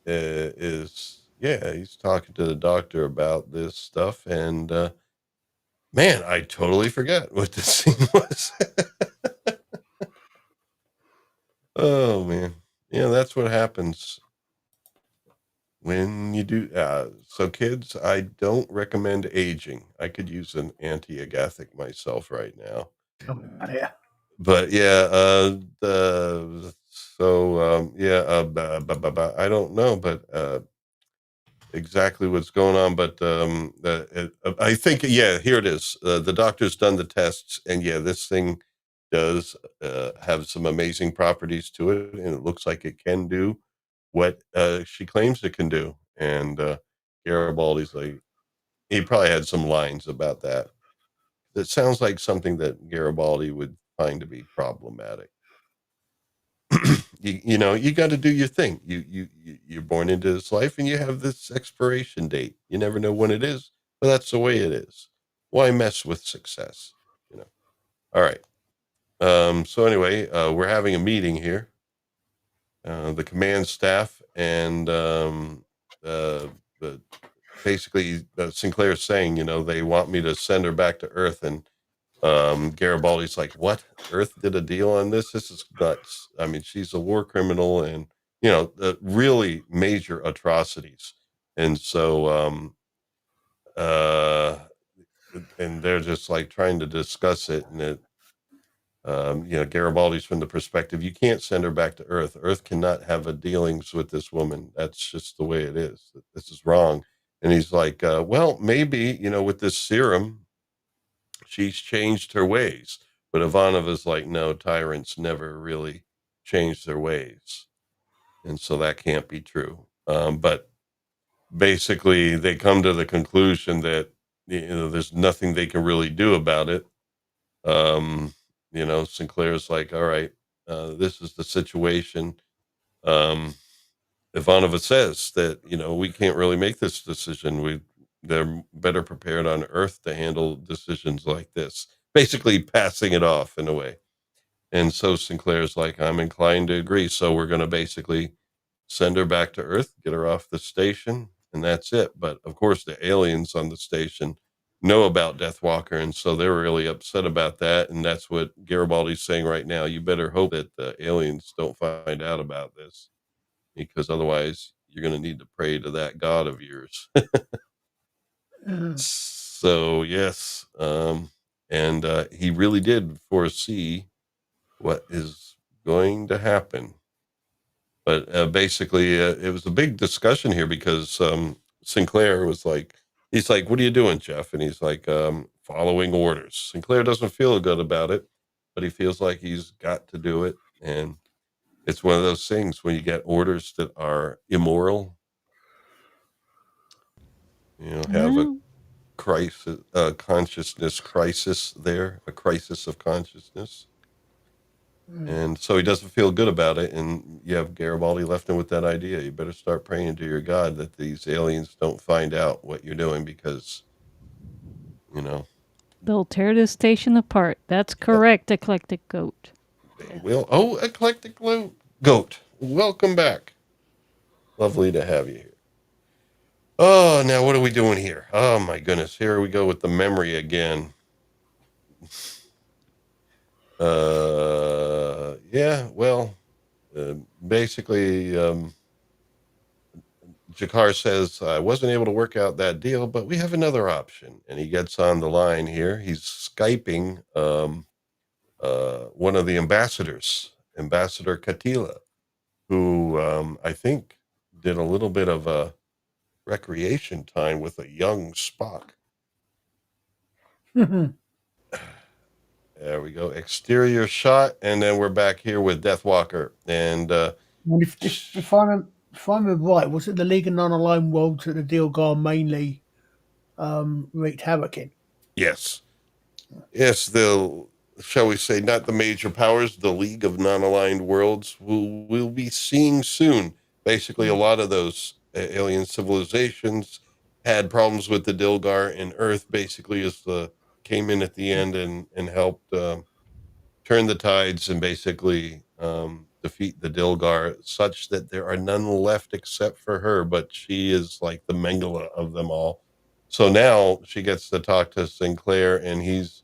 he's talking to the doctor about this stuff, and man, I totally forgot what the scene was. Oh man, yeah, that's what happens when you do. So, kids, I don't recommend aging. I could use an anti-agathic myself right now. yeah. But yeah, I don't know, but exactly what's going on. But I think, yeah, here it is. The doctor's done the tests, and yeah, this thing does have some amazing properties to it, and it looks like it can do what she claims it can do. And Garibaldi's like, he probably had some lines about that. That sounds like something that Garibaldi would find to be problematic. You know, you got to do your thing. You're born into this life and you have this expiration date. You never know when it is, but that's the way it is. Why mess with success? You know. All right. So anyway, we're having a meeting here. The command staff and the basically Sinclair's saying, they want me to send her back to Earth, and Garibaldi's like, what? Earth did a deal on this? This is nuts. I mean, she's a war criminal, and really major atrocities. And so uh and they're just like trying to discuss it, and Garibaldi's from the perspective, you can't send her back to Earth. Earth cannot have a dealings with this woman. That's just the way it is. This is wrong. And he's like, well, maybe, with this serum, she's changed her ways. But Ivanov is like, no, tyrants never really change their ways. And so that can't be true. But basically, they come to the conclusion that, there's nothing they can really do about it. Sinclair's like, all right, this is the situation. Ivanova says that, we can't really make this decision. They're better prepared on Earth to handle decisions like this, basically passing it off in a way. And so Sinclair's like, I'm inclined to agree. So we're going to basically send her back to Earth, get her off the station, and that's it. But of course, the aliens on the station know about Deathwalker, and so they're really upset about that. And that's what Garibaldi's saying right now. You better hope that the aliens don't find out about this, because otherwise you're going to need to pray to that god of yours. So yes, and he really did foresee what is going to happen. But basically, it was a big discussion here because Sinclair was like, he's like, what are you doing, Jeff? And he's like, following orders. Sinclair doesn't feel good about it, but he feels like he's got to do it. And it's one of those things when you get orders that are immoral, have a crisis, consciousness crisis there, a crisis of consciousness. And so he doesn't feel good about it. And you have Garibaldi left him with that idea. You better start praying to your God that these aliens don't find out what you're doing, because, They'll tear this station apart. That's correct, Eclectic Goat. they will. Oh, Eclectic Goat, welcome back. Lovely to have you here. Oh, now what are we doing here? Oh, my goodness. Here we go with the memory again. Yeah, well, basically, Jakar says, I wasn't able to work out that deal, but we have another option. And he gets on the line here. He's Skyping one of the ambassadors, Ambassador Katila, who I think did a little bit of a recreation time with a young Spock. There we go. Exterior shot, and then we're back here with Deathwalker. And if I remember right, was it the League of Non-Aligned Worlds that the Dilgar mainly wreaked havoc in? yes, the, shall we say, not the major powers, the League of Non-Aligned Worlds, we'll be seeing soon. Basically, a lot of those alien civilizations had problems with the Dilgar, and Earth basically came in at the end and helped turn the tides and basically defeat the Dilgar, such that there are none left except for her, but she is like the Mengele of them all. So now she gets to talk to Sinclair, and he's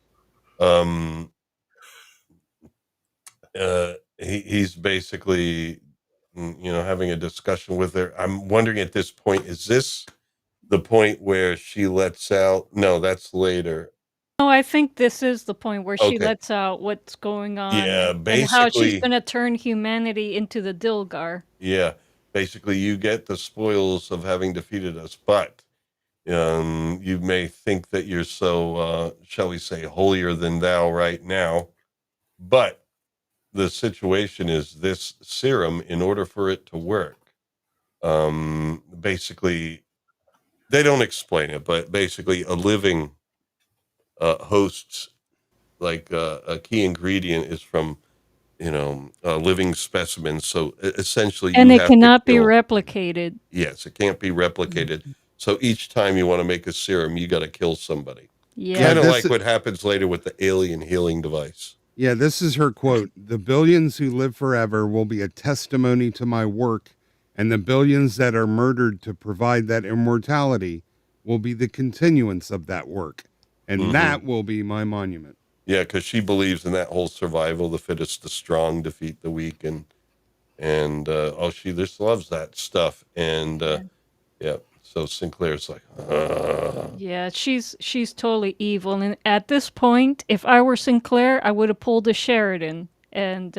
he's basically having a discussion with her. I'm wondering at this point, is this the point where she lets out? No, that's later. No, I think this is the point where she Okay. lets out what's going on, Yeah, and how she's basically, going to turn humanity into the Dilgar. yeah, basically you get the spoils of having defeated us, but you may think that you're so, shall we say, holier than thou right now, but the situation is this serum, in order for it to work, basically, they don't explain it, but basically a living hosts, like a key ingredient is from, living specimens. So essentially, And you it have to cannot be kill. replicated. Yes, it can't be replicated. So each time you want to make a serum, you got to kill somebody. Yeah. Kind of this like is- what happens later with the alien healing device. Yeah, this is her quote. The billions who live forever will be a testimony to my work, and the billions that are murdered to provide that immortality will be the continuance of that work. And Mhm. that will be my monument. Yeah, because she believes in that whole survival, the fittest, the strong defeat the weak, and she just loves that stuff. And yeah, so Sinclair's like, Yeah, she's totally evil. And at this point, if I were Sinclair, I would have pulled a Sheridan and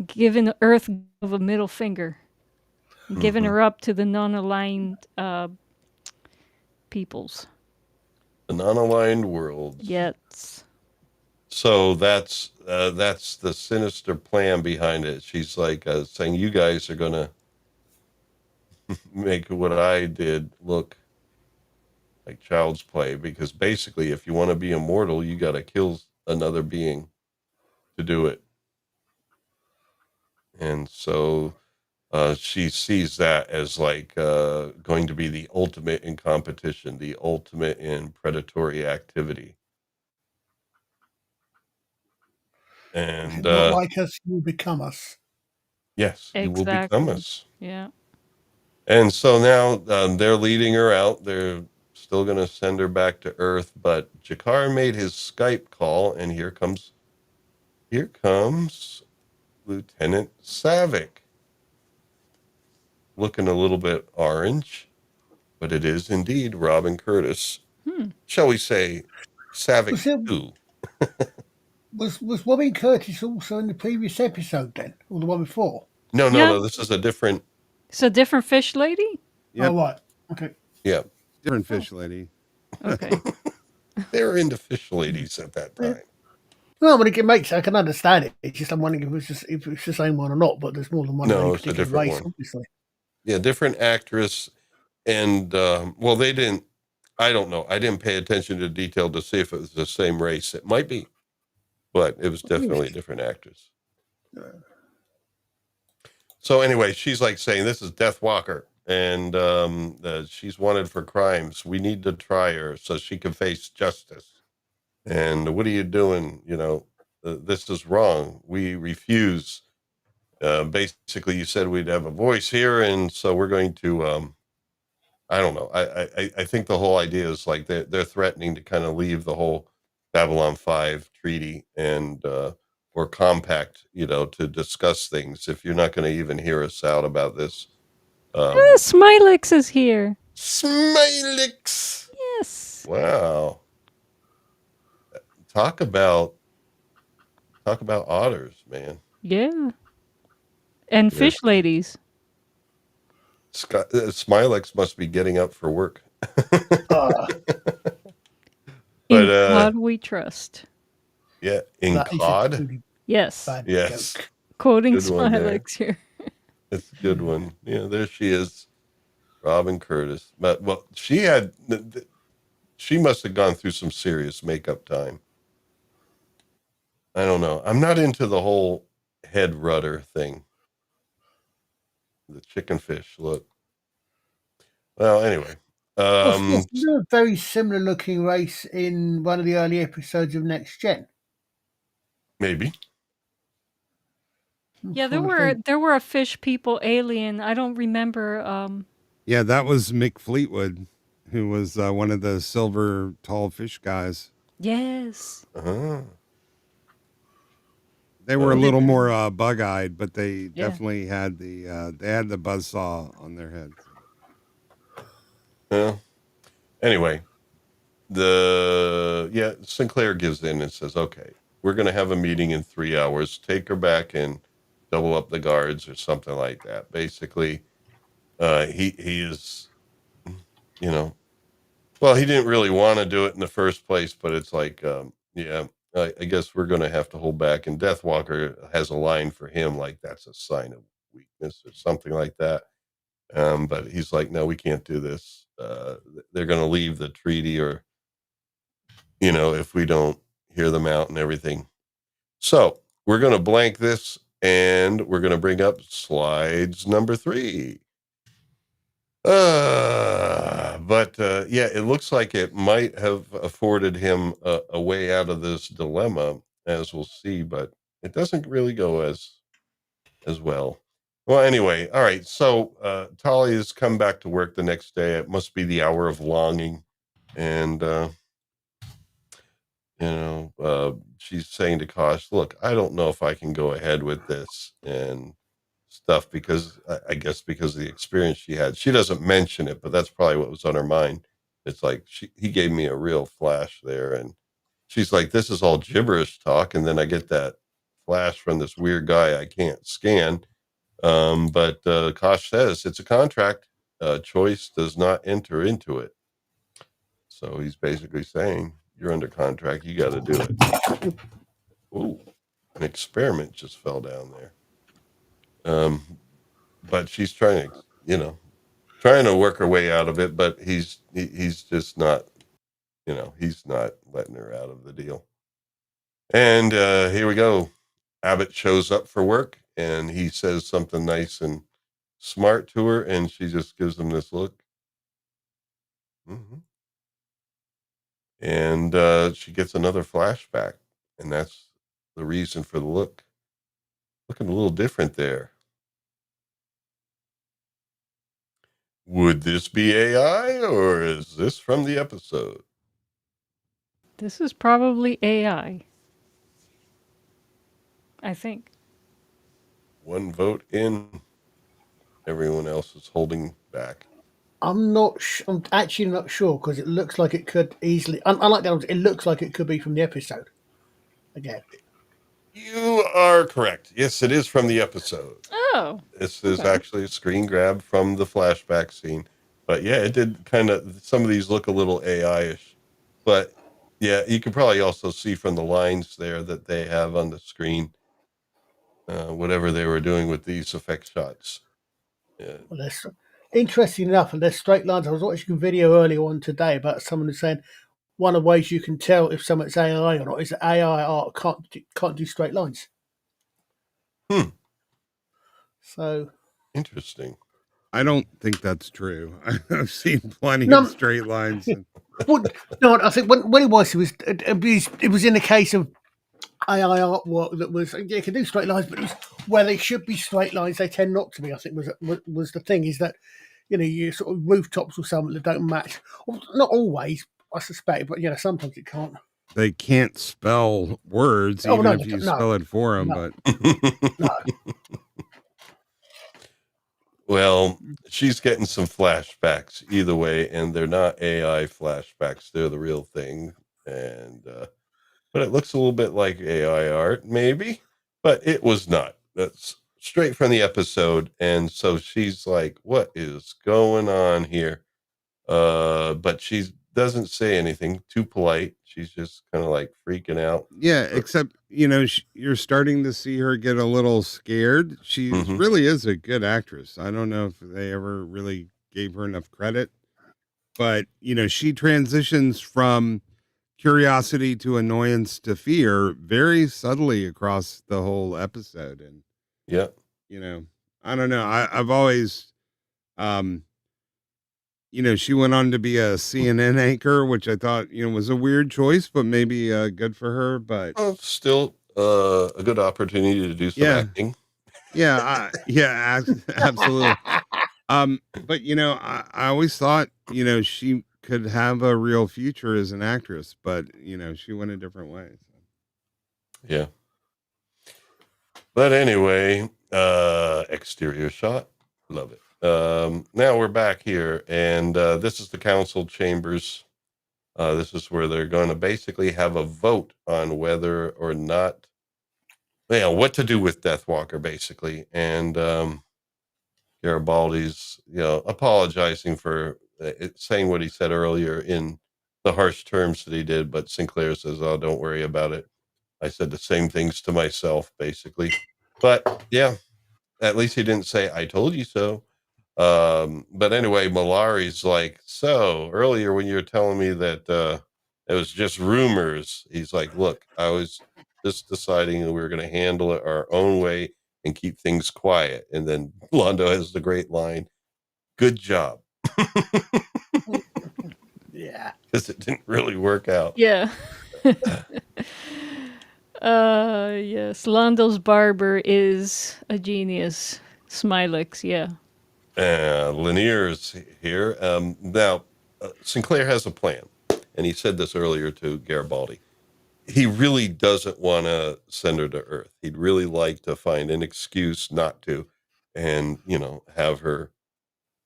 given Earth a middle finger, given her up to the non-aligned peoples. the non-aligned worlds. Yes. So that's the sinister plan behind it. She's like saying, you guys are gonna make what I did look like child's play, because basically, if you want to be immortal, you got to kill another being to do it. And so she sees that as like going to be the ultimate in competition, the ultimate in predatory activity. And Not like us, you become us. yes, you will become Exactly. us. Yeah. And so now they're leading her out. They're still going to send her back to Earth, but Jakar made his Skype call, and here comes Lieutenant Savick, looking a little bit orange, but it is indeed Robin Curtis. Shall we say Savick 2? Was Robin Curtis also in the previous episode then, or the one before? No. This is a different. It's a different fish lady? Yep. Oh, right. Okay. Yeah, Different fish lady. Okay. they were into fish ladies at that time. No, but it makes I can understand it. It's just I'm wondering if it's the same one or not. But there's more than one No, of any it's a particular different race, one. obviously. Yeah, different actress. And well, they didn't. I don't know. I didn't pay attention to detail to see if it was the same race. It might be, but it was definitely a different actress. So anyway, she's like saying, this is Deathwalker, and she's wanted for crimes. We need to try her so she can face justice. And what are you doing? This is wrong. We refuse. Basically, you said we'd have a voice here, and so we're going to. I don't know. I think the whole idea is like they're threatening to kind of leave the whole Babylon 5 treaty and or compact, to discuss things. If you're not going to even hear us out about this, Smilex is here. Smilix. Yes. Wow. Talk about otters, man. Yeah. And fish ladies. Smilex must be getting up for work. In But God we trust. yeah, in That is a cod. truly Yes. bad Yes. joke. Quoting Good one there. Smilex here. It's a good one. Yeah, there she is, Robin Curtis. But well, she must have gone through some serious makeup time. I don't know. I'm not into the whole head rudder thing. The chicken fish look. Well, anyway. There's a very similar looking race in one of the early episodes of Next Gen. Maybe. Yeah, there were a fish people alien. I don't remember. Yeah, that was Mick Fleetwood, who was one of the silver tall fish guys. Yes. Uh-huh. They were a little more bug-eyed, but they definitely had the buzzsaw on their heads. Yeah. Anyway, Sinclair gives in and says, "Okay, we're going to have a meeting in 3 hours. Take her back and double up the guards or something like that." Basically, he is, well, he didn't really want to do it in the first place, but it's like, I guess we're going to have to hold back. And Deathwalker has a line for him, like that's a sign of weakness or something like that. But he's like, no, we can't do this. They're going to leave the treaty, or, if we don't hear them out and everything. So we're going to blank this, and we're going to bring up slides number 3. But it looks like it might have afforded him a way out of this dilemma, as we'll see, but it doesn't really go as well. Well, anyway, all right. So Tali has come back to work the next day. It must be the hour of longing, and she's saying to Kosh, "Look, I don't know if I can go ahead with this and stuff because I guess because of the experience she had. She doesn't mention it, but that's probably what was on her mind. It's like he gave me a real flash there, and she's like, "This is all gibberish talk," and then I get that flash from this weird guy I can't scan. But Kosh says it's a contract. Choice does not enter into it. So he's basically saying you're under contract. You got to do it. Ooh, an experiment just fell down there. But she's trying to work her way out of it. But he's just not, he's not letting her out of the deal. And here we go. Abbott shows up for work, and he says something nice and smart to her, and she just gives him this look. And she gets another flashback, and that's the reason for the look. Looking a little different there. Would this be AI, or is this from the episode? This is probably AI. I think. One vote in. Everyone else is holding back. I'm actually not sure because it looks like it could easily. Unlike the others, it looks like it could be from the episode. Again, You are correct. Yes, it is from the episode. Oh. This is actually a screen grab from the flashback scene. But yeah, it did some of these look a little AI-ish. But yeah, you can probably also see from the lines there that they have on the screen, whatever they were doing with these effect shots. Yeah. well, there's interesting enough, and there's straight lines. I was watching a video earlier on today about someone who's saying one of the ways you can tell if someone's AI or not is that AI art can't do straight lines. So Interesting. I don't think that's true. I've seen plenty No. of straight lines. well, no, I think when it was in the case of AI artwork that was it can do straight lines, but it was where they should be straight lines, they tend not to be. I think was the thing is that you sort of rooftops or something that don't match. Well, not always, I suspect, but sometimes it can't. They can't spell words even if you spell it for them. No. But No. Well, she's getting some flashbacks either way, and they're not AI flashbacks; they're the real thing. And but it looks a little bit like AI art, maybe, but it was not. That's straight from the episode. And so she's like, "What is going on here?" But she doesn't say anything. Too polite. She's just kind of like freaking out. yeah, except you're starting to see her get a little scared. She really is a good actress. I don't know if they ever really gave her enough credit, but she transitions from curiosity to annoyance to fear very subtly across the whole episode. And yeah, I don't know. I've always she went on to be a CNN anchor, which I thought, was a weird choice, but maybe good for her. But still a good opportunity to do some acting. Yeah, absolutely. But I always thought, she could have a real future as an actress, but she went a different way. So. Yeah. But anyway, exterior shot. Love it. Now we're back here, and this is the council chambers. This is where they're going to basically have a vote on whether or not, what to do with Deathwalker, basically. And Garibaldi's, apologizing for saying what he said earlier in the harsh terms that he did, but Sinclair says, "Oh, don't worry about it. I said the same things to myself," basically. But yeah, at least he didn't say, "I told you so." But anyway, Malari's like, "So earlier when you were telling me that it was just rumors," he's like, "Look, I was just deciding that we were going to handle it our own way and keep things quiet." And then Londo has the great line, "Good job." Yeah. Because it didn't really work out. Yeah. Yes, Londo's barber is a genius. Smilix, yeah. Lanier's here. Now, Sinclair has a plan, and he said this earlier to Garibaldi. He really doesn't want to send her to Earth. He'd really like to find an excuse not to, and have her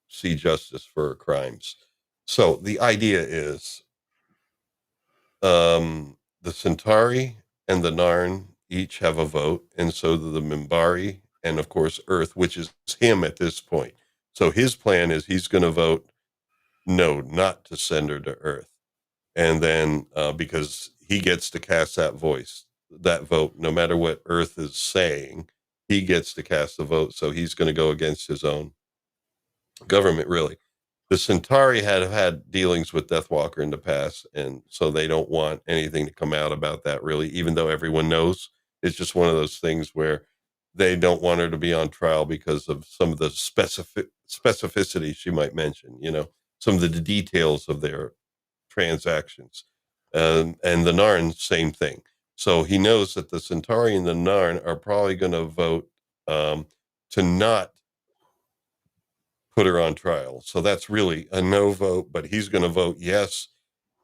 see justice for her crimes. So the idea is, the Centauri and the Narn each have a vote, and so do the Minbari, and of course Earth, which is him at this point. So his plan is he's going to vote no, not to send her to Earth, and then because he gets to cast that vote, no matter what Earth is saying, he gets to cast the vote. So he's going to go against his own government, really. The Centauri had dealings with Deathwalker in the past, and so they don't want anything to come out about that, really, even though everyone knows. It's just one of those things where they don't want her to be on trial because of some of the specificity she might mention, some of the details of their transactions. And the Narn, same thing. So he knows that the Centauri and the Narn are probably going to vote to not put her on trial. So that's really a no vote, but he's going to vote yes.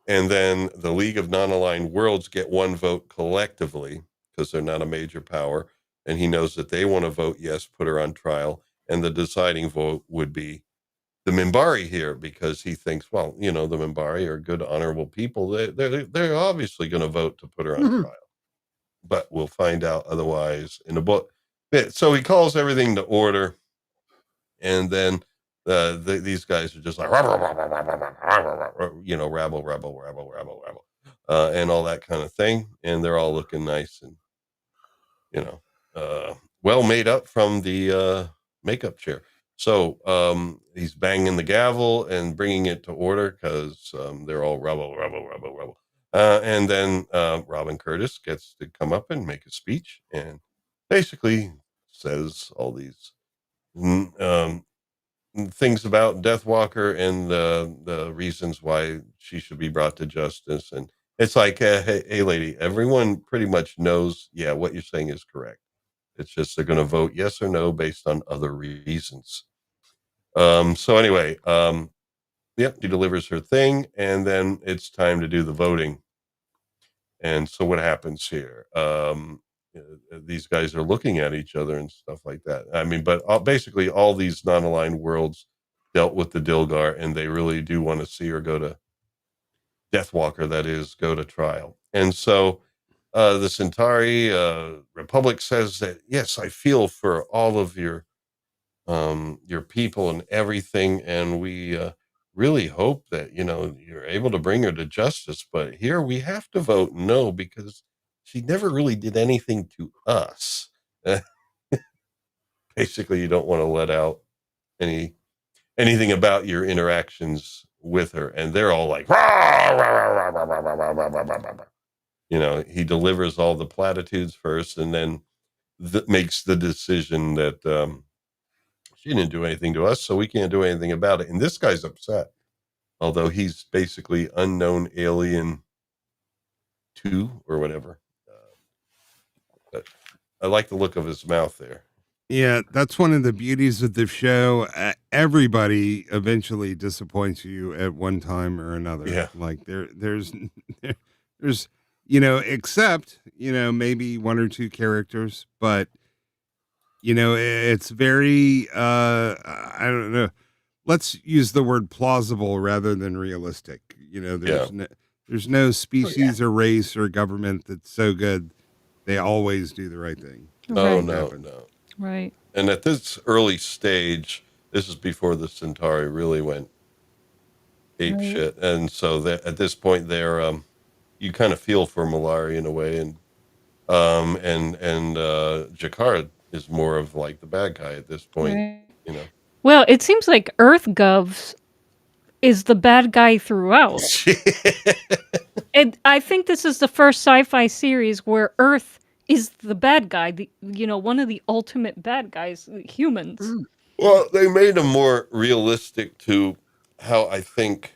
And then the League of Non-Aligned Worlds get one vote collectively because they're not a major power. And he knows that they want to vote yes, put her on trial. And the deciding vote would be the Minbari here, because he thinks, well, the Minbari are good, honorable people. They're obviously going to vote to put her on trial. But we'll find out otherwise in the book. So he calls everything to order. And then these guys are just like, rabble, rabble, and all that kind of thing. And they're all looking nice and, well made up from the makeup chair. So he's banging the gavel and bringing it to order because they're all rebel. And then Robin Curtis gets to come up and make a speech and basically says all these things about Deathwalker and the reasons why she should be brought to justice. And it's like, hey, lady, everyone pretty much knows, yeah, what you're saying is correct. It's just they're going to vote yes or no based on other reasons. So anyway, yep, she delivers her thing, and then it's time to do the voting. And so what happens here? These guys are looking at each other and stuff like that. I mean, but basically all these non-aligned worlds dealt with the Dilgar, and they really do want to see her go to Deathwalker, that is, go to trial. And so the Centauri Republic says that, yes, I feel for all of your people and everything, and we really hope that you're able to bring her to justice. But here we have to vote no because she never really did anything to us. Basically, you don't want to let out anything about your interactions with her, and they're all like, "Rah, rah, rah, rah, rah, rah, rah, rah, rah, rah, rah, rah." He delivers all the platitudes first, and then makes the decision that she didn't do anything to us, so we can't do anything about it. And this guy's upset, although he's basically unknown alien 2 or whatever. But I like the look of his mouth there. Yeah, that's one of the beauties of the show. Everybody eventually disappoints you at one time or another. Yeah. Like there's except maybe one or two characters, but it's very I don't know. Let's use the word plausible rather than realistic. There's no species or race or government that's so good they always do the right thing. Oh, Right. no. Right. And at this early stage, this is before the Centauri really went ape Right. shit. And so at this point they're you kind of feel for Malari in a way, and Jakar is more of like the bad guy at this point, Right. Well, it seems like EarthGov is the bad guy throughout. And I think this is the first sci-fi series where Earth is the bad guy, one of the ultimate bad guys, humans. Well, they made him more realistic to how I think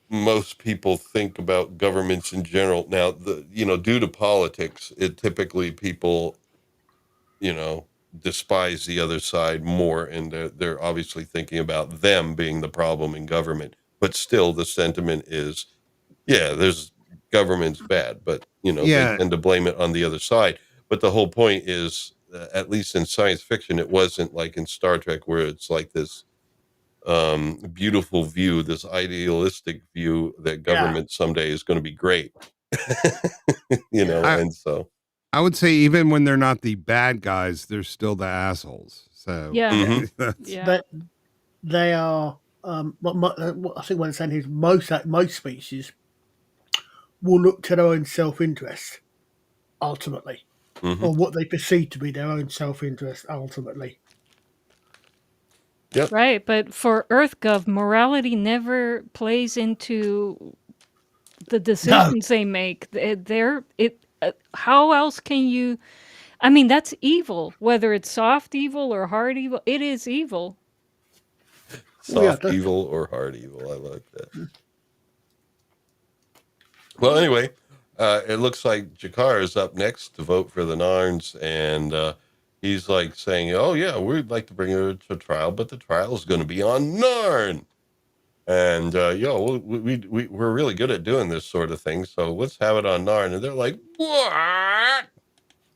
most people think about governments in general. Now, due to politics, it typically people, despise the other side more, and they're obviously thinking about them being the problem in government. But still, the sentiment is, yeah, there's government's bad, but they Yeah, tend to blame it on the other side. But the whole point is, at least in science fiction, it wasn't like in Star Trek where it's like this beautiful view, this idealistic view that Yeah. government someday is going to be great. Yeah. I And so I would say even when they're not the bad guys, they're still the assholes. So Yeah. Mhm. that's, Yeah. That they are. What I think what I'm saying is most species will look to their own self-interest ultimately, Mhm. or what they perceive to be their own self-interest ultimately. Yep. Right, but for EarthGov, morality never plays into the No. decisions they make. How else can you? I mean, that's evil. Whether it's soft evil or hard evil, it is evil. Well, yeah. Soft evil or hard evil. I like that. Well, anyway, it looks like Jakar is up next to vote for the Narns, and he's like saying, "Oh yeah, we'd like to bring her to trial, but the trial is going to be on Narn." And we're really good at doing this sort of thing, so let's have it on Narn. And they're like, "What?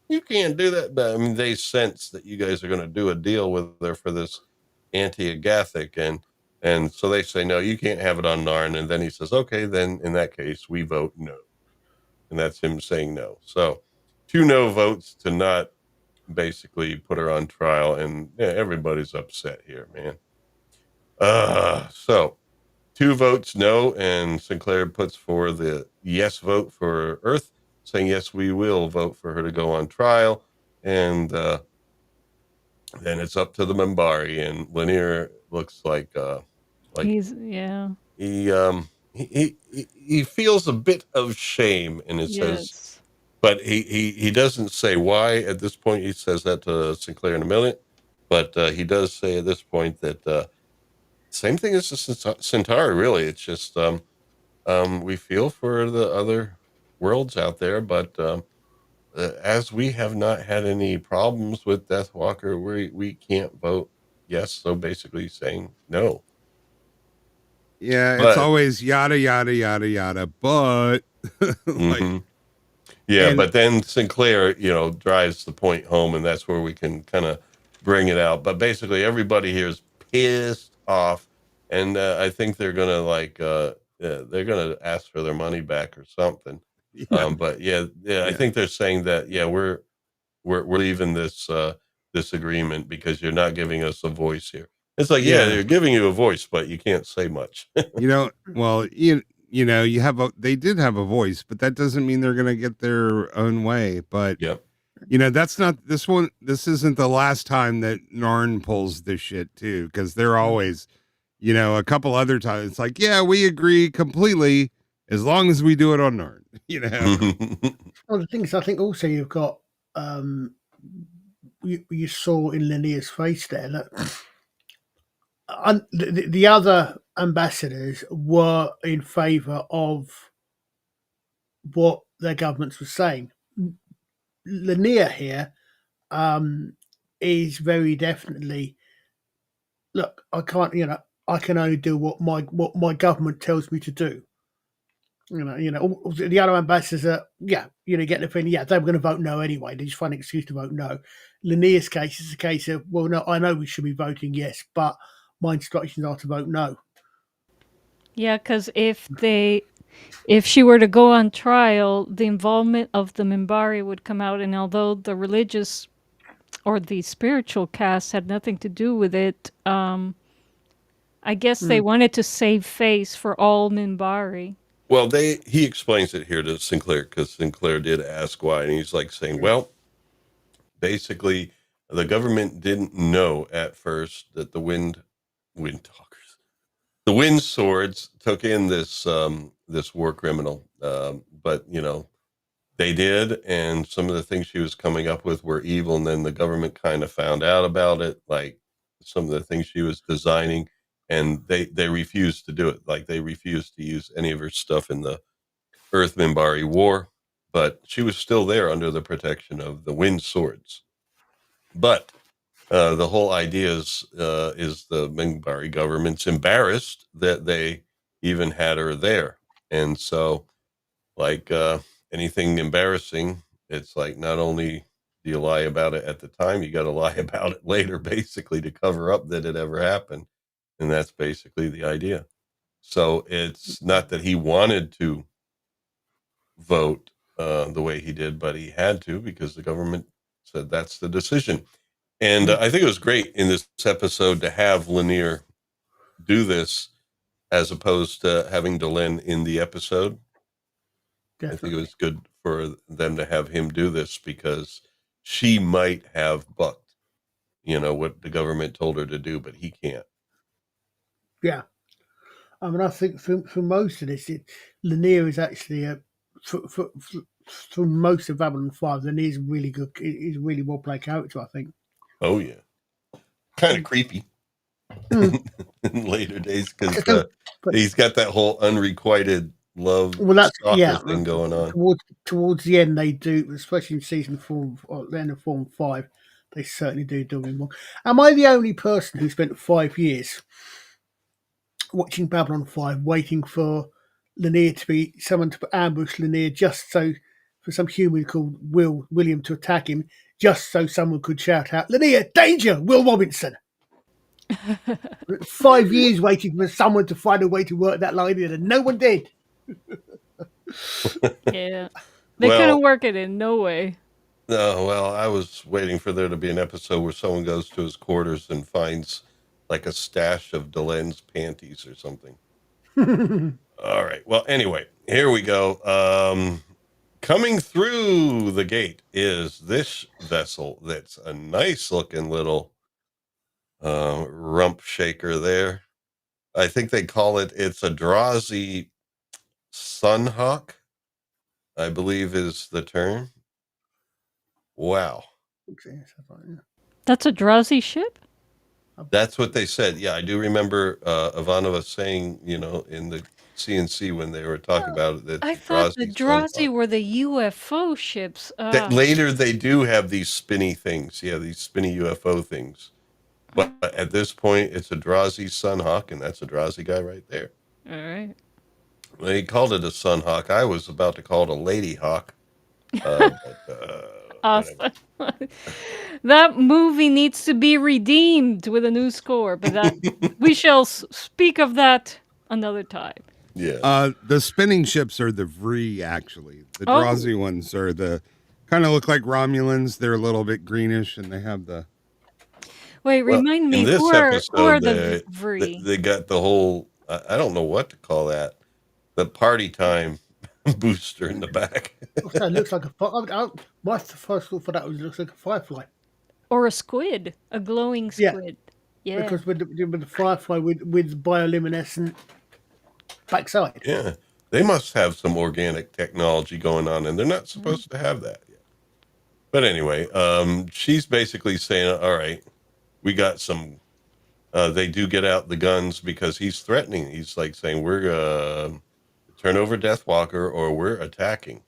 You can't do that." But I mean, they sense that you guys are going to do a deal with her for this anti-Agathic, and so they say, "No, you can't have it on Narn." And then he says, "Okay, then in that case, we vote no." And that's him saying no. So 2 no votes to not basically put her on trial, and yeah, everybody's upset here, man. So 2 votes no, and Sinclair puts for the yes vote for Earth, saying yes, we will vote for her to go on trial, and then it's up to the Membari, and Lanier looks like He's yeah. he feels a bit of shame, and it says, Yes. but he doesn't say why at this point. He says that to Sinclair in a minute, but he does say at this point that same thing as the Centauri. Really, it's just we feel for the other worlds out there, but as we have not had any problems with Deathwalker, we can't vote yes. So basically, saying no. yeah, it's But always yada yada yada yada. But like, mhm. Yeah, and but then Sinclair, drives the point home, and that's where we can kind of bring it out. But basically, everybody here is pissed off, and I think they're gonna they're gonna ask for their money back or something. yeah, But yeah, I yeah, think they're saying that we're leaving this agreement because you're not giving us a voice here. It's like, yeah, yeah. they're giving you a voice, but you can't say much. Well, you have they did have a voice, but that doesn't mean they're gonna get their own way. But Yep. that's not this one. This isn't the last time that Narn pulls this shit too, because they're always, a couple other times. It's like, yeah, we agree completely as long as we do it on Narn. Well, the thing is, I think also you've got you saw in Lanier's face there that the other ambassadors were in favour of what their governments were saying. Lanier here is very definitely, look, I can't, I can only do what my government tells me to do. The other ambassadors are, get the feeling, they were going to vote no anyway. They just find an excuse to vote no. Lanier's case is a case of, well, no, I know we should be voting yes, but my instructions are to vote no. Yeah, because if she were to go on trial, the involvement of the Mimbari would come out, and although the religious or the spiritual cast had nothing to do with it, I guess they wanted to save face for all Mimbari. Well, he explains it here to Sinclair because Sinclair did ask why, and he's like saying, well, basically, the government didn't know at first that wind talkers, the wind swords took in this war criminal, but they did, and some of the things she was coming up with were evil, and then the government kind of found out about it, like some of the things she was designing, and they refused to do it. Like they refused to use any of her stuff in the Earth Minbari war, but she was still there under the protection of the wind swords. But The whole idea is the Minbari government's embarrassed that they even had her there. And so, like anything embarrassing, it's like not only do you lie about it at the time, you got to lie about it later, basically, to cover up that it ever happened. And that's basically the idea. So it's not that he wanted to vote the way he did, but he had to because the government said that's the decision. And I think it was great in this episode to have Lanier do this as opposed to having Delenn in the episode. Definitely. I think it was good for them to have him do this because she might have bucked, what the government told her to do, but he can't. Yeah. I mean, I think for most of this, Lanier is actually for most of Babylon 5, Lanier's really good. He's a really well played character, I think. Oh, yeah. Kind of creepy in later days because he's got that whole unrequited love thing going on. Towards the end, they do, especially in season 4 or the end of 4 and 5, they certainly do him wrong. Am I the only person who spent 5 years watching Babylon 5 waiting for Lanier to be someone to ambush Lanier just so for some human called William to attack him, just so someone could shout out, "Lanier, danger, Will Robinson." 5 years waiting for someone to find a way to work that line in, and no one did. Yeah. They couldn't work it in, no way. No, well, I was waiting for there to be an episode where someone goes to his quarters and finds like a stash of Delenn's panties or something. All right. Well, anyway, here we go. Coming through the gate is this vessel that's a nice looking little rump shaker there. I think they call it's a Drazi Sunhawk, I believe is the term. Wow. That's a Drazi ship? That's what they said. Yeah, I do remember Ivanova saying, in the CNC when they were talking about it. That I thought the Drazi were the UFO ships. That later they do have these spinny things. Yeah, these spinny UFO things. But at this point, it's a Drazi Sunhawk, and that's a Drazi guy right there. All right. Well, he called it a Sunhawk. I was about to call it a Lady Hawk. Awesome. That movie needs to be redeemed with a new score, but we shall speak of that another time. Yeah. The spinning ships are the Vree, actually. The Drazi ones are the kind of look like Romulans. They're a little bit greenish, and they have the. Wait, remind me, in this who episode, are the Vree? They got the whole, I don't know what to call that, the party time booster in the back. It looks like my first thought for that was it looks like a firefly. Or a squid, a glowing squid. Yeah. Because with the firefly with bioluminescent backside. Yeah. They must have some organic technology going on, and they're not supposed to have that yet. But anyway, she's basically saying, all right, we got some, they do get out the guns because he's threatening. He's like saying, we're going to turn over Deathwalker or we're attacking.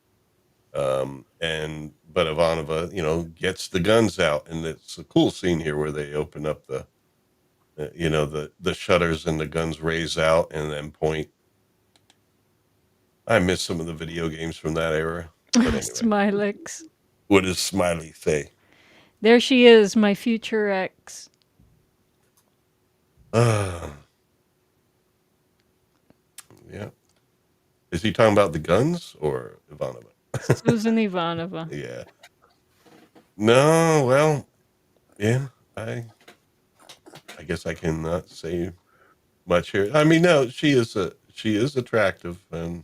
But Ivanova, gets the guns out, and it's a cool scene here where they open up the shutters and the guns raise out and then point. I miss some of the video games from that era. But anyway. Smilex. What does Smiley say? There she is, my future ex. Yeah. Is he talking about the guns or Ivanova? Susan Ivanova. Yeah. No, well, yeah, I guess I cannot say much here. I mean, no, she is attractive, and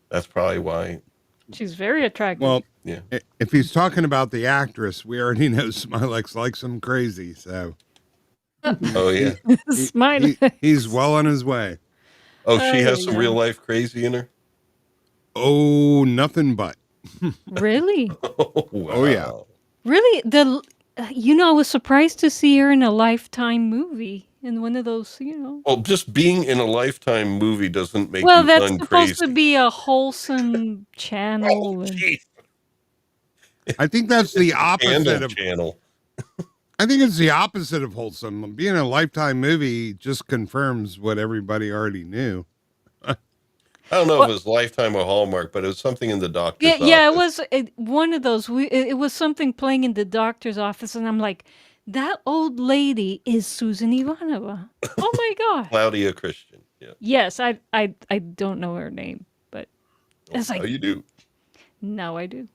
that's probably why. She's very attractive. Well, yeah. If he's talking about the actress, we already know Smilex likes him crazy, so. Oh yeah. He's well on his way. Oh, she has some real life crazy in her? Oh, nothing but. Really? Oh, wow. Oh yeah. Really? I was surprised to see her in a Lifetime movie, in one of those, Well, just being in a Lifetime movie doesn't make well, you that's uncrazy. supposed to be a wholesome channel. Oh, I think that's the opposite of channel. I think it's the opposite of wholesome. Being a Lifetime movie just confirms what everybody already knew. I don't know Well, if it was Lifetime or Hallmark, but it was something in the yeah, doctor's yeah, it office. was one of those. It was something playing in the doctor's office, and I'm like, that old lady is Susan Ivanova. Oh my gosh! Claudia Christian. Yeah. Yes, I don't know her name, but it's Now like you do. now I do.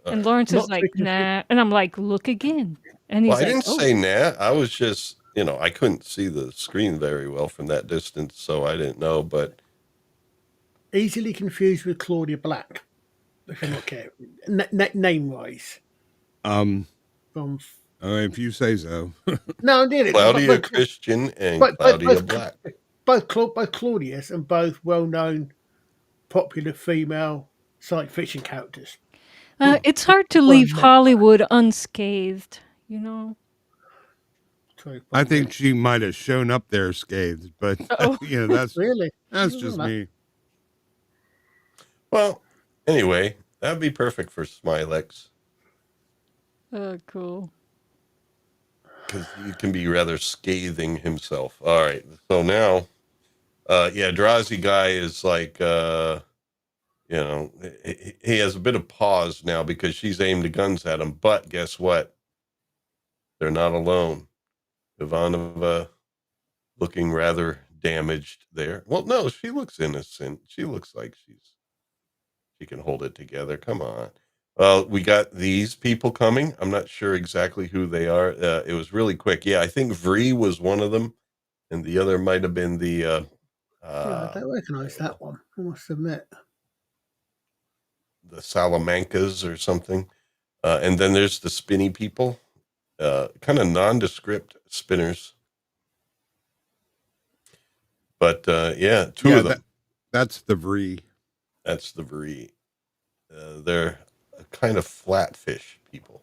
All And right. Lawrence is Not like, tricky. nah, and I'm like, look again, and Well, he's I like, didn't oh, say nah. I was just, I couldn't see the screen very well from that distance, so I didn't know. But Easily confused with Claudia Black, if you're not careful. Name wise. Um, From if you say so. no, I did it. Claudia Christian and But Claudia Black. both Claudius and both well-known, popular female science fiction characters. it's hard to Well, leave Hollywood unscathed, you know. I think she might have shown up there scathed, but Oh, that's really just me. Well, anyway, that'd be perfect for Smilex cool. because he can be rather scathing himself. All right, so now, Drazi guy is like, he has a bit of pause now because she's aimed the guns at him. But guess what? They're not alone. Ivanova looking rather damaged there. Well, no, she looks innocent. She looks like she can hold it together. Come on. Well, we got these people coming. I'm not sure exactly who they are. It was really quick. Yeah, I think Vree was one of them, and the other might have been the. Yeah, I don't recognise that one. I must admit. The Salamancas or something. And then there's the spinny people, kind of nondescript spinners. But two of them. That's the Vree. That's the Vree. They're kind of flatfish people.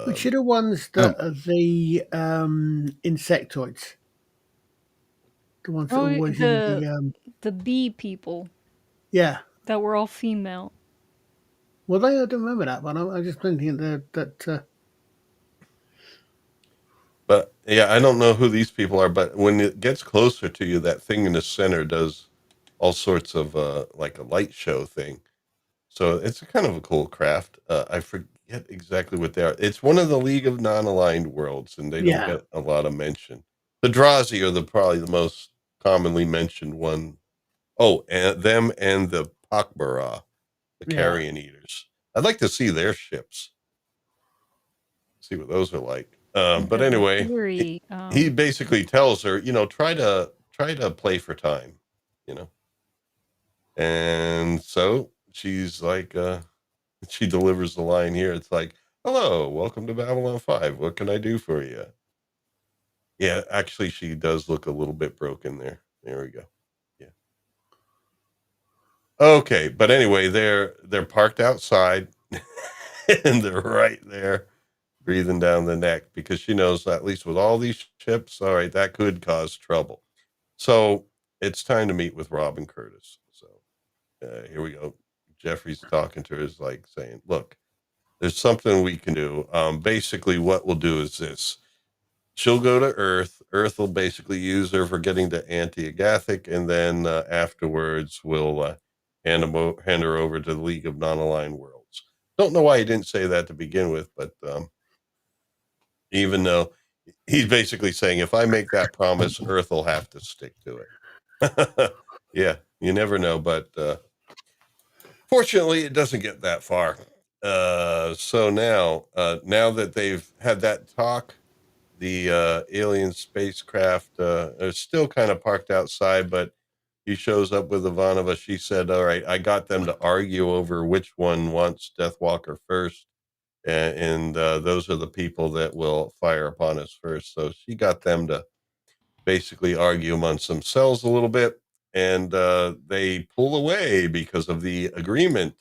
Which are the ones that are the insectoids? The ones that are always in the bee people yeah. that were all female. Well, I don't remember that one. I just thinking that. But yeah, I don't know who these people are. But when it gets closer to you, that thing in the center does all sorts of like a light show thing. So it's a kind of a cool craft. I forget exactly what they are. It's one of the League of Non-Aligned Worlds, and they don't get a lot of mention. The Drazi are probably the most commonly mentioned one. Oh, and them and the Pakbara, the carrion eaters. I'd like to see their ships. See what those are like. But anyway, he basically tells her, try to play for time, and so she's like, she delivers the line here. It's like, hello, welcome to Babylon 5. What can I do for you? Yeah, actually, she does look a little bit broken there. There we go. Yeah. Okay, but anyway, they're parked outside, and they're right there, breathing down the neck because she knows that at least with all these ships, all right, that could cause trouble. So it's time to meet with Robin Curtis. So here we go. Jeffrey's talking to her, is like saying, look, there's something we can do. Basically, what we'll do is this. She'll go to Earth. Earth will basically use her for getting to Anti-Agathic, and then afterwards we'll hand her over to the League of Non-Aligned Worlds. Don't know why he didn't say that to begin with, but even though he's basically saying, if I make that promise, Earth will have to stick to it. Yeah, you never know, but fortunately, it doesn't get that far. So now that they've had that talk, the alien spacecraft are still kind of parked outside, but he shows up with Ivanova. She said, all right, I got them to argue over which one wants Deathwalker first. And those are the people that will fire upon us first. So she got them to basically argue amongst themselves a little bit. And they pull away because of the agreement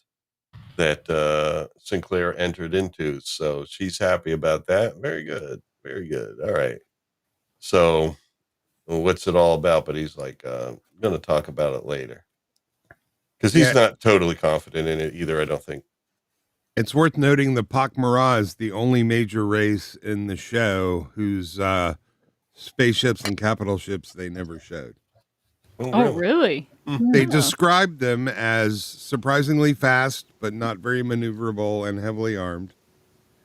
that Sinclair entered into. So she's happy about that. Very good. Very good. All right. So what's it all about? But he's like, I'm going to talk about it later. Because he's not totally confident in it either, I don't think. It's worth noting the Pak'mara is the only major race in the show whose spaceships and capital ships they never showed. Oh, really? They described them as surprisingly fast, but not very maneuverable and heavily armed.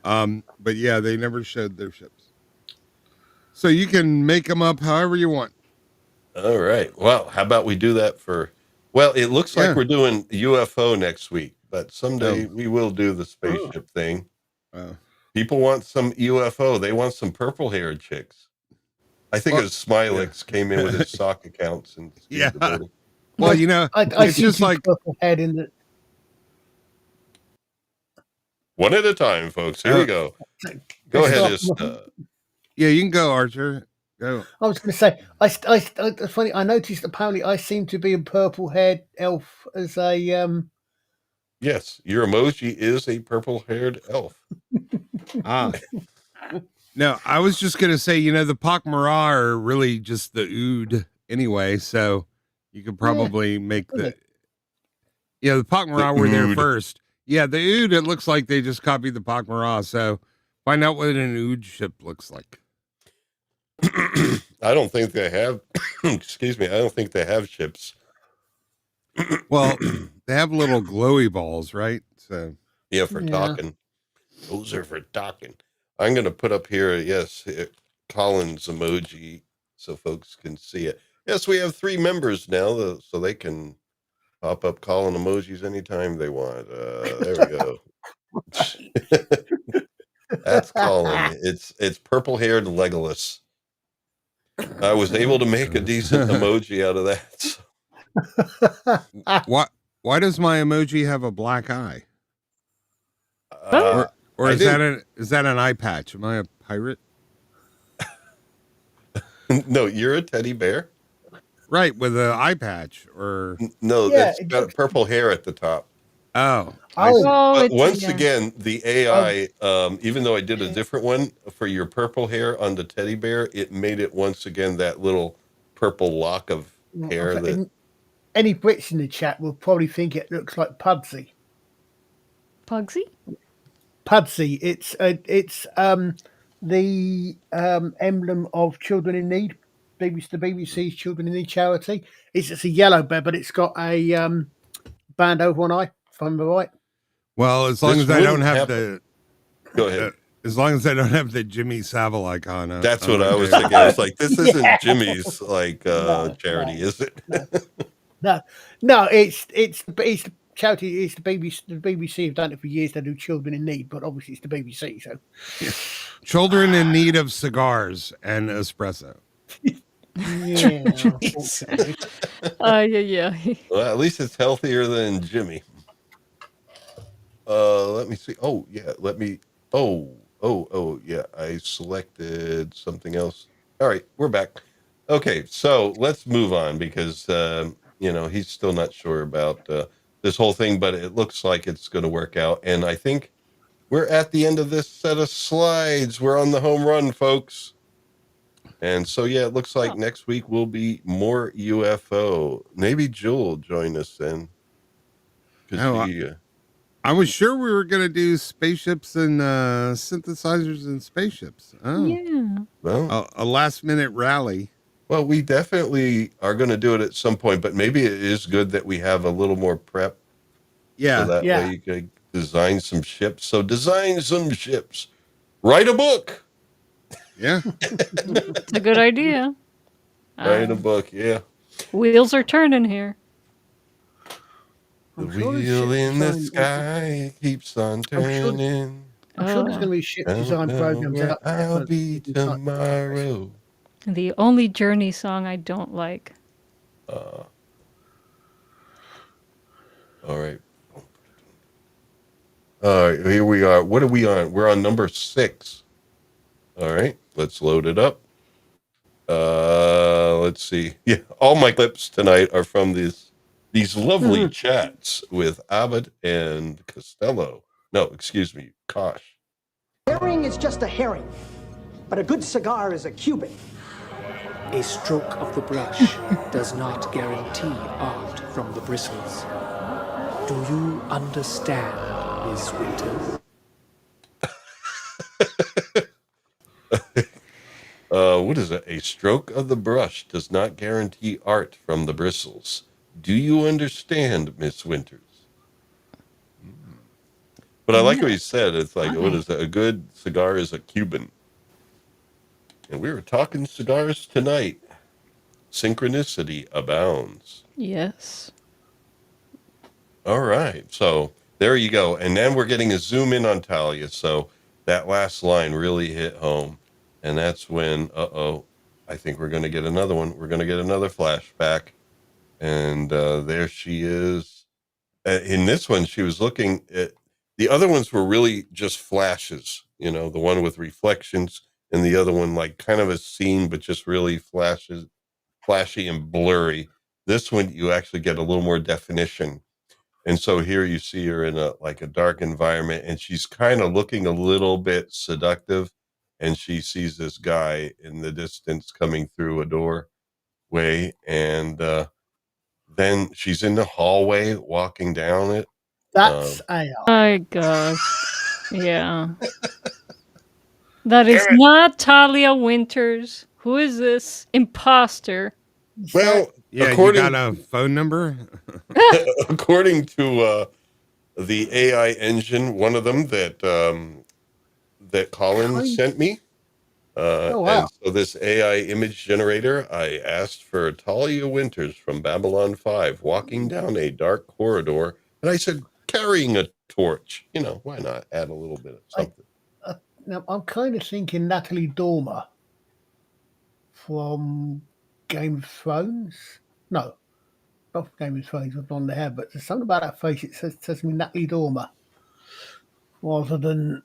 But yeah, they never showed their ships. So you can make them up however you want. All right. Well, how about we do that for? Well, it looks like Yeah. we're doing UFO next week, but someday we will do the spaceship thing. People want some UFO. They want some purple-haired chicks. I think it was Smilex came in with his sock accounts and skewed the voting. Well, you know, I it's see just two like purple head in the. One at a time, folks. Here we go. Go ahead, yeah, you can go, Archer. Go. I was going to say, it's funny. I noticed apparently I seem to be a purple-haired elf as a Yes, your emoji is a purple-haired elf. No, I was just gonna say, you know, the Pak'mara are really just the Ood anyway, so you could probably make the. Yeah, the Pak'mara were there first. Yeah, the Ood. It looks like they just copied the Pak'mara. So find out what an Ood ship looks like. I don't think they have. Excuse me. I don't think they have ships. Well, they have little glowy balls, right? So yeah, for talking. Those are for talking. I'm going to put up here, yes, Colin's emoji so folks can see it. Yes, we have 3 members now, so they can pop up Colin emojis anytime they want. There we go. That's Colin. It's purple-haired Legolas. I was able to make a decent emoji out of that. Why does my emoji have a black eye? Or is that an eye patch? Am I a pirate? No, you're a teddy bear. Right, with an eye patch, or no, it's got purple hair at the top. Oh. But once again, the AI, even though I did a different one for your purple hair on the teddy bear, it made it once again that little purple lock of hair. Any Brits in the chat will probably think it looks like Pudsey. Pugsy? Pudsey. It's the emblem of Children in Need. The BBC's Children in Need charity. It's a yellow bear, but it's got a band over one eye, if I'm right. Well, as long as I don't have the. Go ahead. As long as I don't have the Jimmy Savile icon. That's what I was thinking. I was like, this isn't Jimmy's charity, is it? No, it's the charity. It's the BBC. The BBC have done it for years. They do Children in Need, but obviously it's the BBC. So, Children in need of cigars and espresso. Yeah. Yeah. Well, at least it's healthier than Jimmy. Let me see. Oh, yeah. Yeah. I selected something else. All right, we're back. Okay, so let's move on because he's still not sure about this whole thing, but it looks like it's going to work out. And I think we're at the end of this set of slides. We're on the home run, folks. And so, yeah, it looks like next week will be more UFO. Maybe Jewel will join us then. I was sure we were going to do spaceships and synthesizers and spaceships. Oh, yeah. Well, a last minute rally. Well, we definitely are going to do it at some point, but maybe it is good that we have a little more prep. Yeah. So that way you could design some ships. So design some ships. Write a book. Yeah. It's a good idea. Write a book, yeah. Wheels are turning here. The wheel in the sky keeps on turning. I'm sure there's going to be ship design programs out there. I'll be tomorrow. The only Journey song I don't like. All right. All right, here we are. What are we on? We're on number 6. All right, let's load it up. Let's see. Yeah, all my clips tonight are from these lovely chats with Abed and Costello. No, excuse me, Kosh. Herring is just a herring, but a good cigar is a Cuban. A stroke of the brush does not guarantee art from the bristles. Do you understand Miss Winters. What is it? A stroke of the brush does not guarantee art from the bristles. Do you understand, Miss Winters? But I like what he said. It's like, what is it? A good cigar is a Cuban. And we were talking cigars tonight. Synchronicity abounds. Yes. All right. So there you go. And then we're getting a zoom in on Talia. So that last line really hit home. And that's when, I think we're going to get another one. We're going to get another flashback. And there she is. In this one, she was looking at the other ones were really just flashes, you know, the one with reflections and the other one like kind of a scene, but just really flashy and blurry. This one, you actually get a little more definition. And so here you see her in a dark environment, and she's kind of looking a little bit seductive, and she sees this guy in the distance coming through a doorway, and then she's in the hallway walking down it. That's AI. My gosh. Yeah. That is not Talia Winters. Who is this imposter? Well, Yeah, you got a phone number? according to the AI engine, one of them that Colin sent me. Oh, wow. And so this AI image generator, I asked for Talia Winters from Babylon 5 walking down a dark corridor. And I said, carrying a torch. You know, why not add a little bit of something? Now, I'm kind of thinking Natalie Dormer from Game of Thrones. No, not Game of Thrones with blonde hair, but there's something about that face. It says to me Natalie Dormer rather than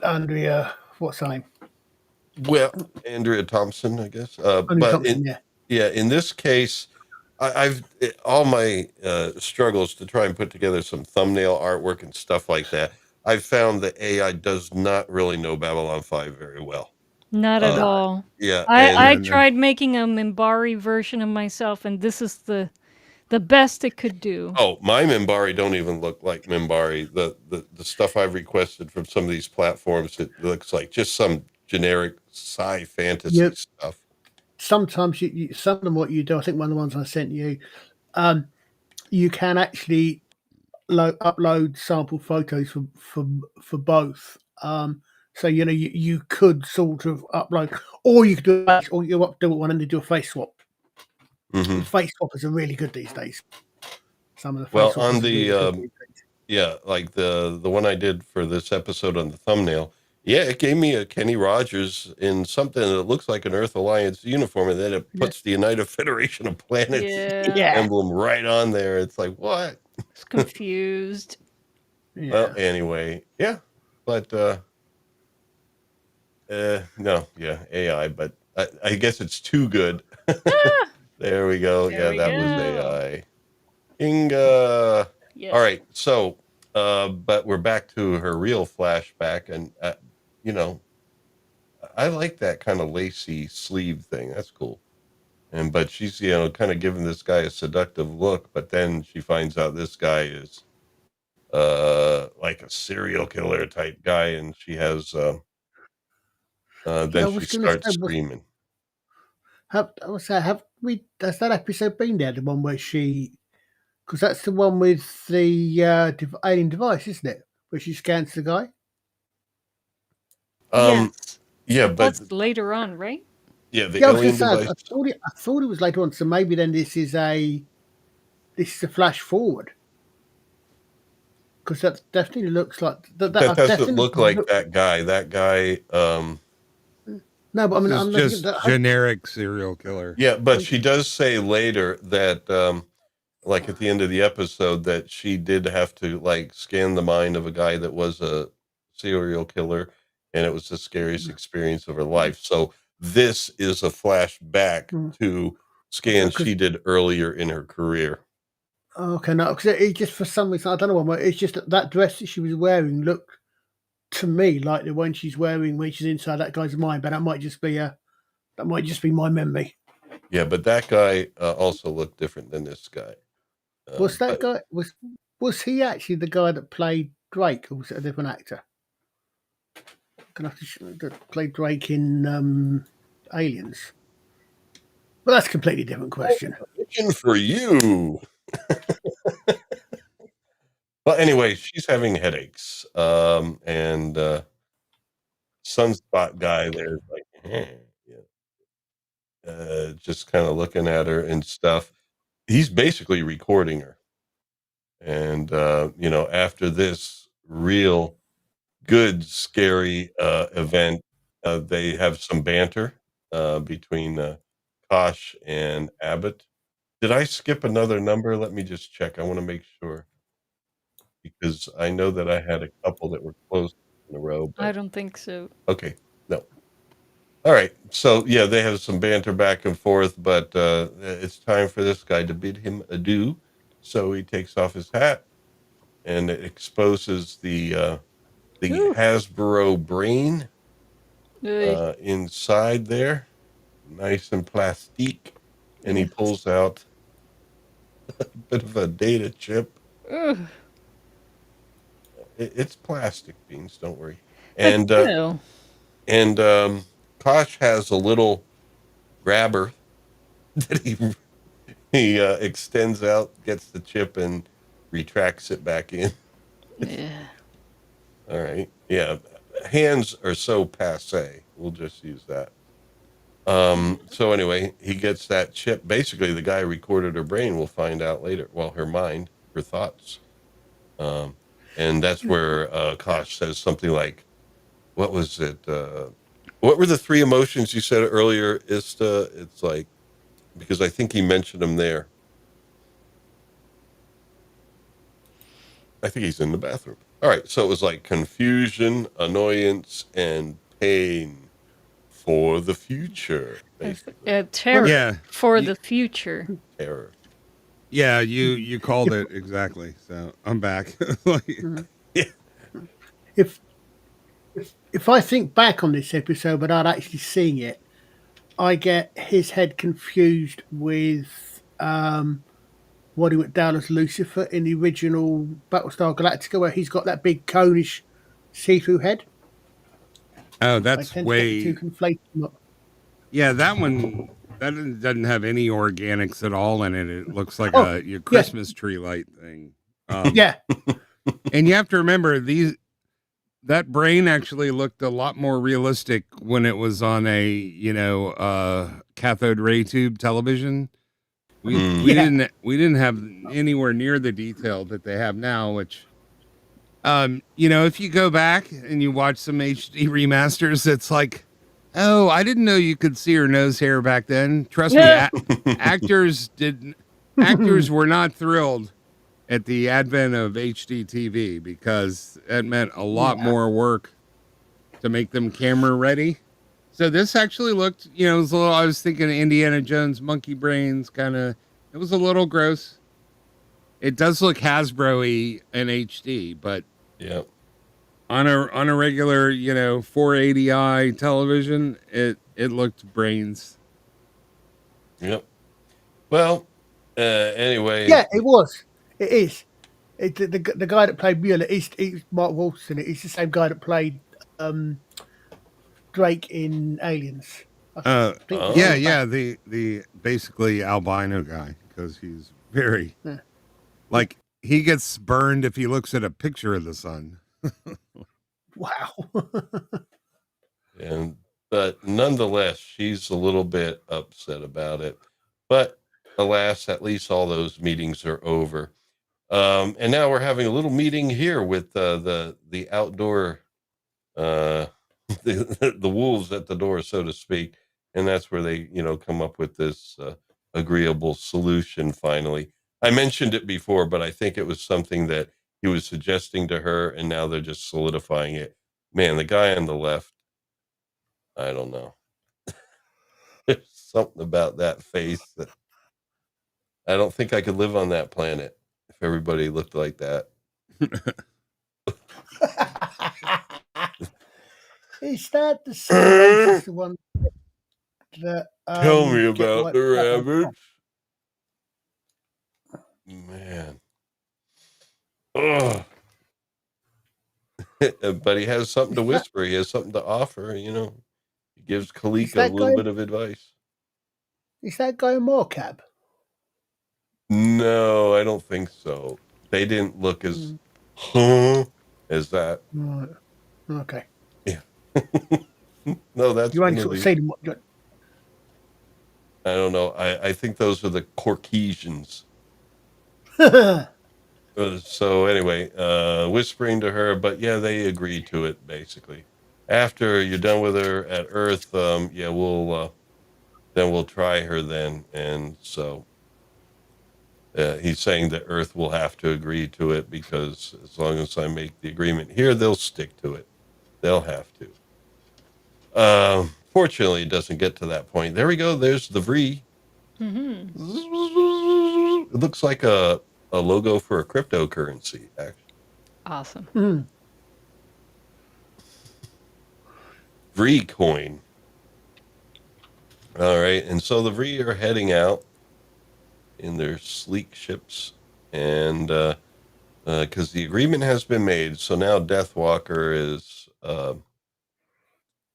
Andrea. What's her name? Well, Andrea Thompson, I guess. In this case, I've all my struggles to try and put together some thumbnail artwork and stuff like that. I've found that AI does not really know Babylon 5 very well. Not at all. Yeah, I tried making a Minbari version of myself, and this is the best it could do. Oh, my Minbari don't even look like Minbari. The stuff I've requested from some of these platforms, it looks like just some generic sci fantasy stuff. Sometimes some of them, what you do, I think one of the ones I sent you, you can actually upload sample photos for both. So you know you could sort of upload, or you could do do one and do a face swap. Mm-hmm. Face swappers are really good these days. Some of the face on the like the one I did for this episode on the thumbnail. Yeah, it gave me a Kenny Rogers in something that looks like an Earth Alliance uniform, and then it puts the United Federation of Planets emblem right on there. It's like, what? It's confused. Well, anyway, but no, AI, but I guess it's too good. There we go. That was AI. Inga. Yes. All right, so but we're back to her real flashback, and you know, I like that kind of lacy sleeve thing. That's cool. But she's, you know, kind of giving this guy a seductive look, but then she finds out this guy is like a serial killer type guy, and she has then she starts screaming. Has that episode been there, the one where she, because that's the one with the alien device, isn't it, where she scans the guy? Yes. Yeah, but that's later on, right? Yeah, the alien device. I thought it was later on, so maybe then this is a flash forward, because that definitely looks like that doesn't look like that guy. That guy. No, but I mean, I'm just generic serial killer. Yeah, but she does say later that, like at the end of the episode, that she did have to like scan the mind of a guy that was a serial killer, and it was the scariest experience of her life. So this is a flashback to scans she did earlier in her career. Okay, no, because it just, for some reason, I don't know what, it's just that dress that she was wearing looked to me like the one she's wearing when she's inside that guy's mind, but that might just be my memory. Yeah, but that guy also looked different than this guy. Was that guy was Was he actually the guy that played Drake, or was it a different actor? That played Drake in Aliens? Well, that's a completely different question. Question for you. Well, anyway, she's having headaches. And Sunspot guy there's like, just kind of looking at her and stuff. He's basically recording her. And, after this real good, scary event, they have some banter between Kosh and Abbott. Did I skip another number? Let me just check. I want to make sure because I know that I had a couple that were close in a row. I don't think so. Okay, no. All right. So yeah, they have some banter back and forth, but it's time for this guy to bid him adieu. So he takes off his hat and it exposes the Ooh. Hasbro brain Ugh. inside there, nice and plastique, and he Yes. pulls out a bit of a data chip. Ugh. It's plastic, Beans, don't worry. But And Kosh has a little grabber that he extends out, gets the chip, and retracts it back in. yeah. All right, yeah. Hands are so passe. We'll just use that. So anyway, he gets that chip. Basically, the guy recorded her brain. We'll find out later. Well, her mind, her thoughts. And that's where Kosh says something like, what was it? What were the three emotions you said earlier, Ista? It's like, because I think he mentioned them there. I think he's in the bathroom. All right. So it was like confusion, annoyance, and pain for the future. Basically. Terror Yeah. for the future. Terror. Yeah, you called it exactly. So I'm back. Yeah. If I think back on this episode without actually seeing it, I get his head confused with Waddy McDowell as Lucifer in the original Battlestar Galactica, where he's got that big conish see-through head. Oh, I that's tend way. to conflate them up. Yeah, that one doesn't have any organics at all in it. It looks like your yeah. Christmas tree light thing. Yeah, And you have to remember that brain actually looked a lot more realistic when it was on a cathode ray tube television. We didn't have anywhere near the detail that they have now, which if you go back and you watch some HD remasters, it's like, oh, I didn't know you could see her nose hair back then. Trust me, actors were not thrilled at the advent of HD TV because it meant a lot more work to make them camera ready. So this actually looked, it was a little, I was thinking Indiana Jones monkey brains kind of, it was a little gross. It does look Hasbro-y in HD, but Yeah. on a regular, 480i television, it looked brains. Yep. Well, anyway. yeah, it was. It is. The guy that played Mueller is Mark Wolfson. He's the same guy that played Drake in Aliens. The basically albino guy, because he's very like he gets burned if he looks at a picture of the sun. Wow. But nonetheless, she's a little bit upset about it. But alas, at least all those meetings are over. And now we're having a little meeting here with the outdoor the wolves at the door, so to speak. And that's where they, come up with this agreeable solution finally. I mentioned it before, but I think it was something that he was suggesting to her, and now they're just solidifying it. Man, the guy on the left, I don't know. There's something about that face that I don't think I could live on that planet if everybody looked like that. Is that the same race as the one that Tell me get about the wiped out? rabbits. Man. Ugh. But he has something to whisper. He has something to offer. You know, he gives Kalika a little bit of advice. Is that guy a Morcab? No, I don't think so. They didn't look as as that. Right. Okay. Yeah. No, that's You one only of sort of the. see them. I don't know. I think those are the Caucasians. So anyway, whispering to her, but yeah, they agreed to it basically. After you're done with her at Earth, yeah, we'll try her then. And so he's saying that Earth will have to agree to it because as long as I make the agreement here, they'll stick to it. They'll have to. Fortunately, it doesn't get to that point. There we go. There's the Vree. It looks like a logo for a cryptocurrency, actually. Awesome. Vree coin. All right, and so the Vree are heading out in their sleek ships, and because the agreement has been made, so now Deathwalker is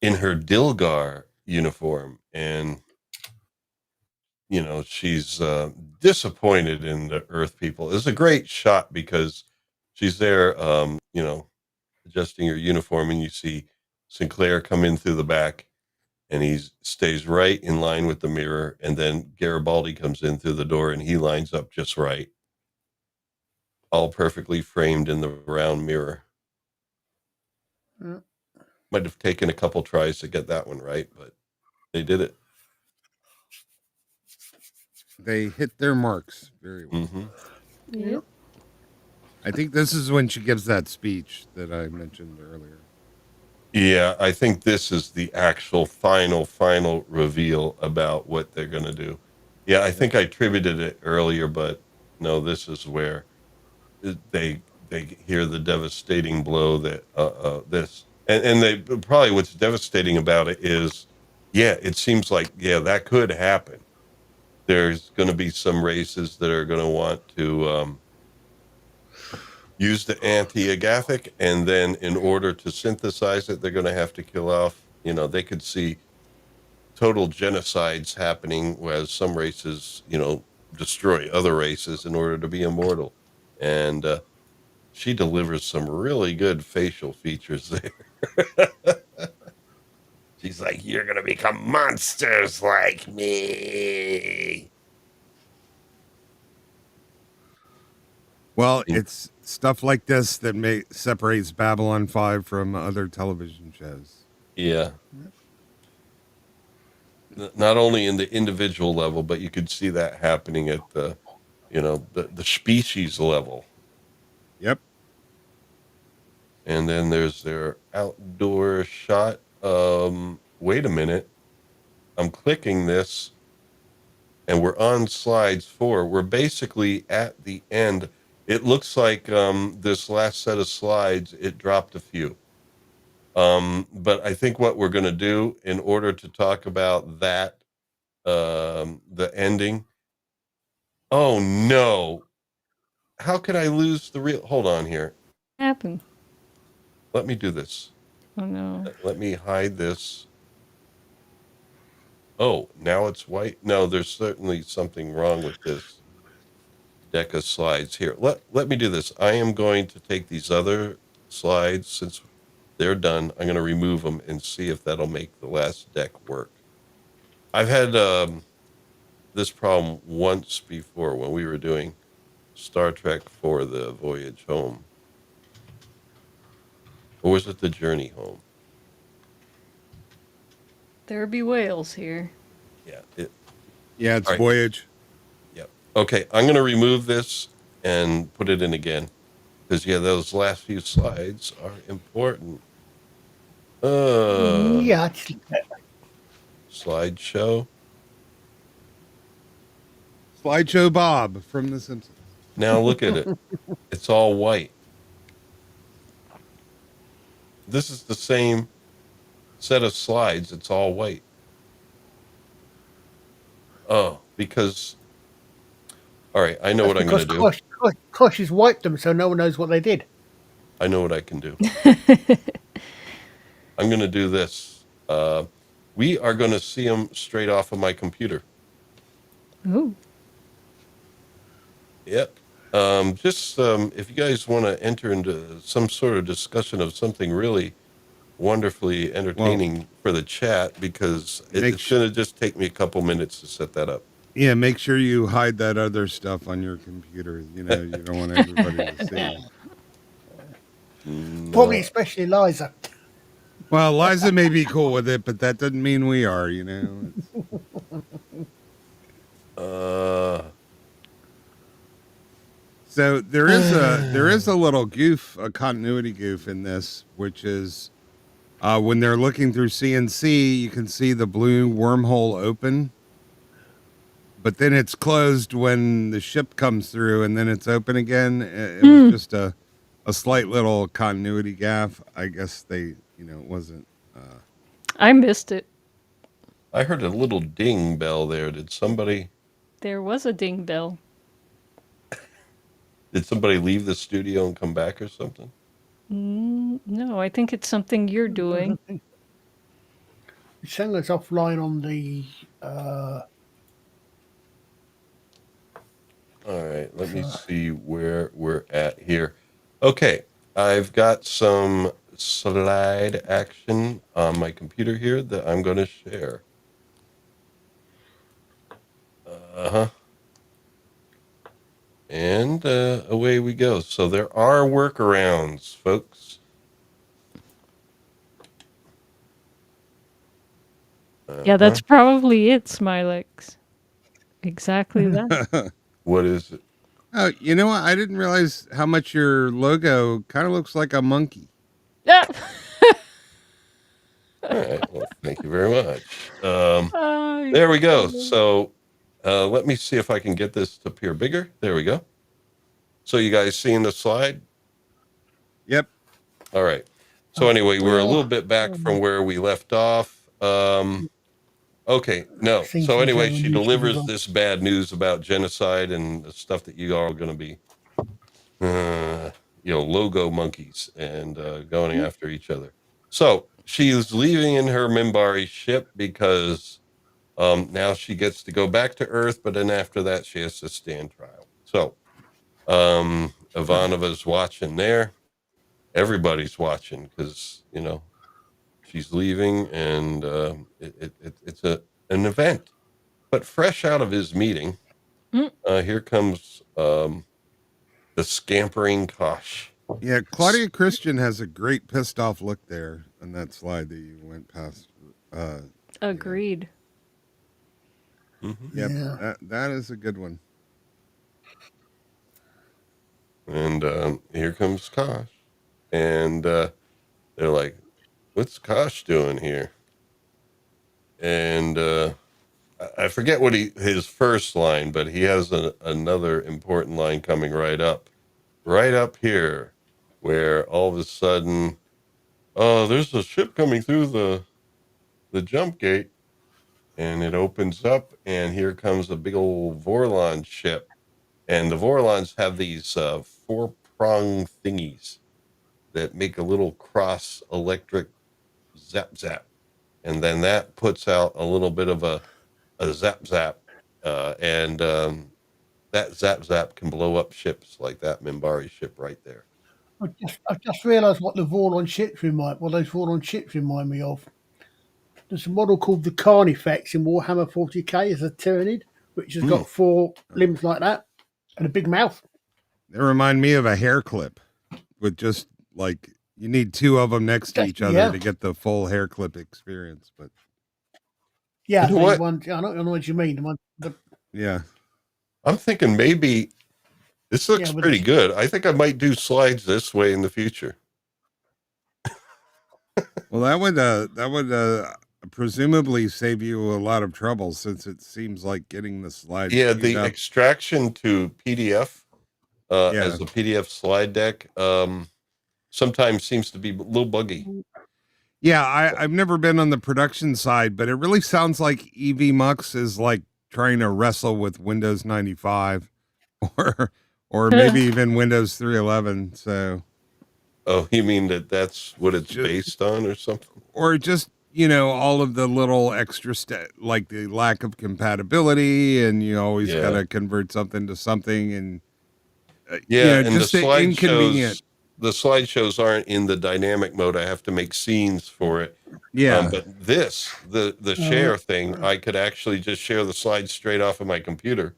in her Dilgar uniform, and you know she's disappointed in the Earth people. It's a great shot because she's there, you know, adjusting her uniform, and you see Sinclair come in through the back. And he stays right in line with the mirror. And then Garibaldi comes in through the door and he lines up just right. All perfectly framed in the round mirror. Might have taken a couple tries to get that one right, but they did it. They hit their marks very well. Mm-hmm. Yep. I think this is when she gives that speech that I mentioned earlier. Yeah, I think this is the actual final reveal about what they're going to do. Yeah, I think I attributed it earlier, but no, this is where they hear the devastating blow that this and they probably what's devastating about it is, yeah, it seems like that could happen. There's going to be some races that are going to want to use the anti-agathic, and then in order to synthesize it, they're going to have to kill off, you know, they could see total genocides happening, whereas some races, you know, destroy other races in order to be immortal. And she delivers some really good facial features there. She's like, you're going to become monsters like me. Well, it's stuff like this that separates Babylon 5 from other television shows. Yeah. Not only in the individual level, but you could see that happening at the, you know, the species level. Yep. And then there's their outdoor shot. Wait a minute. I'm clicking this and we're on slides 4. We're basically at the end. It looks like this last set of slides, it dropped a few. But I think what we're going to do in order to talk about that, the ending. Oh, no. How could I lose the real? Hold on here. What happened? Let me do this. Oh, no. Let me hide this. Oh, now it's white. No, there's certainly something wrong with this deck of slides here. Let me do this. I am going to take these other slides since they're done. I'm going to remove them and see if that'll make the last deck work. I've had this problem once before when we were doing Star Trek for the Voyage Home. Or was it the Journey Home? There be whales here. Yeah. It's right. Voyage. Yep. Okay, I'm going to remove this and put it in again. Because, those last few slides are important. Yeah. Slideshow. Slideshow Bob from The Simpsons. Now look at it. It's all white. This is the same set of slides. It's all white. Oh, because... All right, I know what I'm going to do. Because she's wiped them so no one knows what they did. I know what I can do. I'm going to do this. We are going to see them straight off of my computer. Ooh. Yep. If you guys want to enter into some sort of discussion of something really wonderfully entertaining for the chat, because it's going to just take me a couple minutes to set that up. Yeah, make sure you hide that other stuff on your computer. You know, you don't want everybody to see. Probably especially Liza. Well, Liza may be cool with it, but that doesn't mean we are, you know. So there is a little goof, a continuity goof in this, which is when they're looking through CNC, you can see the blue wormhole open, but then it's closed when the ship comes through, and then it's open again. It was just a slight little continuity gaffe. I guess it wasn't. I missed it. I heard a little ding bell there. Did somebody There was a ding bell. leave the studio and come back or something? No, I think it's something you're doing. Shenga's offline on the. All right, let me see where we're at here. Okay, I've got some slide action on my computer here that I'm going to share. And away we go. So there are workarounds, folks. Yeah, that's probably it, Smilex. Exactly that. What is it? Oh, you know what? I didn't realize how much your logo kind of looks like a monkey. Yeah. All right. Well, thank you very much. There we go. So let me see if I can get this to appear bigger. There we go. So you guys seeing the slide? Yep. All right. So anyway, we're a little bit back from where we left off. Okay. No. So anyway, she delivers this bad news about genocide and the stuff that you are going to be, logo monkeys and going after each other. So she is leaving in her Minbari ship because now she gets to go back to Earth, but then after that she has to stand trial. So Ivanova's watching there. Everybody's watching because she's leaving, and it's an event. But fresh out of his meeting, here comes the scampering Kosh. Yeah, Claudia Christian has a great pissed off look there on that slide that you went past. Agreed. Mm-hmm. Yep, Yeah. that is a good one. And here comes Kosh. And they're like, what's Kosh doing here? And I forget what his first line, but he has another important line coming right up here, where all of a sudden, there's a ship coming through the jump gate, and it opens up, and here comes a big old Vorlon ship. And the Vorlons have these 4-prong thingies that make a little cross electric zap zap. And then that puts out a little bit of a zap zap. And that zap zap can blow up ships like that Minbari ship right there. I've just realised what those Vorlon ships remind me of. There's a model called the Carnifex in Warhammer 40k as a Tyranid, which has got 4 limbs like that and a big mouth. They remind me of a hair clip with just like you need 2 of them next to each other to get the full hair clip experience. But yeah, I don't know what you mean. Yeah, I'm thinking maybe this looks pretty good. I think I might do slides this way in the future. Well, that would presumably save you a lot of trouble, since it seems like getting the slides. Yeah, the extraction to PDF as a PDF slide deck sometimes seems to be a little buggy. Yeah, I've never been on the production side, but it really sounds like EV Mux is like trying to wrestle with Windows 95 or or maybe even Windows 3.11. So, Oh, you mean that's what it's based on or something? or just, all of the little extra like the lack of compatibility, and you always got to convert something to something, and and just the inconvenient. The slideshows aren't in the dynamic mode. I have to make scenes for it. Yeah. But the share thing, I could actually just share the slides straight off of my computer.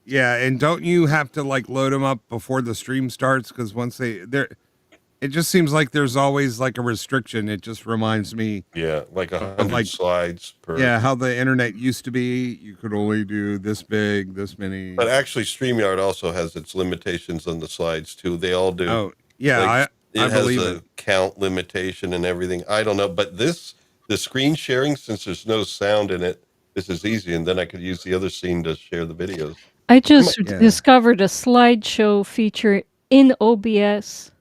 Yeah, and don't you have to like load them up before the stream starts? Because once it just seems like there's always like a restriction. It just reminds me, like 100 slides per. Yeah, how the internet used to be. You could only do this big, this many. But actually, StreamYard also has its limitations on the slides too. They all do. Oh, yeah, like, I believe has a count limitation and everything. I don't know, but the screen sharing, since there's no sound in it, this is easy, and then I could use the other scene to share the videos. I just discovered a slideshow feature in OBS.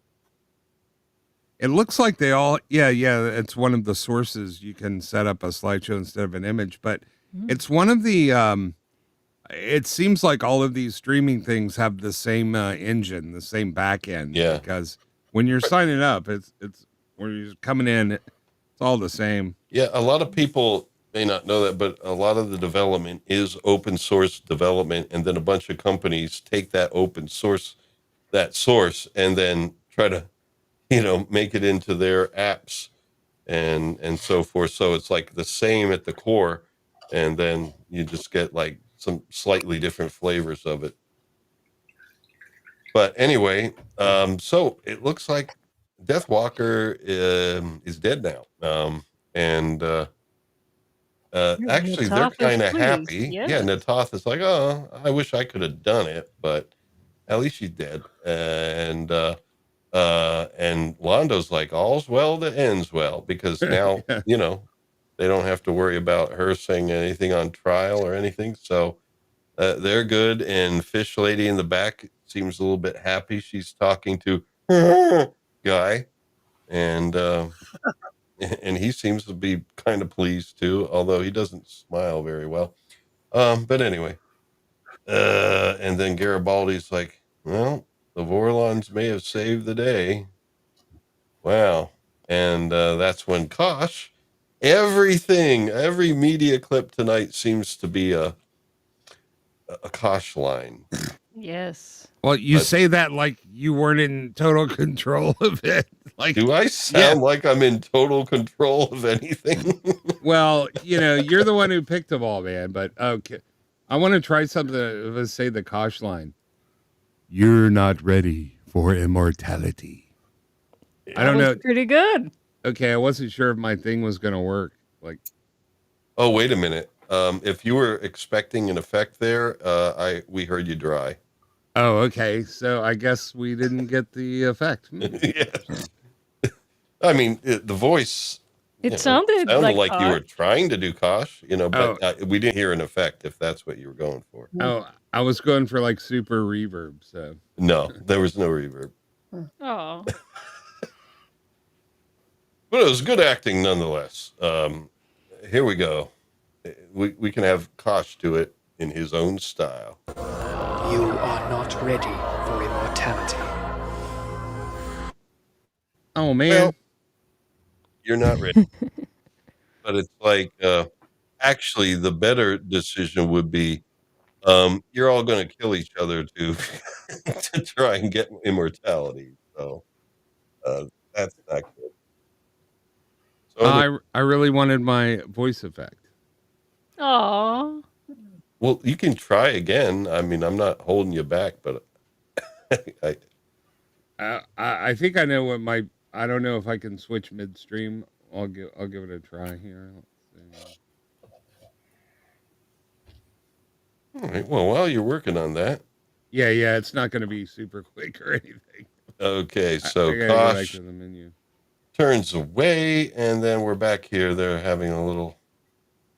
It looks like they all, it's one of the sources. You can set up a slideshow instead of an image, but it's one of the, it seems like all of these streaming things have the same engine, the same back end. Yeah. Because when you're signing up, it's when you're coming in, it's all the same. Yeah. A lot of people may not know that, but a lot of the development is open source development. And then a bunch of companies take that source, and then try to, make it into their apps and so forth. So it's like the same at the core. And then you just get like some slightly different flavors of it. But anyway, so it looks like Deathwalker is dead now. Actually, they're kind of happy. Yes. Yeah, Natoth is like, oh, I wish I could have done it, but at least she's dead. And Londo's like, all's well that ends well, because now, they don't have to worry about her saying anything on trial or anything. So they're good. And Fish Lady in the back seems a little bit happy. She's talking to Guy, and he seems to be kind of pleased too, although he doesn't smile very well. But anyway, and then Garibaldi's like, well, the Vorlons may have saved the day. Wow. And that's when Kosh, every media clip tonight seems to be a Kosh line. Yes. Well, you say that like you weren't in total control of it. Like, do I sound like I'm in total control of anything? Well, you're the one who picked them all, man. But okay, I want to try something. Let's say the Kosh line. You're not ready for immortality. I don't know. Pretty good. Okay, I wasn't sure if my thing was gonna work. Like, oh, wait a minute. If you were expecting an effect there, we heard you dry. Oh, okay. So I guess we didn't get the effect. Yeah. I mean, the voice. It sounded like you were trying to do Kosh, but we didn't hear an effect, if that's what you were going for. Oh, I was going for like super reverb. So no, there was no reverb. Oh. But it was good acting nonetheless. Here we go. We can have Kosh do it in his own style. You are not ready for immortality. Oh, man. Well, you're not ready. But it's like, actually, the better decision would be, you're all going to kill each other to try and get immortality. So that's not good. So I really wanted my voice effect. Oh. Well, you can try again. I mean, I'm not holding you back, but I think I know what I don't know if I can switch midstream. I'll give it a try here. Let's see. All right. Well, while you're working on that. Yeah, it's not going to be super quick or anything. Okay, so I Kosh to the menu. Turns away, and then we're back here. They're having a little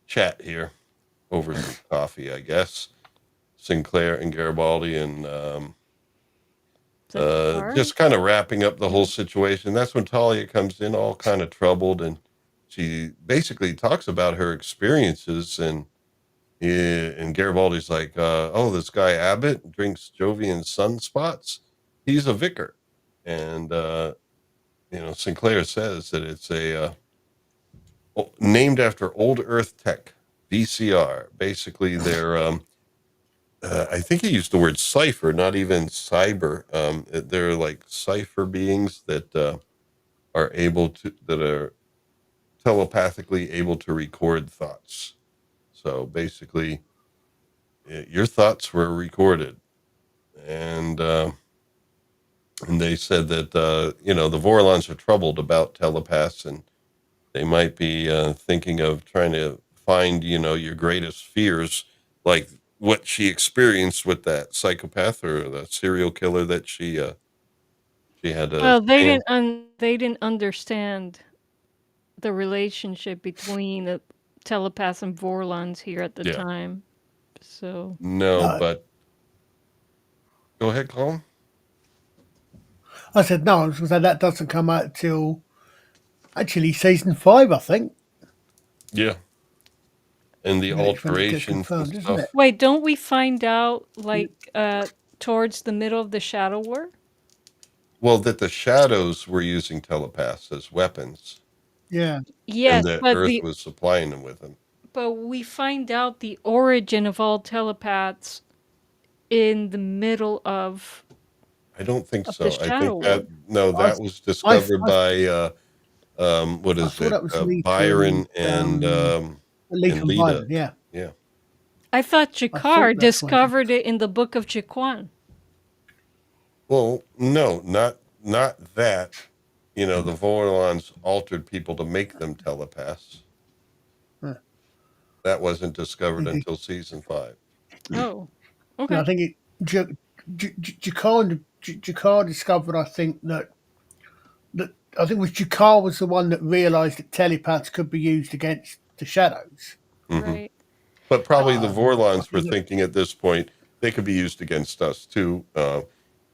chat here over some coffee, I guess. Sinclair and Garibaldi, and just kind of wrapping up the whole situation. That's when Talia comes in, all kind of troubled, and she basically talks about her experiences, and Yeah, and Garibaldi's like, oh, this guy Abbott drinks Jovian sunspots. He's a vicar. And, Sinclair says that it's named after Old Earth Tech, VCR. Basically, they're, I think he used the word cipher, not even cyber. They're like cipher beings that that are telepathically able to record thoughts. So basically, your thoughts were recorded, and they said that the Vorlons are troubled about telepaths, and they might be thinking of trying to find your greatest fears, like what she experienced with that psychopath or the serial killer that she had to Well, they stand. didn't understand the relationship between the telepaths and Vorlons here at the Yeah, time. So, no, No, but go ahead, Colin. I said no. I was going to say that doesn't come out till actually season 5, I think. Yeah, and the That's when it gets alterations and confirmed, isn't it? stuff. wait, don't we find out like towards the middle of the Shadow War? Well, that the shadows were using telepaths as weapons, Yeah. and Yes, that but Earth was supplying them with them. we find out the origin of all telepaths in the middle of I don't think the so. I Shadow think War. I, that was I, discovered I, by what I is thought it? that was Lisa Byron and and Lita. Byron, yeah. Yeah. I thought I thought Jakar that's when. discovered it in the Book of Jaquan. Well, no, not that. The Vorlons altered people to make them telepaths. Uh, That wasn't discovered I until season 5. Oh, okay. think Jakar discovered, I think, that I think it was Jakar was the one that realised that telepaths could be used against the shadows. Hmm. Right. But probably the I Vorlons were think that, thinking at this point they could be used against us too.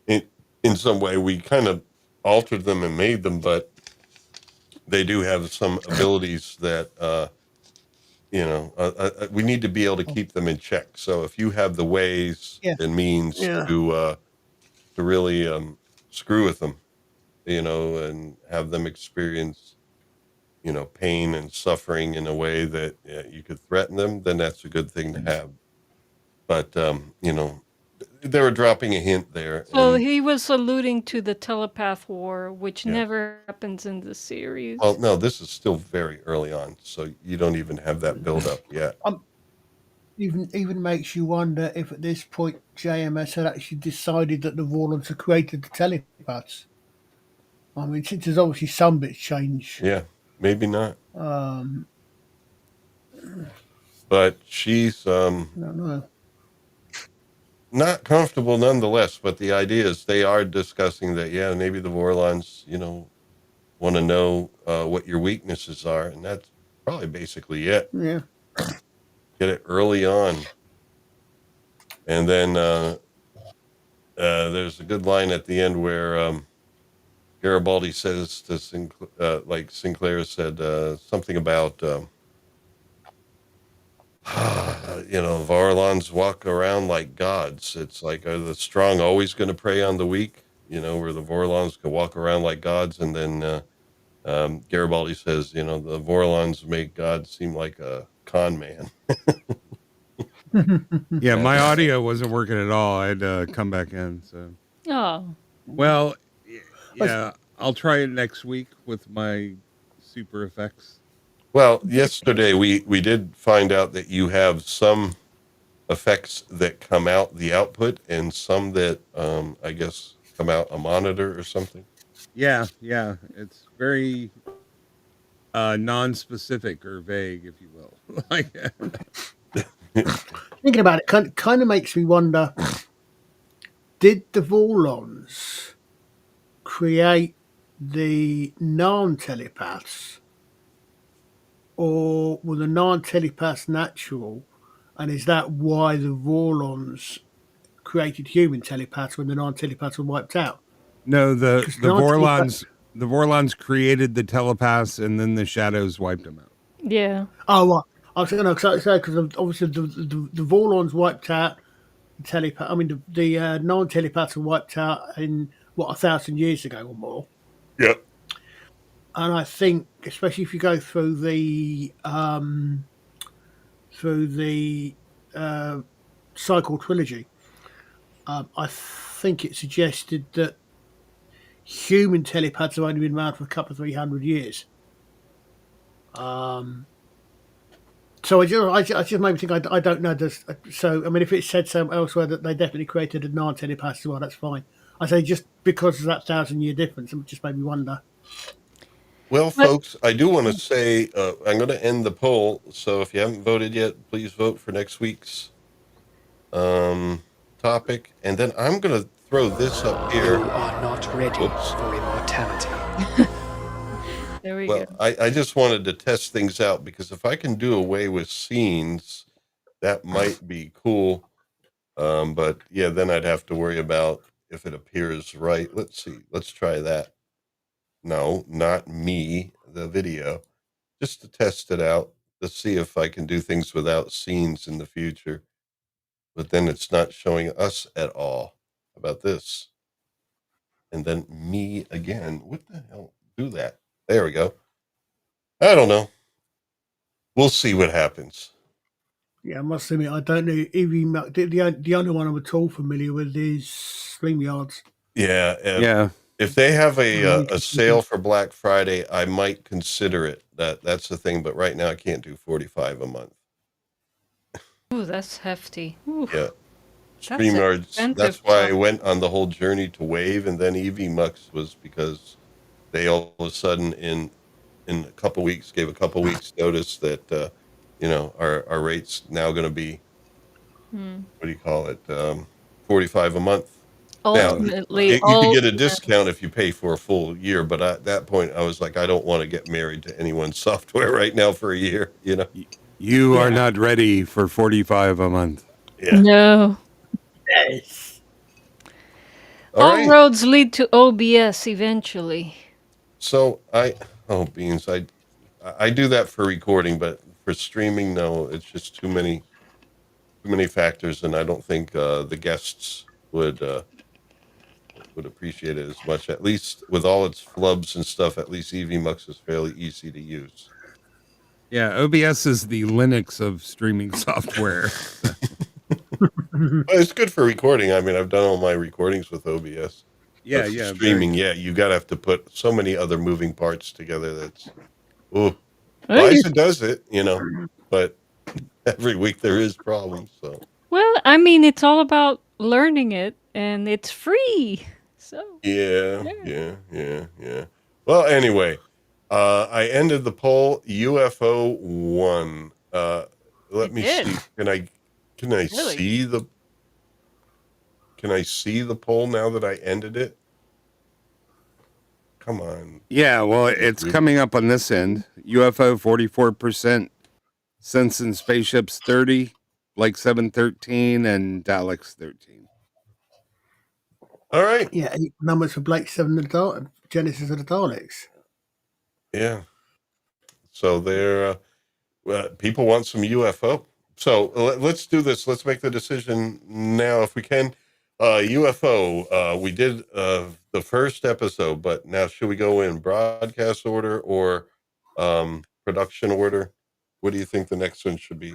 In in some way, we kind of altered them and made them, but they do have some abilities that we need to be able to keep them in check. So if you have the ways yeah, and means yeah, to really screw with them, and have them experience pain and suffering in a way that you could threaten them, then that's a good thing to have. But they were dropping a hint there, So and he was alluding to the telepath war, which yeah. never happens in the Well, series. no, this is still very early on, so you don't even have that build up yet. even makes you wonder if at this point JMS had actually decided that the Vorlons had created the telepaths. I mean, since there's obviously some bits change. Yeah, maybe not, Um, but she's I don't know. not comfortable nonetheless. But the idea is they are discussing that. Yeah, maybe the Vorlons, want to know what your weaknesses are, and that's probably basically it. Yeah. Get it early on, and then there's a good line at the end where Garibaldi says to like Sinclair said something about Vorlons walk around like gods. It's like, are the strong always going to prey on the weak? Where the Vorlons can walk around like gods, and then Garibaldi says, the Vorlons make God seem like a con man. Yeah, my That's- audio wasn't working at all. I had to come back in. So, Oh, well, yeah, I'll try it next week with my super effects. Well, yesterday we did find out that you have some effects that come out the output and some that I guess come out a monitor or something. Yeah, it's very non-specific or vague, if you will. Like, Thinking about it, kind of makes me wonder: did the Vorlons create the non-telepaths, or were the non-telepaths natural? And is that why the Vorlons created human telepaths when the non-telepaths were wiped out? no, the Because Vorlons, the Vorlons created the telepaths, and then the shadows wiped them out. yeah. Oh, I was going to say because obviously the Vorlons wiped out the telepath. I mean, the non-telepaths were wiped out in what 1,000 years ago or more. Yep. And I think, especially if you go through the cycle trilogy, I think it suggested that human telepaths have only been around for a couple of 300 years. So I just made me think. I don't know. So I mean, if it said so elsewhere that they definitely created a non-telepath as well, that's fine. I say just because of that 1,000 year difference, it just made me wonder. Well, But folks, I do want to say I'm going to end the poll. So if you haven't voted yet, please vote for next week's topic. And then I'm going to throw this up You here. are not ready Whoops. for immortality. there we go. Well, I just wanted to test things out because if I can do away with scenes, that might be cool. But yeah, then I'd have to worry about if it appears right. Let's see. Let's try that. No, not me, the video, just to test it out to see if I can do things without scenes in the future. But then it's not showing us at all. How about this? And then me again. What the hell? Do that. There we go. I don't know. We'll see what happens. Yeah, I must admit, I don't know. Even the only one I'm at all familiar with is StreamYards. Yeah. Yeah. If they have Oh, a sale for Black Friday, I might consider it. That's the thing. But right now, I can't do 45 a month. Ooh, that's hefty. Ooh, Yeah. that's StreamYards. expensive That's why I stuff. went on the whole journey to Wave, and then EVMux was because they all of a sudden in a couple weeks gave a couple weeks notice that our rate's now going to be what do you call it 45 a month. Now Ultimately, you could get a discount if you pay for a full year, but at that point I was like, I don't want to get married to anyone's software right now for a year. You are Yeah. not ready for 45 a month. Yeah. no. yes. All All right. roads lead to OBS eventually. So beans. I do that for recording, but for streaming, no, it's just too many factors, and I don't think the guests would appreciate it as much. At least with all its flubs and stuff, at least EVMux is fairly easy to use. Yeah, OBS is the Linux of streaming software. But it's good for recording. I mean, I've done all my recordings with OBS. Yeah, But for yeah. streaming, you gotta have to put so many other moving parts together. Oh, Liza does it, but every week there is problems. So well, I mean, it's all about learning it, and it's free. So yeah. Well, anyway, I ended the poll. UFO won. Let it me did. see. Can I Really? see the? Can I see the poll now that I ended it? Come on. Yeah, well, it's coming up on this end. UFO 44%, Sense and Spaceships 30, Blake 713, and Daleks 13. All right. Yeah, numbers for Blake 7 and the Genesis of the Daleks. Yeah. So there, people want some UFO. So let's do this. Let's make the decision now if we can. UFO. We did the first episode, but now should we go in broadcast order or production order? What do you think the next one should be?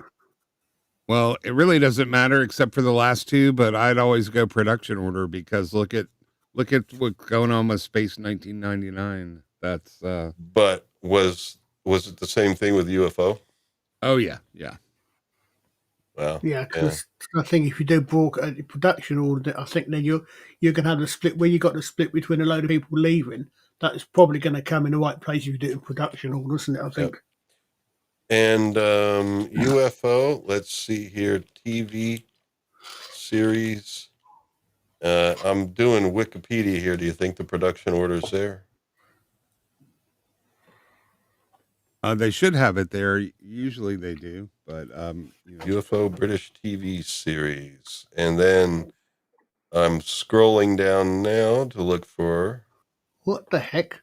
Well, it really doesn't matter except for the last two, but I'd always go production order because look at what's going on with Space 1999. That's But was it the same thing with UFO? oh yeah. Well, Yeah, because I think if you do production order, I think then you're going to have the split where you got the split between a load of people leaving. That is probably going to come in the right place if you do it in production order, isn't it? I think. Yep. And UFO, let's see here, TV series. I'm doing Wikipedia here. Do you think the production order is there? They should have it there. Usually they do, but UFO British TV series. And then I'm scrolling down now to look for. What the heck?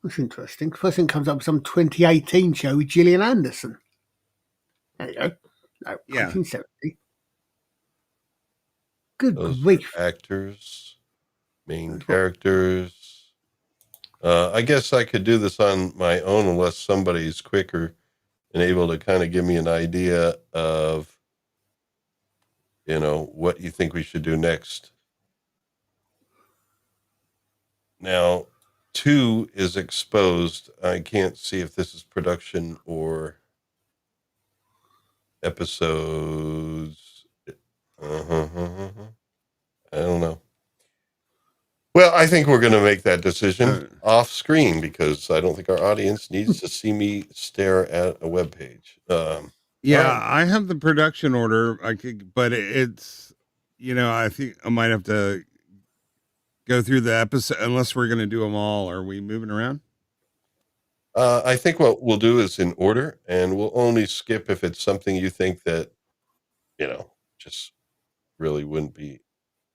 That's interesting. First thing comes up with some 2018 show with Gillian Anderson. There you go. No, Yeah. 1970. Good Those grief. are actors, main characters. I guess I could do this on my own unless somebody's quicker and able to kind of give me an idea of, what you think we should do next. Now, 2 is exposed. I can't see if this is production or episodes. I don't know. Well, I think we're going to make that decision off screen because I don't think our audience needs to see me stare at a web page. Yeah, all right. I have the production order. I could, but it's, I think I might have to go through the episode unless we're going to do them all. Are we moving around? I think what we'll do is in order, and we'll only skip if it's something you think that, just really wouldn't be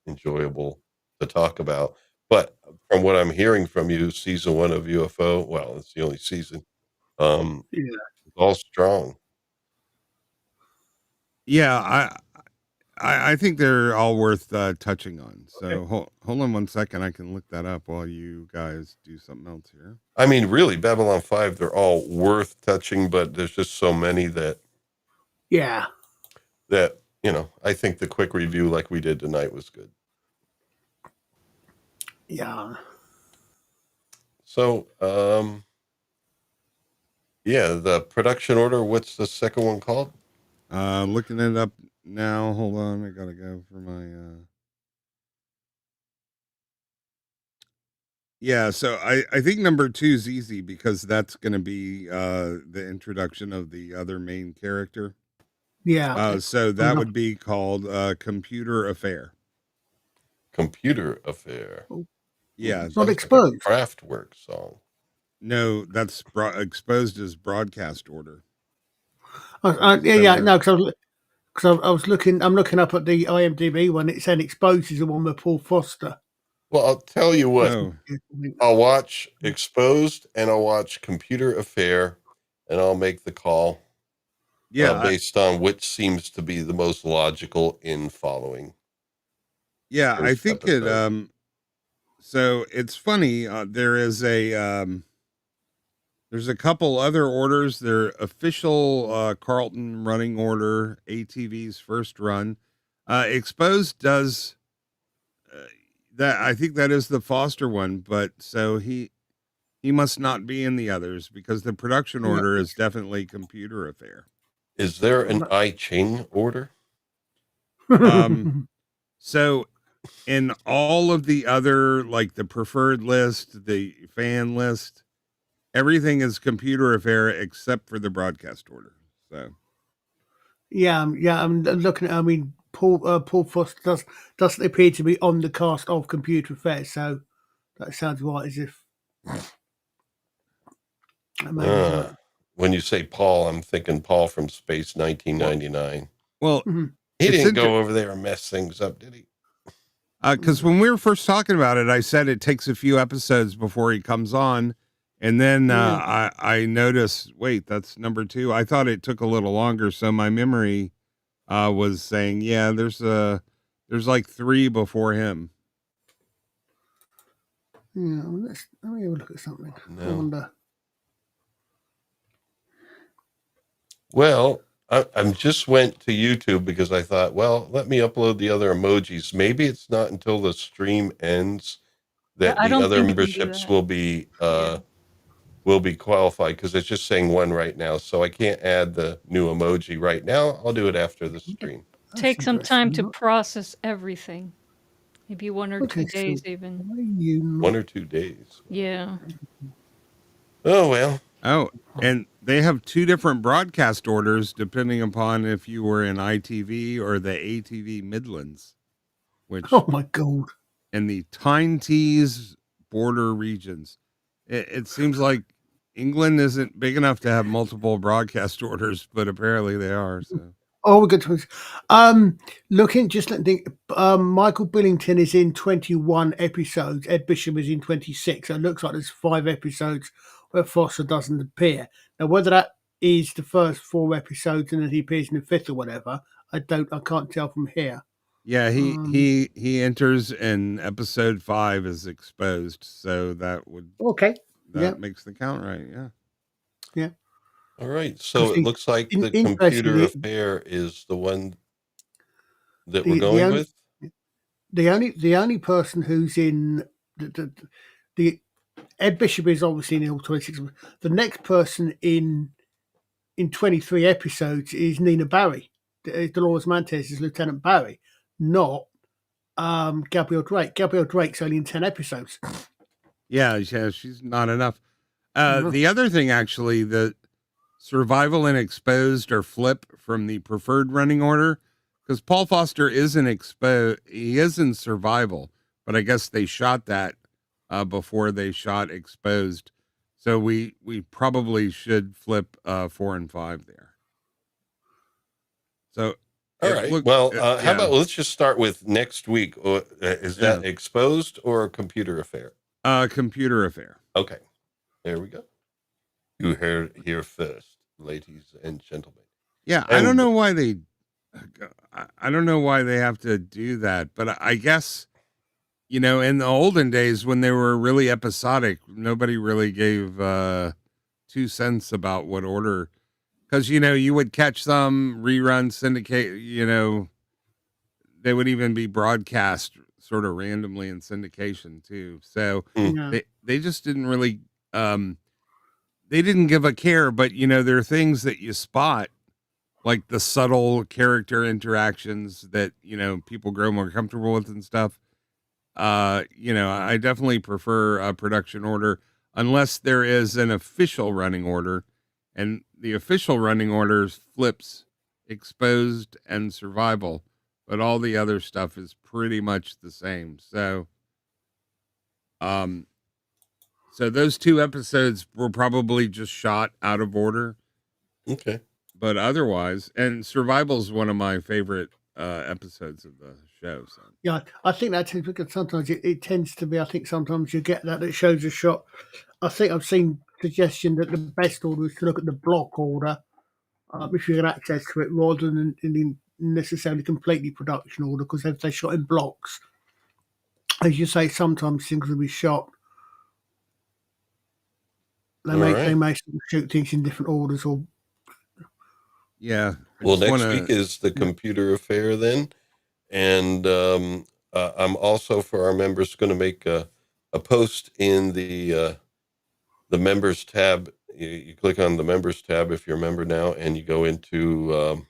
enjoyable to talk about. But from what I'm hearing from you, season 1 of UFO, well, it's the only season, Yeah. it's all strong. Yeah, I think they're all worth touching on. So Okay. hold on one second. I can look that up while you guys do something else here. I mean, really, Babylon 5, they're all worth touching, but there's just so many that, Yeah. I think the quick review like we did tonight was good. Yeah. So, yeah, the production order, what's the second one called? Looking it up now. Hold on. I got to go for my, yeah, so I think number 2 is easy because that's going to be the introduction of the other main character. Yeah. So that would be called Computer Affair. Computer Affair. Yeah. It's not Sounds exposed. like a Kraftwerk song. No, that's exposed as broadcast order. Yeah. No, because I was looking. I'm looking up at the IMDb one. It said exposed is the one with Paul Foster. Well, I'll tell you what. Oh. I'll watch Exposed and I'll watch Computer Affair, and I'll make the call. Yeah, based on which seems to be the most logical in following. Yeah, I first think episode. it. So it's funny. There is there's a couple other orders. Their official Carlton running order, ATV's first run. Exposed does that. I think that is the Foster one, but so he must not be in the others because the production order is definitely Computer Affair. Is there an I Ching order? So in all of the other, like the preferred list, the fan list, everything is Computer Affair except for the broadcast order. So Yeah. I'm looking at. I mean, Paul Foster doesn't appear to be on the cast of Computer Affairs, so that sounds right as if. When you say Paul, I'm thinking Paul from Space 1999. Well, he didn't go over there and mess things up, did he? Because when we were first talking about it, I said it takes a few episodes before he comes on. And then I noticed, wait, that's number 2. I thought it took a little longer. So my memory was saying, yeah, there's like 3 before him. Yeah, let me have a look at something. No. I wonder. Well, I just went to YouTube because I thought, well, let me upload the other emojis. Maybe it's not until the stream ends that I the don't other think you can do memberships that. will be qualified because it's just saying 1 right now. So I can't add the new emoji right now. I'll do it after the stream. Take some time to process everything. Maybe 1 or 2 days even. 1 or 2 days. Yeah. Oh, well. Oh, and they have 2 different broadcast orders depending upon if you were in ITV or the ATV Midlands, which Oh my God. in the Tyne Tees border regions. It seems like England isn't big enough to have multiple broadcast orders, but apparently they are. So Oh, we're good to looking, just let me think. Michael Billington is in 21 episodes. Ed Bishop is in 26. So it looks like there's 5 episodes where Foster doesn't appear. Now, whether that is the first 4 episodes and then he appears in the 5th or whatever, I can't tell from here. Yeah, he enters in episode 5 as exposed, so that makes the count right. Yeah. All right. So it looks like the computer affair is the one that we're going with. The only person who's in the Ed Bishop is obviously in all 26. The next person in 23 episodes is Nina Barry. Dolores Mantes is Lieutenant Barry, not Gabrielle Drake. Gabrielle Drake's only in 10 episodes. Yeah, she's not enough. The other thing, actually, the survival and exposed are flip from the preferred running order, because Paul Foster isn't exposed. He is in survival, but I guess they shot that before they shot exposed. So we probably should flip 4 and 5 there. So all right. How about let's just start with next week. Is that exposed or a computer affair? Computer affair. Okay. There we go. You heard here first, ladies and gentlemen. Yeah, I don't know why they have to do that, but I guess, in the olden days when they were really episodic, nobody really gave 2 cents about what order, because you would catch some rerun syndicate, they would even be broadcast sort of randomly in syndication too. So they just didn't really they didn't give a care, but there are things that you spot, like the subtle character interactions that people grow more comfortable with and stuff. I definitely prefer a production order unless there is an official running order, and the official running order flips exposed and survival, but all the other stuff is pretty much the same. So so those 2 episodes were probably just shot out of order. Okay. But otherwise, and survival's one of my favorite episodes of the show. So yeah, I think that tends, because sometimes it tends to be. I think sometimes you get that shows a shot. I think I've seen suggestion that the best order is to look at the block order if you get access to it, rather than in necessarily completely production order, because if they're shot in blocks, as you say, sometimes things will be shot. They may shoot things in different orders or. Yeah. Well, next week is the computer affair then. And I'm also, for our members, going to make a post in the members tab. You click on the members tab if you're a member now, and you go into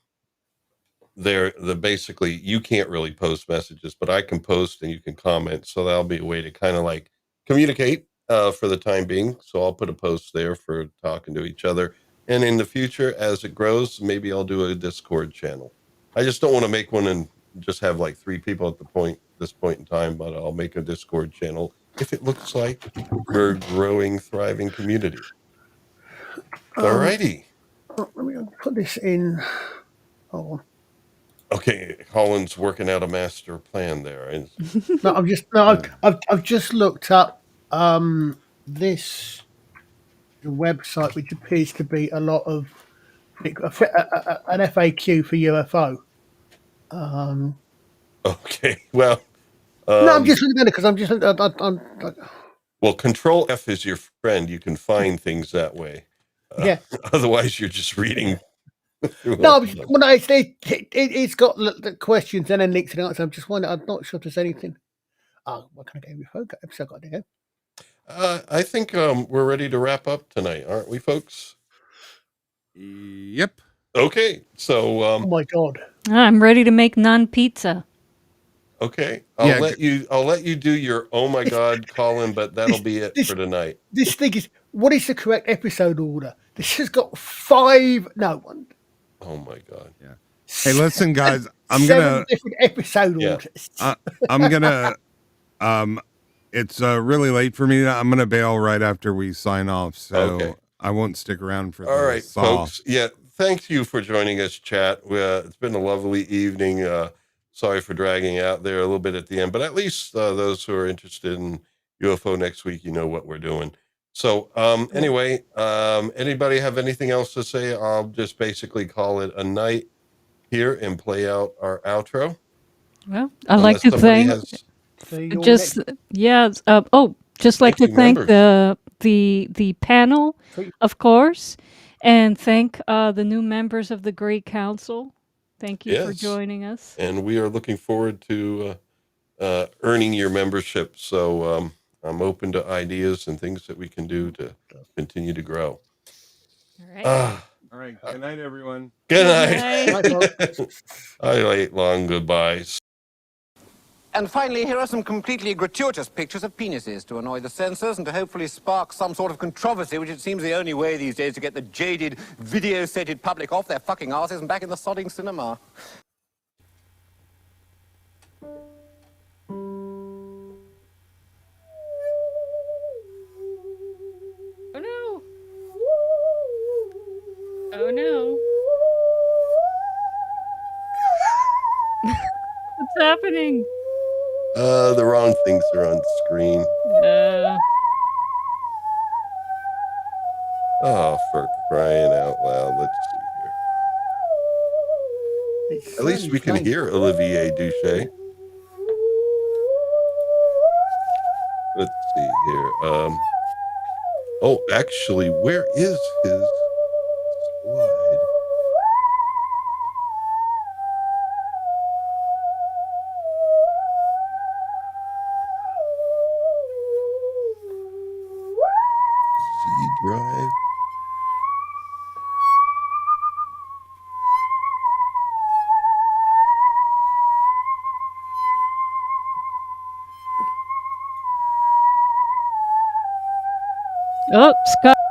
basically you can't really post messages, but I can post and you can comment. So that'll be a way to kind of like communicate for the time being. So I'll put a post there for talking to each other. And in the future, as it grows, maybe I'll do a Discord channel. I just don't want to make one and just have like 3 people at this point in time, but I'll make a Discord channel if it looks like we're a growing, thriving community. All righty. Let me put this in. Hold on. Okay, Colin's working out a master plan there. No, I've just looked up this website, which appears to be a lot of an FAQ for UFO. Okay, well, no, I'm just looking at it because I'm just looking. Well, Control F is your friend. You can find things that way. Yeah. Otherwise, you're just reading. It's got the questions and then links to the answer. I'm just wondering. I'm not sure if there's anything. What can I get before episode got to go? I think we're ready to wrap up tonight, aren't we, folks? Yep. Okay, so oh my god, I'm ready to make non-pizza. Okay, I'll let you do your oh my god, Colin, but that'll be it for tonight. This thing is, what is the correct episode order? This has got 5. No one. Oh my god. Yeah. Hey, listen, guys. I'm 7 gonna different episode orders. I'm gonna. It's really late for me. I'm gonna bail right after we sign off, so I won't stick around for. All right, saw. folks. Yeah. thank you for joining us, chat. It's been a lovely evening. Sorry for dragging out there a little bit at the end, but at least those who are interested in UFO next week, you know what we're doing. So anyway, anybody have anything else to say? I'll just basically call it a night here and play out our outro. Well, I'd like to somebody thank has See you all just just like to Thank you, thank members. the panel, Sweet. of course, and thank the new members of the Great Council. Thank you for Yes. joining us. And we are looking forward to earning your membership. So I'm open to ideas and things that we can do to continue to grow. All right. All right. Good night, everyone. Good Good night. I hate long goodbyes. And finally, here are some completely gratuitous pictures of penises to annoy the censors and to hopefully spark some sort of controversy, which it seems the only way these days to get the jaded, video-sated public off their fucking asses and back in the sodding cinema. Oh no! Oh no! What's happening? The wrong things are on screen. Oh, for crying out loud. Let's see here. At least we can hear Olivier Duché. Let's see here. Oh, actually, where is his slide? Z drive. Oh, Scott.